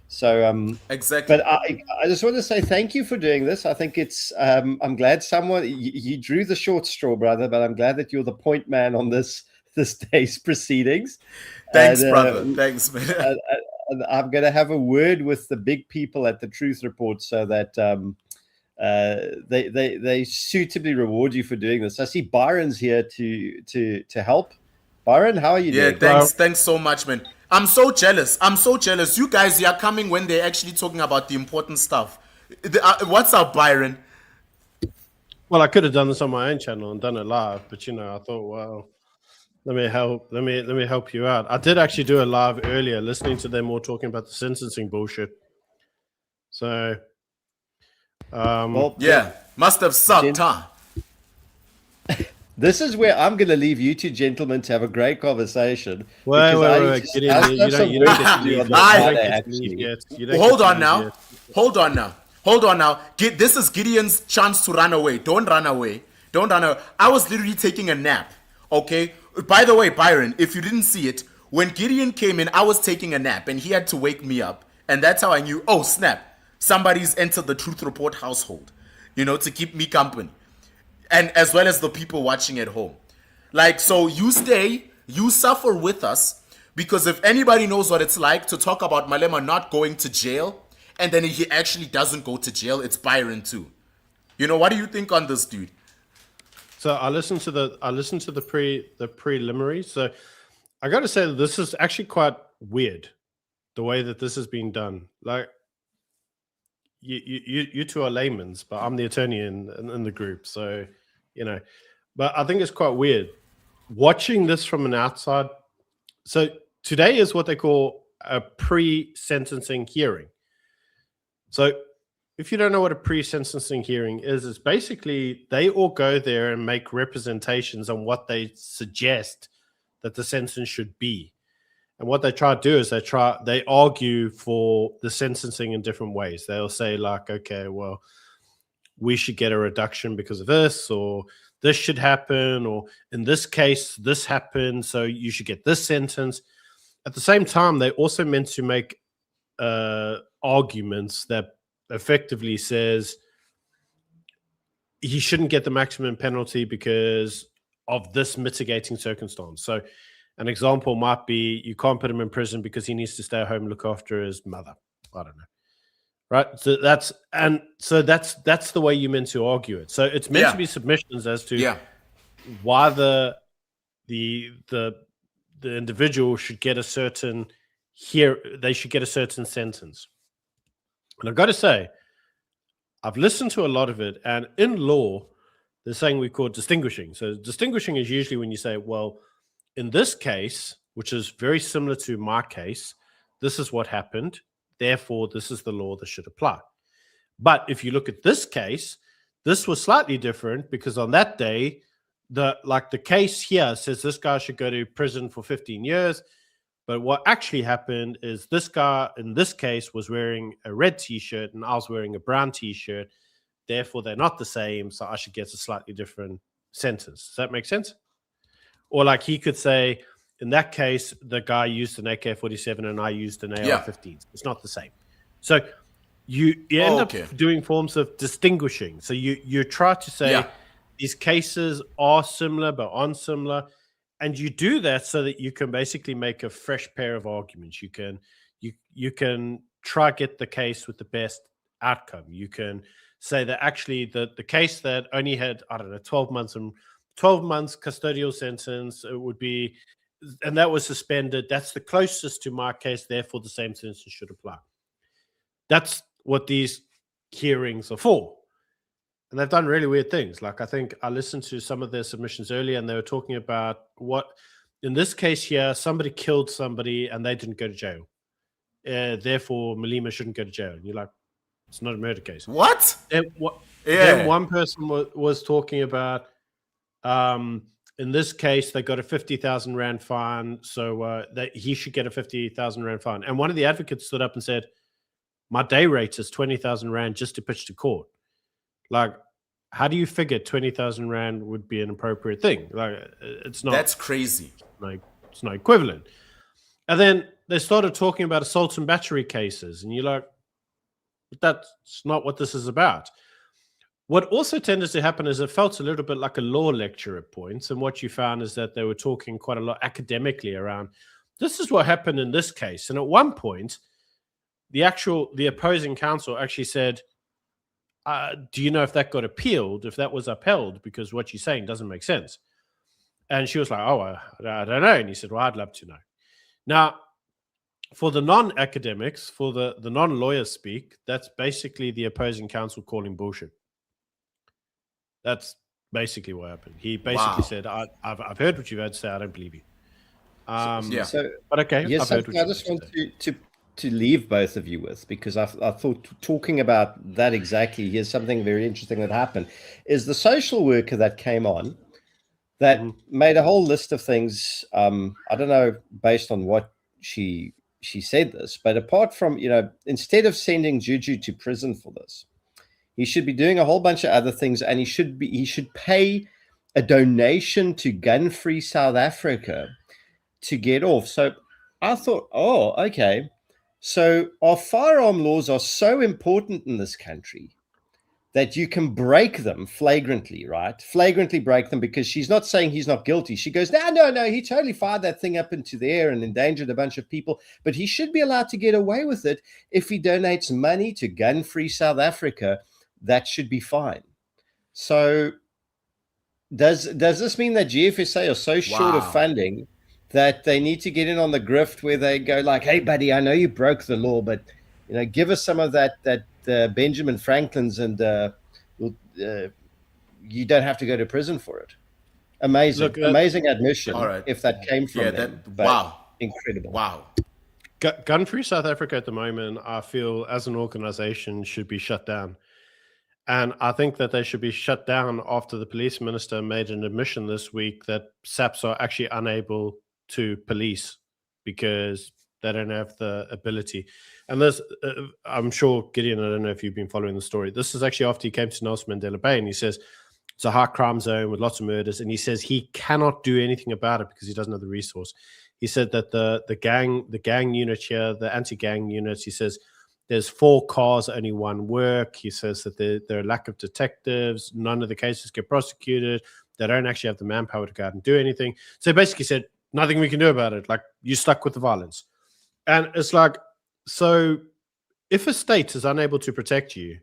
So exactly. But I just want to say thank you for doing this. I think it's I'm glad someone you drew the short straw, brother, but I'm glad that you're the point man on this day's proceedings. Thanks, brother. Thanks, man. And I'm going to have a word with the big people at the Truth Report so that they suitably reward you for doing this. I see Byron's here to help. Byron, how are you doing? Yeah, thanks so much, man. I'm so jealous. You guys are coming when they're actually talking about the important stuff. What's up, Byron? Well, I could have done this on my own channel and done it live, but I thought, well, let me help you out. I did actually do a live earlier, listening to them all talking about the sentencing bullshit. So, must have sucked, huh? This is where I'm going to leave you two gentlemen to have a great conversation. Wait. Hold on now. This is Gideon's chance to run away. Don't run away. I was literally taking a nap, okay? By the way, Byron, if you didn't see it, when Gideon came in, I was taking a nap and he had to wake me up. And that's how I knew, oh, snap, somebody's entered the Truth Report household, to keep me company. And as well as the people watching at home. So you stay, you suffer with us, because if anybody knows what it's like to talk about Malema not going to jail, and then he actually doesn't go to jail, it's Byron too. What do you think on this, dude? So I listened to the preliminary. So I got to say, this is actually quite weird, the way that this has been done. You two are laymen, but I'm the attorney in the group. So, but I think it's quite weird watching this from an outside. So today is what they call a pre-sentencing hearing. So if you don't know what a pre-sentencing hearing is, it's basically they all go there and make representations on what they suggest that the sentence should be. And what they try to do is they argue for the sentencing in different ways. They'll say okay, well, we should get a reduction because of this, or this should happen, or in this case, this happened, so you should get this sentence. At the same time, they also meant to make arguments that effectively says he shouldn't get the maximum penalty because of this mitigating circumstance. So an example might be you can't put him in prison because he needs to stay at home and look after his mother. I don't know. Right? So that's the way you meant to argue it. So it's meant to be submissions as to why the individual should get a certain they should get a certain sentence. And I've got to say, I've listened to a lot of it, and in law, there's saying we call distinguishing. So distinguishing is usually when you say, well, in this case, which is very similar to my case, this is what happened. Therefore, this is the law that should apply. But if you look at this case This was slightly different because on that day, the case here says this guy should go to prison for 15 years. But what actually happened is this guy in this case was wearing a red T-shirt and I was wearing a brown T-shirt. Therefore, they're not the same. So I should get a slightly different sentence. Does that make sense? Or like he could say, in that case, the guy used an AK-47 and I used an AR-15. It's not the same. So you end up doing forms of distinguishing. So you try to say these cases are similar but aren't similar. And you do that so that you can basically make a fresh pair of arguments. You can try get the case with the best outcome. You can say that actually the case that only had, I don't know, 12 months custodial sentence, it would be, and that was suspended. That's the closest to my case. Therefore, the same sentence should apply. That's what these hearings are for. And they've done really weird things. Like I think I listened to some of their submissions earlier and they were talking about what, in this case here, somebody killed somebody and they didn't go to jail. Therefore, Malema shouldn't go to jail. And you're like, it's not a murder case. What? Then one person was talking about, in this case, they got a 50,000 Rand fine. So that he should get a 50,000 Rand fine. And one of the advocates stood up and said, my day rate is 20,000 Rand just to pitch to court. Like, how do you figure 20,000 Rand would be an appropriate thing? Like, it's not. That's crazy. Like, it's not equivalent. And then they started talking about assault and battery cases, and you're like, but that's not what this is about. What also tended to happen is it felt a little bit like a law lecture at points, and what you found is that they were talking quite a lot academically around, this is what happened in this case. And at one point, the opposing counsel actually said, do you know if that got appealed, if that was upheld? Because what you're saying doesn't make sense. And she was like, oh, I don't know. And he said, well, I'd love to know. Now, for the non-academics, for the non-lawyers speak, that's basically the opposing counsel calling bullshit. That's basically what happened. He basically said, I've heard what you've had to say. I don't believe you. But okay. Yes, I just want to leave both of you with, because I thought talking about that exactly, here's something very interesting that happened, is the social worker that came on that made a whole list of things. I don't know based on what she said this, but apart from, instead of sending Juju to prison for this, he should be doing a whole bunch of other things, and he should pay a donation to Gun Free South Africa to get off. So I thought, oh, okay. So our firearm laws are so important in this country that you can break them flagrantly, right? Flagrantly break them, because she's not saying he's not guilty. She goes, no, he totally fired that thing up into the air and endangered a bunch of people, but he should be allowed to get away with it if he donates money to Gun Free South Africa. That should be fine. So does this mean that GFSA are so short of funding that they need to get in on the grift where they go like, hey, buddy, I know you broke the law, but give us some of that Benjamin Franklin's, and you don't have to go to prison for it. Amazing. Amazing admission. All right. If that came from them. Incredible. Wow. Gun Free South Africa at the moment, I feel, as an organization, should be shut down. And I think that they should be shut down after the police minister made an admission this week that SAPs are actually unable to police because they don't have the ability. And this, I'm sure, Gideon, I don't know if you've been following the story. This is actually after he came to Nelson Mandela Bay, and he says it's a high crime zone with lots of murders. And he says he cannot do anything about it because he doesn't have the resource. He said that the gang unit here, the anti-gang units, he says there's 4 cars, only 1 work. He says that there are lack of detectives. None of the cases get prosecuted. They don't actually have the manpower to go out and do anything. So he basically said, nothing we can do about it. Like, you're stuck with the violence. And it's like, so if a state is unable to protect you,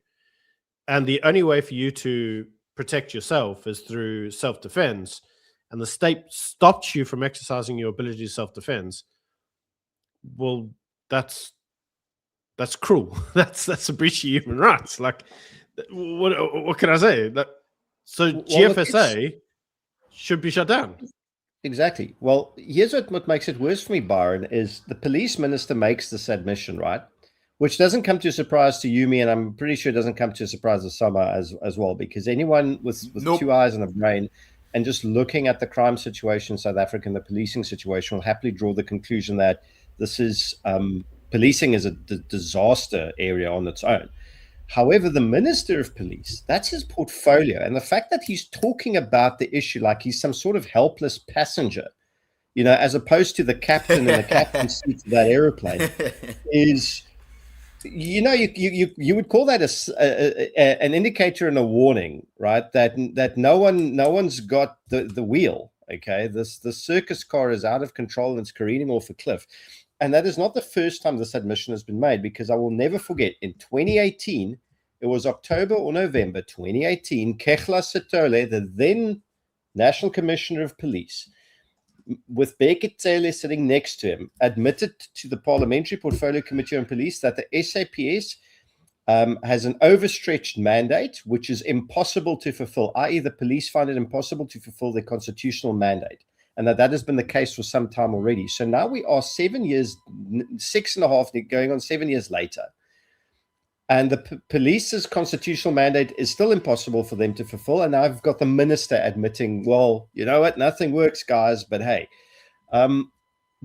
and the only way for you to protect yourself is through self-defense, and the state stops you from exercising your ability to self-defense, well, that's cruel. That's a breach of human rights. Like, what can I say? So GFSA should be shut down. Exactly. Well, here's what makes it worse for me, Byron, is the police minister makes this admission, right? which doesn't come to a surprise to Yumi, and I'm pretty sure it doesn't come to a surprise to Summer as well, because anyone with Nope. 2 eyes and a brain and just looking at the crime situation in South Africa and the policing situation will happily draw the conclusion that this is policing is a disaster area on its own. However, the Minister of Police, that's his portfolio. And the fact that he's talking about the issue like he's some sort of helpless passenger, you know, as opposed to the captain in the captain's seat of that aeroplane, is, you know, you would call that an indicator and a warning, right? That no one's got the wheel. Okay, the circus car is out of control and it's careening off a cliff. And that is not the first time this admission has been made, because I will never forget in 2018, it was October or November 2018, Kehla Sitole, the then National Commissioner of Police, with Beketele sitting next to him, admitted to the Parliamentary Portfolio Committee on Police that the SAPS has an overstretched mandate, which is impossible to fulfill, i.e. the police find it impossible to fulfill their constitutional mandate. And that has been the case for some time already. So now we are 7 years, 6.5, going on 7 years later. And the police's constitutional mandate is still impossible for them to fulfill. And now I've got the minister admitting, well, you know what, nothing works, guys, but hey. The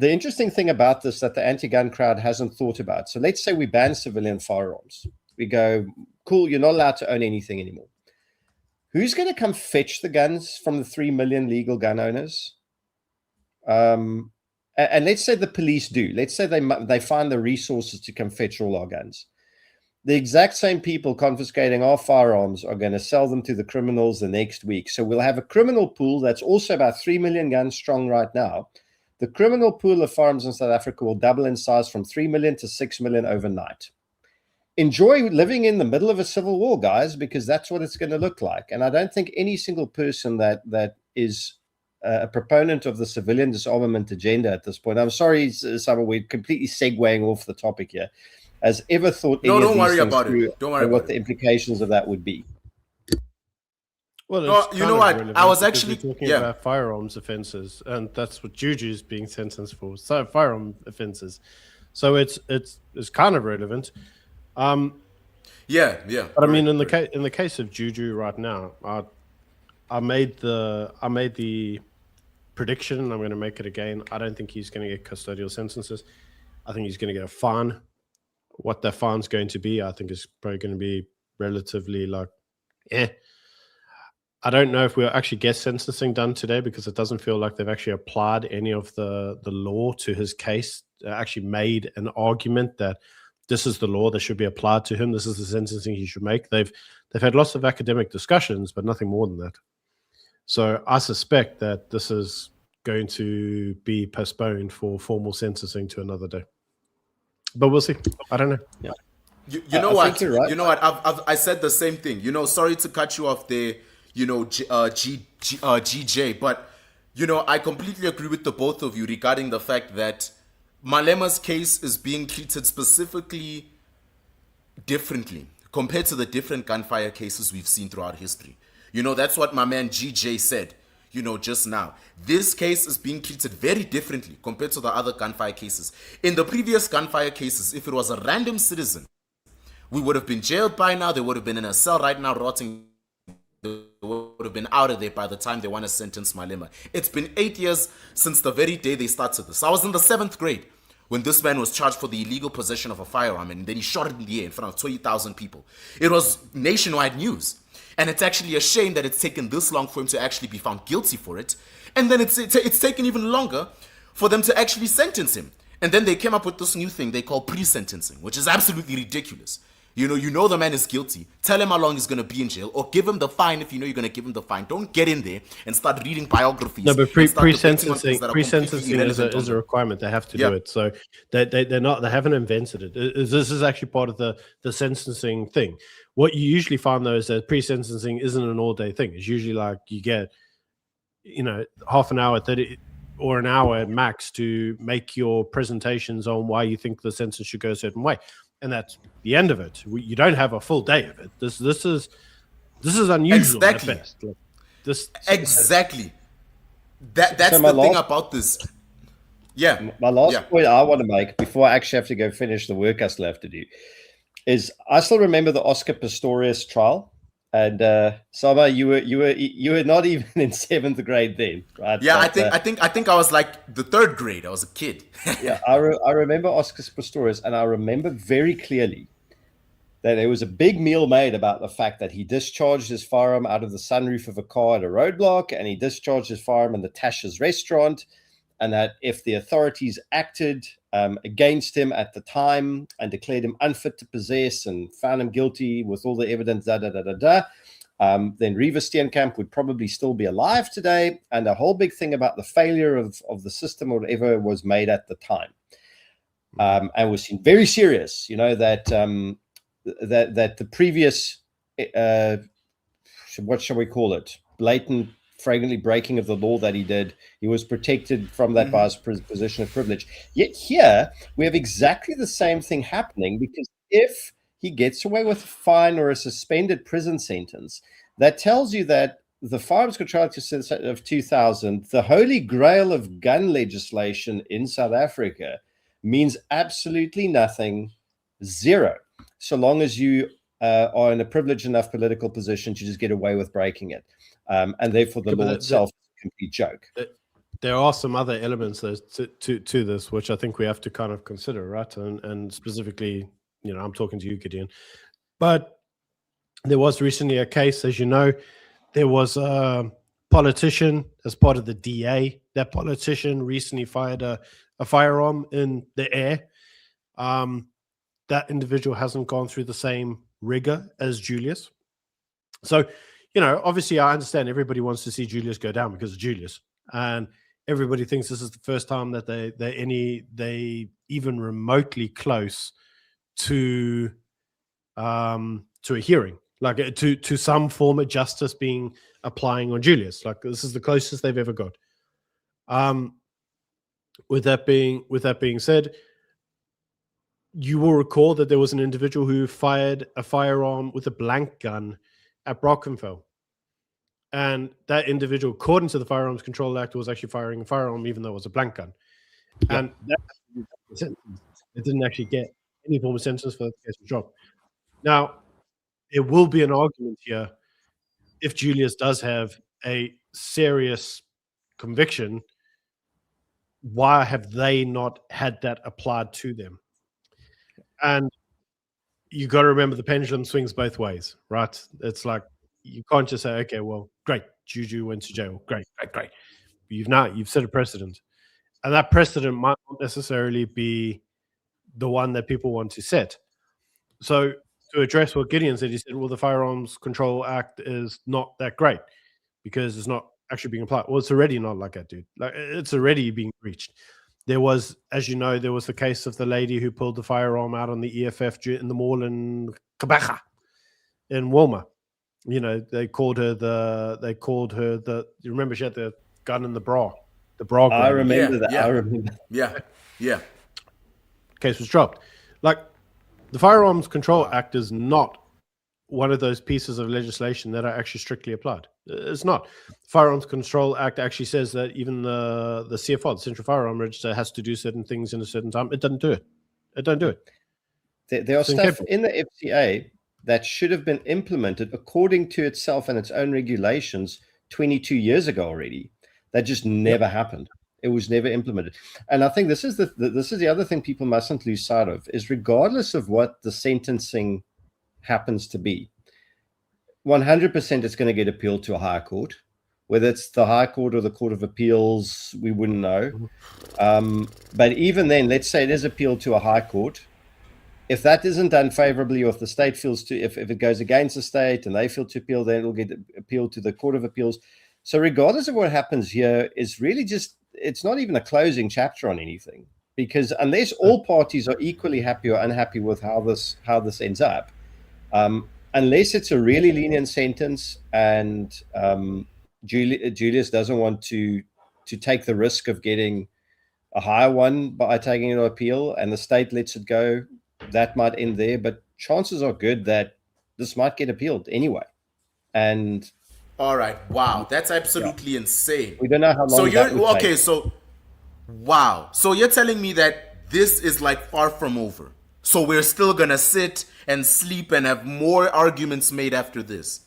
interesting thing about this that the anti-gun crowd hasn't thought about. So let's say we ban civilian firearms. We go, cool, you're not allowed to own anything anymore. Who's going to come fetch the guns from the 3 million legal gun owners? And let's say the police do. Let's say they find the resources to come fetch all our guns. The exact same people confiscating our firearms are going to sell them to the criminals the next week. So we'll have a criminal pool that's also about 3 million guns strong right now. The criminal pool of firearms in South Africa will double in size from 3 million to 6 million overnight. Enjoy living in the middle of a civil war, guys, because that's what it's going to look like. And I don't think any single person that is a proponent of the civilian disarmament agenda at this point, I'm sorry, Summer, we're completely segueing off the topic here, has ever thought any No, of don't these worry things about through it. Don't worry and what about the it. implications of that would be. Well, No, it's you kind know of what? relevant I was because actually- we're talking yeah. about firearms offenses, and that's what Juju is being sentenced for. So firearm offenses. So it's kind of relevant. Yeah. But I mean, in the case of Juju right now, I made the prediction, and I'm going to make it again. I don't think he's going to get custodial sentences. I think he's going to get a fine. What that fine's going to be, I think, is probably going to be relatively like, I don't know if we'll actually get sentencing done today, because it doesn't feel like they've actually applied any of the law to his case. Actually made an argument that this is the law that should be applied to him. This is the sentencing he should make. They've had lots of academic discussions, but nothing more than that. So I suspect that this is going to be postponed for formal sentencing to another day. But we'll see. I don't know. Yeah. You know I what? think you're right. You know what? I said the same thing. You know, sorry to cut you off there, you know, GJ, but, you know, I completely agree with the both of you regarding the fact that Malema's case is being treated specifically differently compared to the different gunfire cases we've seen throughout history. You know, that's what my man GJ said, you know, just now. This case is being treated very differently compared to the other gunfire cases. In the previous gunfire cases, if it was a random citizen, we would have been jailed by now. They would have been in a cell right now rotting. They would have been out of there by the time they want to sentence Malema. It's been 8 years since the very day they started this. I was in the 7th grade when this man was charged for the illegal possession of a firearm, and then he shot it in the air in front of 20,000 people. It was nationwide news. And it's actually a shame that it's taken this long for him to actually be found guilty for it. And then it's taken even longer for them to actually sentence him. And then they came up with this new thing they call pre-sentencing, which is absolutely ridiculous. You know the man is guilty. Tell him how long he's going to be in jail, or give him the fine if you know you're going to give him the fine. Don't get in there and start reading biographies. No, but pre-sentencing is a a requirement. They have to do it. So they haven't invented it. This is actually part of the sentencing thing. What you usually find, though, is that pre-sentencing isn't an all-day thing. It's usually like you get, you know, half an hour, 30 or an hour at max to make your presentations on why you think the sentence should go a certain way. And that's the end of it. You don't have a full day of it. This is unusual at best. Exactly. That's So the thing about this. Yeah. My last Yeah. point I want to make before I actually have to go finish the work I still have to do is I still remember the Oscar Pistorius trial. And Sama, you were not even in 7th grade then, right? Yeah, But, I think I was like the 3rd grade. I was a kid. yeah, I remember Oscar Pistorius, and I remember very clearly that there was a big meal made about the fact that he discharged his firearm out of the sunroof of a car at a roadblock, and he discharged his firearm in the Tasha's restaurant, and that if the authorities acted against him at the time and declared him unfit to possess and found him guilty with all the evidence, then Reeva Steenkamp would probably still be alive today. And a whole big thing about the failure of the system or whatever was made at the time. And was seen very serious, that the previous, what shall we call it, blatant, flagrantly breaking of the law that he did, he was protected from that by his position of privilege. Yet here we have exactly the same thing happening, because if he gets away with a fine or a suspended prison sentence, that tells you that the Firearms Control Act of 2000, the holy grail of gun legislation in South Africa, means absolutely nothing, zero, so long as you are in a privileged enough political position to just get away with breaking it. And therefore the law itself is a complete joke. There are some other elements to this, which I think we have to kind of consider, right? And specifically, I'm talking to you, Gideon. But there was recently a case, as you know, there was a politician as part of the DA. That politician recently fired a firearm in the air. That individual hasn't gone through the same rigor as Julius. So, obviously I understand everybody wants to see Julius go down because of Julius. And everybody thinks this is the first time that they even remotely close to a hearing, like to some form of justice being applying on Julius. Like, this is the closest they've ever got. With that being said, you will recall that there was an individual who fired a firearm with a blank gun at Brockenfell. And that individual, according to the Firearms Control Act, was actually firing a firearm even though it was a blank gun. Yeah. And it didn't actually get any form of sentence for the case was dropped. Now, there will be an argument here if Julius does have a serious conviction, why have they not had that applied to them? And you got to remember the pendulum swings both ways, right? It's like, you can't just say, okay, well, great, Juju went to jail. Great. You've set a precedent. And that precedent might not necessarily be the one that people want to set. So to address what Gideon said, he said, well, the Firearms Control Act is not that great because it's not actually being applied. Well, it's already not like that, dude. Like, it's already being breached. There was, as you know, there was the case of the lady who pulled the firearm out on the EFF in the mall in Kabaga, in Wilma. They called her the, you remember she had the gun in the bra. The bra. I remember that. Yeah. I remember. Yeah. Case was dropped. Like, the Firearms Control Act is not one of those pieces of legislation that are actually strictly applied. It's not. The Firearms Control Act actually says that even the CFR, the Central Firearm Register, has to do certain things in a certain time. It doesn't do it. There are stuff in the FCA that should have been implemented according to itself and its own regulations 22 years ago already. That just never happened. It was never implemented. And I think this is the other thing people mustn't lose sight of, is regardless of what the sentencing happens to be, 100% it's going to get appealed to a higher court. Whether it's the High Court or the Court of Appeals, we wouldn't know. But even then, let's say it is appealed to a high court. If that isn't done favorably, or if the state feels to, if it goes against the state and they feel to appeal, then it'll get appealed to the Court of Appeals. So regardless of what happens here, is really just, it's not even a closing chapter on anything, because unless all parties are equally happy or unhappy with how this ends up, unless it's a really lenient sentence and Julius doesn't want to take the risk of getting a higher one by taking an appeal, and the state lets it go, that might end there. But chances are good that this might get appealed anyway. And all right, wow, that's absolutely insane. We don't know how long. So that would take. okay. So Wow. So you're telling me that this is like far from over. So we're still gonna sit and sleep and have more arguments made after this.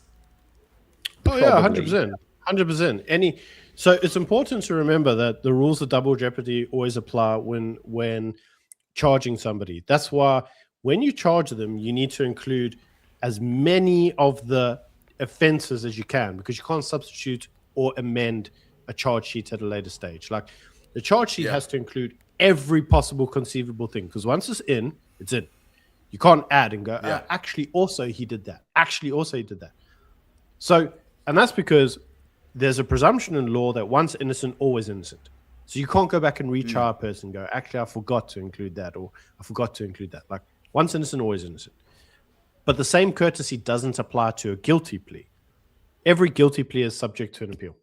Oh yeah, Probably. 100%, 100%. So it's important to remember that the rules of double jeopardy always apply when charging somebody. That's why when you charge them, you need to include as many of the offenses as you can, because you can't substitute or amend a charge sheet at a later stage. Like the charge sheet has to include every possible conceivable thing, because once it's in, it's in. You can't add and go, actually, also he did that. Actually, also he did that. So, and that's because there's a presumption in law that once innocent, always innocent. So you can't go back and retry a person and go, actually, I forgot to include that, or I forgot to include that. Like once innocent, always innocent. But the same courtesy doesn't apply to a guilty plea. Every guilty plea is subject to an appeal.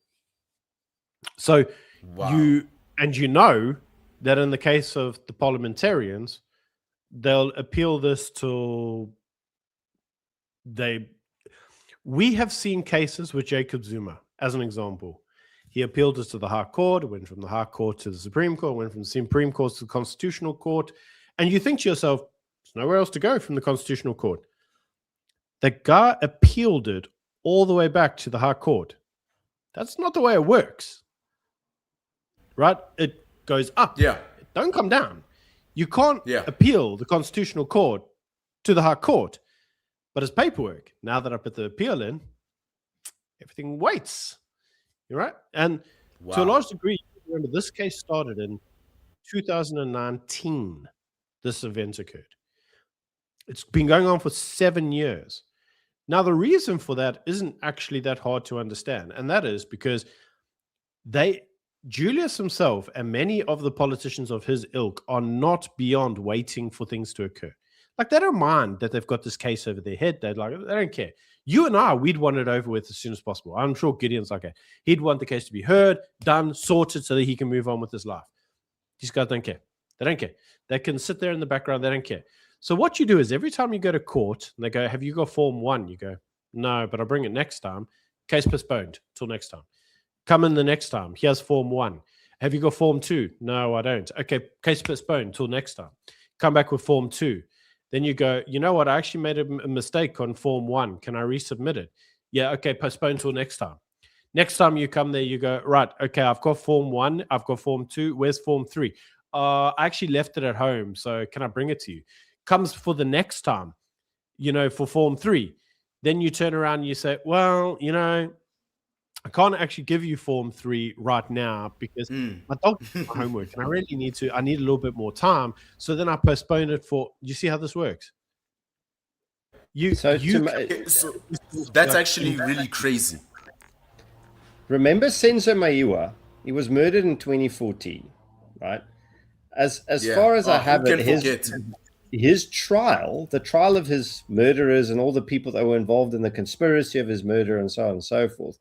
So you know that in the case of the parliamentarians, they'll appeal this till we have seen cases with Jacob Zuma, as an example. He appealed this to the High Court, went from the High Court to the Supreme Court, went from the Supreme Court to the Constitutional Court. And you think to yourself, there's nowhere else to go from the Constitutional Court. The guy appealed it all the way back to the High Court. That's not the way it works. Right? It goes up. Yeah. Don't come down. You can't appeal the Constitutional Court to the High Court. But it's paperwork. Now that I put the appeal in, everything waits. You're right. And to a large degree, remember, this case started in 2019. This event occurred. It's been going on for 7 years. Now, the reason for that isn't actually that hard to understand. And that is because Julius himself and many of the politicians of his ilk are not beyond waiting for things to occur. Like, they don't mind that they've got this case over their head. They don't care. You and I, we'd want it over with as soon as possible. I'm sure Gideon's like that. He'd want the case to be heard, done, sorted, so that he can move on with his life. These guys don't care. They don't care. They can sit there in the background. They don't care. So what you do is every time you go to court, and they go, have you got Form 1? You go, no, but I'll bring it next time. Case postponed till next time. Come in the next time. Here's Form 1. Have you got Form 2? No, I don't. Okay, case postponed till next time. Come back with Form 2. Then you go, you know what? I actually made a mistake on Form 1. Can I resubmit it? Yeah, okay, postpone till next time. Next time you come there, you go, right, okay, I've got Form 1. I've got Form 2. Where's Form 3? I actually left it at home, so can I bring it to you? Comes for the next time, for Form 3. Then you turn around and you say, well, I can't actually give you Form 3 right now because my dog did my homework and I need a little bit more time. So then I postpone it for, you see how this works? That's actually really crazy. Remember Senzo Maiwa? He was murdered in 2014, right? As far as I have it, his trial, the trial of his murderers and all the people that were involved in the conspiracy of his murder and so on and so forth,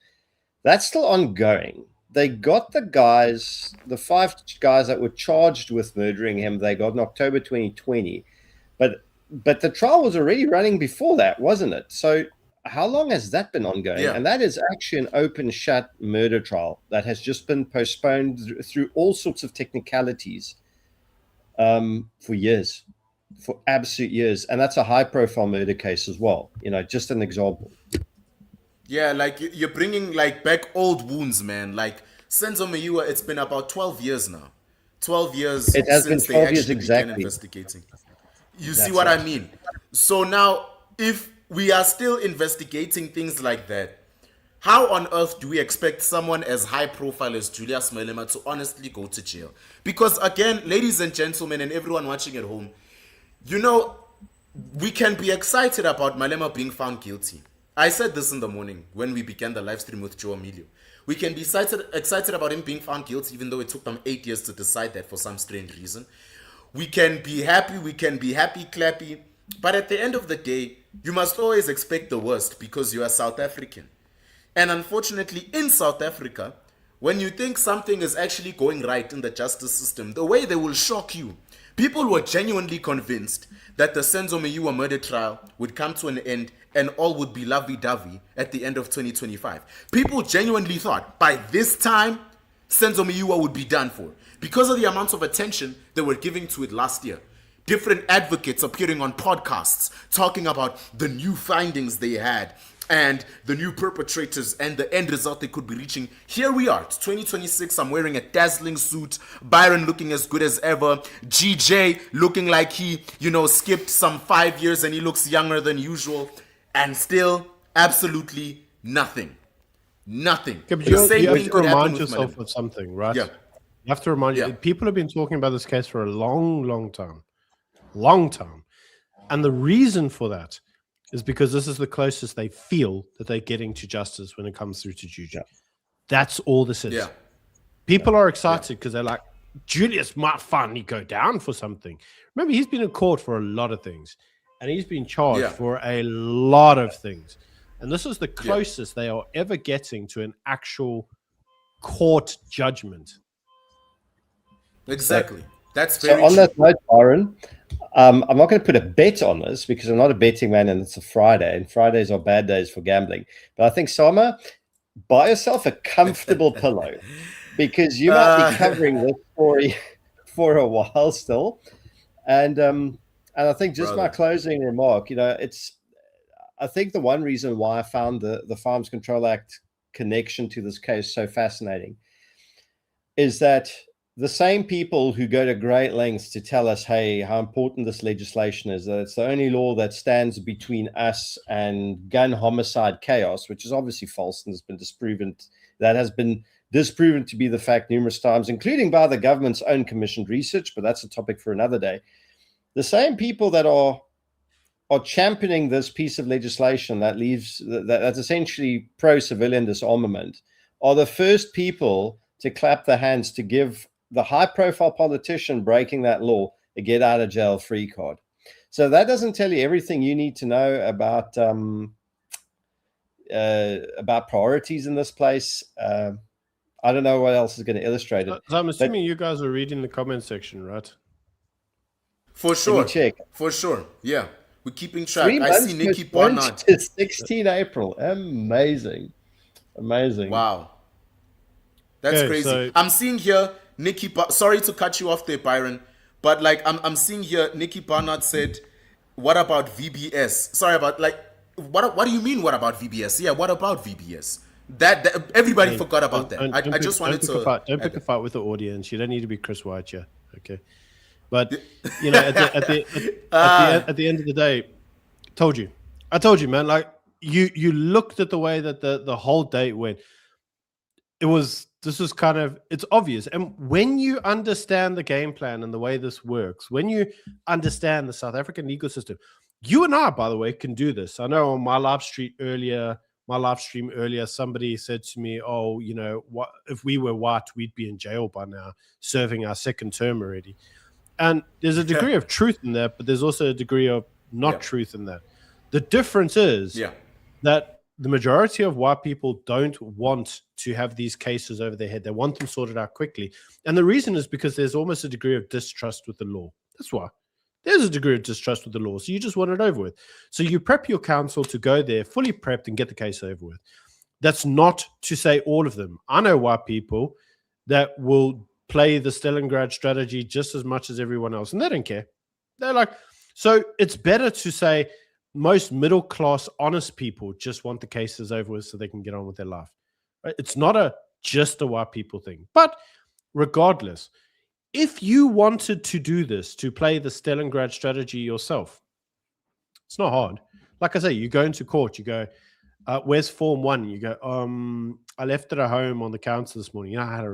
that's still ongoing. They got the 5 guys that were charged with murdering him, they got in October 2020. But the trial was already running before that, wasn't it? So how long has that been ongoing? Yeah. And that is actually an open shut murder trial that has just been postponed through all sorts of technicalities for years, for absolute years. And that's a high profile murder case as well. Just an example. Yeah, like you're bringing back old wounds, man. Like Senzo Maiwa, it's been about 12 years now. 12 years It has since been 12 they years actually exactly. began investigating. You That's see what right. I mean? So now, if we are still investigating things like that, how on earth do we expect someone as high profile as Julius Malema to honestly go to jail? Because again, ladies and gentlemen, and everyone watching at home, we can be excited about Malema being found guilty. I said this in the morning when we began the live stream with Joe Emilio. We can be excited about him being found guilty, even though it took them 8 years to decide that for some strange reason. We can be happy, clappy. But at the end of the day, you must always expect the worst because you are South African. And unfortunately, in South Africa, when you think something is actually going right in the justice system, the way they will shock you. People were genuinely convinced that the Senzo Maiwa murder trial would come to an end and all would be lovey-dovey at the end of 2025. People genuinely thought by this time, Senzo Miua would be done for because of the amount of attention they were giving to it last year. Different advocates appearing on podcasts talking about the new findings they had and the new perpetrators and the end result they could be reaching. Here we are, it's 2026. I'm wearing a dazzling suit. Byron looking as good as ever. GJ looking like he, skipped some 5 years and he looks younger than usual. And still, absolutely nothing. Nothing. Okay, but The you same have thing to could happen remind with yourself Malema. of something, right? Yeah. You have to remind you. Yeah. People have been talking about this case for a long, long time. Long time. And the reason for that is because this is the closest they feel that they're getting to justice when it comes through to Juju. Yeah. That's all this is. Yeah. People are excited because they're like, Julius might finally go down for something. Remember, he's been in court for a lot of things, and he's been charged for a lot of things. And this is the closest they are ever getting to an actual court judgment. Exactly. That's very So on true. that note, Byron, I'm not going to put a bet on this because I'm not a betting man and it's a Friday, and Fridays are bad days for gambling. But I think, Sama, buy yourself a comfortable pillow because you might be covering this story for a while still. And I think just my closing remark, I think the one reason why I found the Farms Control Act connection to this case so fascinating is that the same people who go to great lengths to tell us, hey, how important this legislation is, that it's the only law that stands between us and gun homicide chaos, which is obviously false and has been disproven. That has been disproven to be the fact numerous times, including by the government's own commissioned research, but that's a topic for another day. The same people that are championing this piece of legislation that's essentially pro-civilian disarmament are the first people to clap their hands to give the high-profile politician breaking that law a get-out-of-jail-free card. So that doesn't tell you everything you need to know about priorities in this place. I don't know what else is going to illustrate it. So I'm assuming you guys are reading the comment section, right? For sure. Let me check. For sure. Yeah. We're keeping track. 3 I months see Nikki postponed Barnard. to 16 April. Amazing. Wow. That's Okay, crazy. so- I'm seeing here Nikki, sorry to cut you off there, Byron, but like I'm seeing here Nikki Barnard said, what about VBS? Sorry about what do you mean what about VBS? Yeah, what about VBS? That everybody forgot about that. I just wanted to don't pick a fight with the audience. You don't need to be Chris White here, okay? But at the end of the day, I told you, man. Like you looked at the way that the whole day went. This was kind of, it's obvious. And when you understand the game plan and the way this works, when you understand the South African legal system, you and I, by the way, can do this. I know on my live stream earlier, somebody said to me, oh, what if we were white, we'd be in jail by now, serving our second term already. And there's a degree of truth in that, but there's also a degree of not truth in that. The difference is that the majority of white people don't want to have these cases over their head. They want them sorted out quickly. And the reason is because there's almost a degree of distrust with the law. That's why. There's a degree of distrust with the law. So you just want it over with. So you prep your counsel to go there fully prepped and get the case over with. That's not to say all of them. I know white people that will play the Stalingrad strategy just as much as everyone else. And they don't care. They're like, so it's better to say, most middle-class, honest people just want the cases over with so they can get on with their life. Right? It's not just a white people thing. But regardless, if you wanted to do this, to play the Stalingrad strategy yourself, it's not hard. Like I say, you go into court, you go, where's Form 1? You go, I left it at home on the counter this morning. I had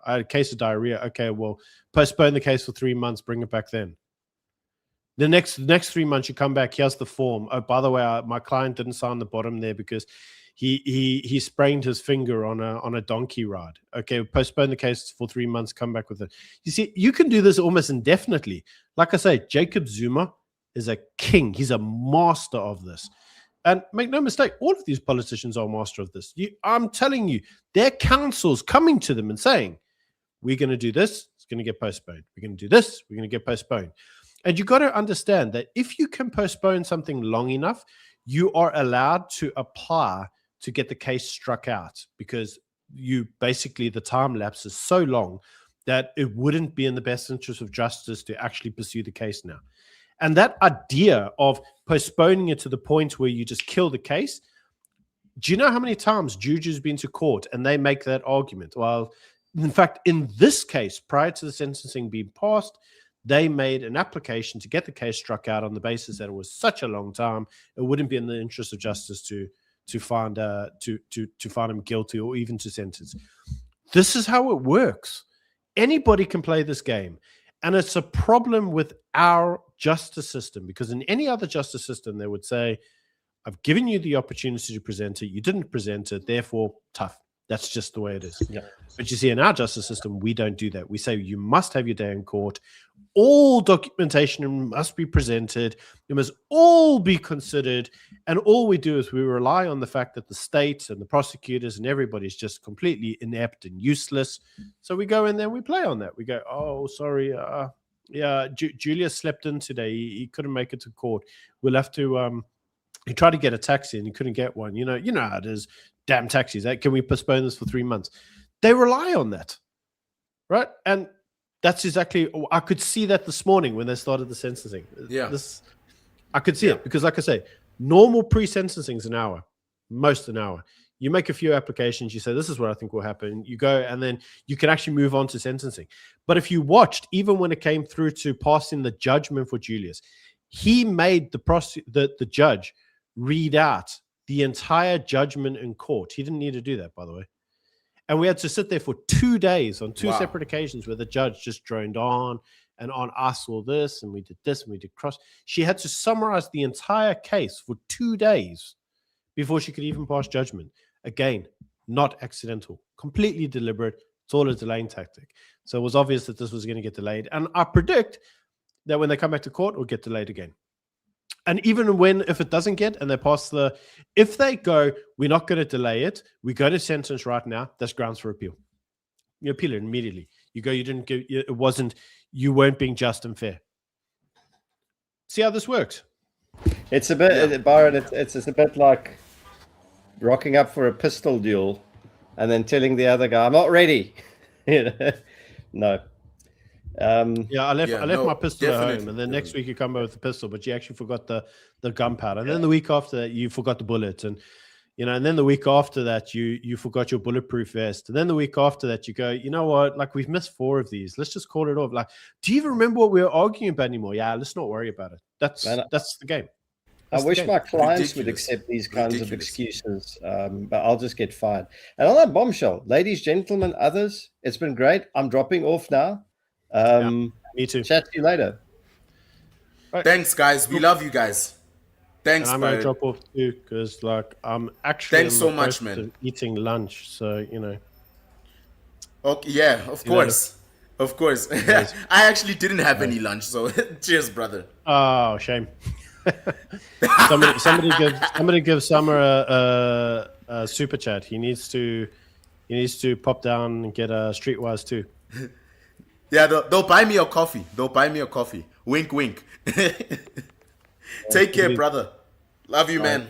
a case of diarrhea. Okay, well, postpone the case for 3 months, bring it back then. The next 3 months, you come back. Here's the form. Oh, by the way, my client didn't sign the bottom there because he sprained his finger on a donkey ride. Okay, postpone the case for 3 months. Come back with it. You see, you can do this almost indefinitely. Like I say, Jacob Zuma is a king. He's a master of this. And make no mistake, all of these politicians are master of this. I'm telling you, their counsel's coming to them and saying, "We're going to do this. It's going to get postponed. We're going to do this. We're going to get postponed." And you got to understand that if you can postpone something long enough, you are allowed to apply to get the case struck out because you basically the time lapse is so long that it wouldn't be in the best interest of justice to actually pursue the case now. And that idea of postponing it to the point where you just kill the case, do you know how many times Juju's been to court and they make that argument? Well, in fact, in this case, prior to the sentencing being passed, they made an application to get the case struck out on the basis that it was such a long time, it wouldn't be in the interest of justice to find him guilty or even to sentence. This is how it works. Anybody can play this game. And it's a problem with our justice system, because in any other justice system, they would say, I've given you the opportunity to present it. You didn't present it. Therefore, tough. That's just the way it is. Yeah. But you see, in our justice system, we don't do that. We say you must have your day in court. All documentation must be presented. It must all be considered. And all we do is we rely on the fact that the state and the prosecutors and everybody's just completely inept and useless. So we go in there and we play on that. We go, oh, sorry. Julius slept in today. He couldn't make it to court. We'll have to... He tried to get a taxi and he couldn't get one. You know how it is. Damn taxis. Can we postpone this for 3 months? They rely on that, right? And that's exactly. I could see that this morning when they started the sentencing. Yeah, I could see it because, like I say, normal pre-sentencing is an hour, most an hour. You make a few applications. You say, "This is what I think will happen." You go, and then you can actually move on to sentencing. But if you watched, even when it came through to passing the judgment for Julius, he made the judge read out the entire judgment in court. He didn't need to do that, by the way. And we had to sit there for 2 days on two separate occasions where the judge just droned on and on. I saw this and we did this and we did cross. She had to summarize the entire case for 2 days before she could even pass judgment. Again, not accidental, completely deliberate. It's all a delaying tactic. So it was obvious that this was going to get delayed. And I predict that when they come back to court, it will get delayed again. And even if it doesn't get, and they pass if they go, we're not going to delay it, we go to sentence right now, that's grounds for appeal. You appeal it immediately. You go, you weren't being just and fair. See how this works? It's a bit, Byron, it's a bit like rocking up for a pistol duel and then telling the other guy, I'm not ready. No. I left my pistol at home, and then next week you come over with the pistol, but you actually forgot the gunpowder. And then the week after that, you forgot the bullet, and and then the week after that, you forgot your bulletproof vest, and then the week after that, you go, you know what? Like, we've missed 4 of these. Let's just call it off. Like, do you even remember what we were arguing about anymore? Yeah, let's not worry about it. That's the game. I wish my clients would accept these kinds of excuses, but I'll just get fired. And on that bombshell, ladies, gentlemen, others, it's been great. I'm dropping off now. Me too. Chat to you later. Right. Thanks, guys. We love you guys. Thanks, and I'm going to drop off too, because I'm actually thanks so much, man. Eating lunch, so Okay, yeah, of course. Of course. I actually didn't have any lunch, so cheers, brother. Oh, shame. somebody give Summer a super chat. He needs to pop down and get a Streetwise too. Yeah, they'll buy me a coffee. Wink, wink. Take care, brother. Love you, man.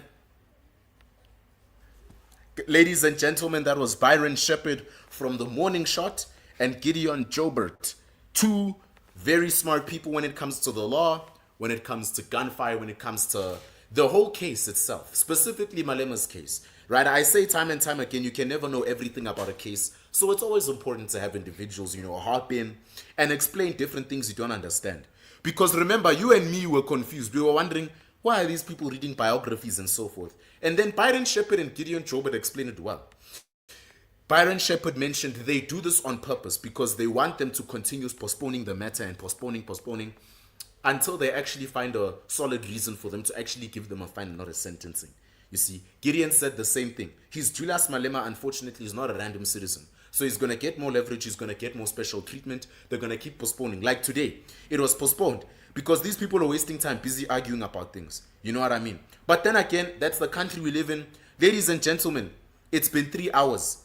Ladies and gentlemen, that was Byron Shepherd from The Morning Shot and Gideon Jobert. 2 very smart people when it comes to the law, when it comes to gunfire, when it comes to the whole case itself, specifically Malema's case. Right? I say time and time again, you can never know everything about a case. So it's always important to have individuals, hop in and explain different things you don't understand. Because remember, you and me were confused. We were wondering, why are these people reading biographies and so forth? And then Byron Shepherd and Gideon Jobert explained it well. Byron Shepherd mentioned they do this on purpose because they want them to continue postponing the matter and postponing until they actually find a solid reason for them to actually give them a fine, not a sentencing. You see, Gideon said the same thing. Julius Malema, unfortunately, is not a random citizen. So he's going to get more leverage. He's going to get more special treatment. They're going to keep postponing. Like today, it was postponed because these people are wasting time busy arguing about things. You know what I mean? But then again, that's the country we live in. Ladies and gentlemen, it's been 3 hours.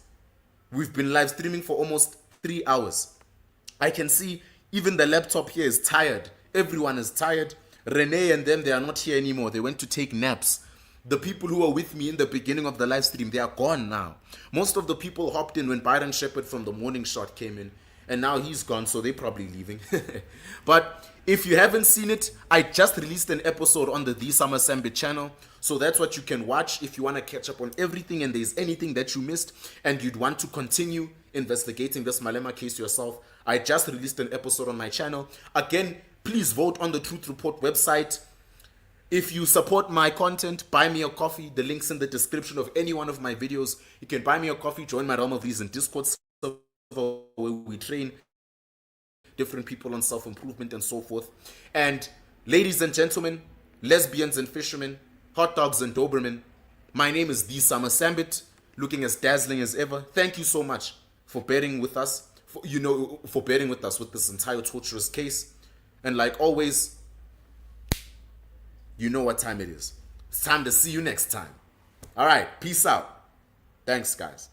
We've been live streaming for almost 3 hours. I can see even the laptop here is tired. Everyone is tired. Renee and them, they are not here anymore. They went to take naps. The people who were with me in the beginning of the live stream, they are gone now. Most of the people hopped in when BYRON Shepherd from the Morning Shot came in, and now he's gone, so they're probably leaving. But if you haven't seen it, I just released an episode on the SAMA SAMBIT channel, so that's what you can watch if you want to catch up on everything and there's anything that you missed and you'd want to continue investigating this Malema case yourself. I just released an episode on my channel. Again, please vote on the Truth Report website. If you support my content, buy me a coffee. The link's in the description of any one of my videos. You can buy me a coffee, join my Realm of Reason Discord server where we train different people on self-improvement and so forth. And ladies and gentlemen, lesbians and fishermen, hot dogs and Doberman, my name is SAMA SAMBIT, looking as dazzling as ever. Thank you so much for bearing with us, for bearing with us with this entire torturous case. And like always, you know what time it is. It's time to see you next time. All right, peace out. Thanks, guys.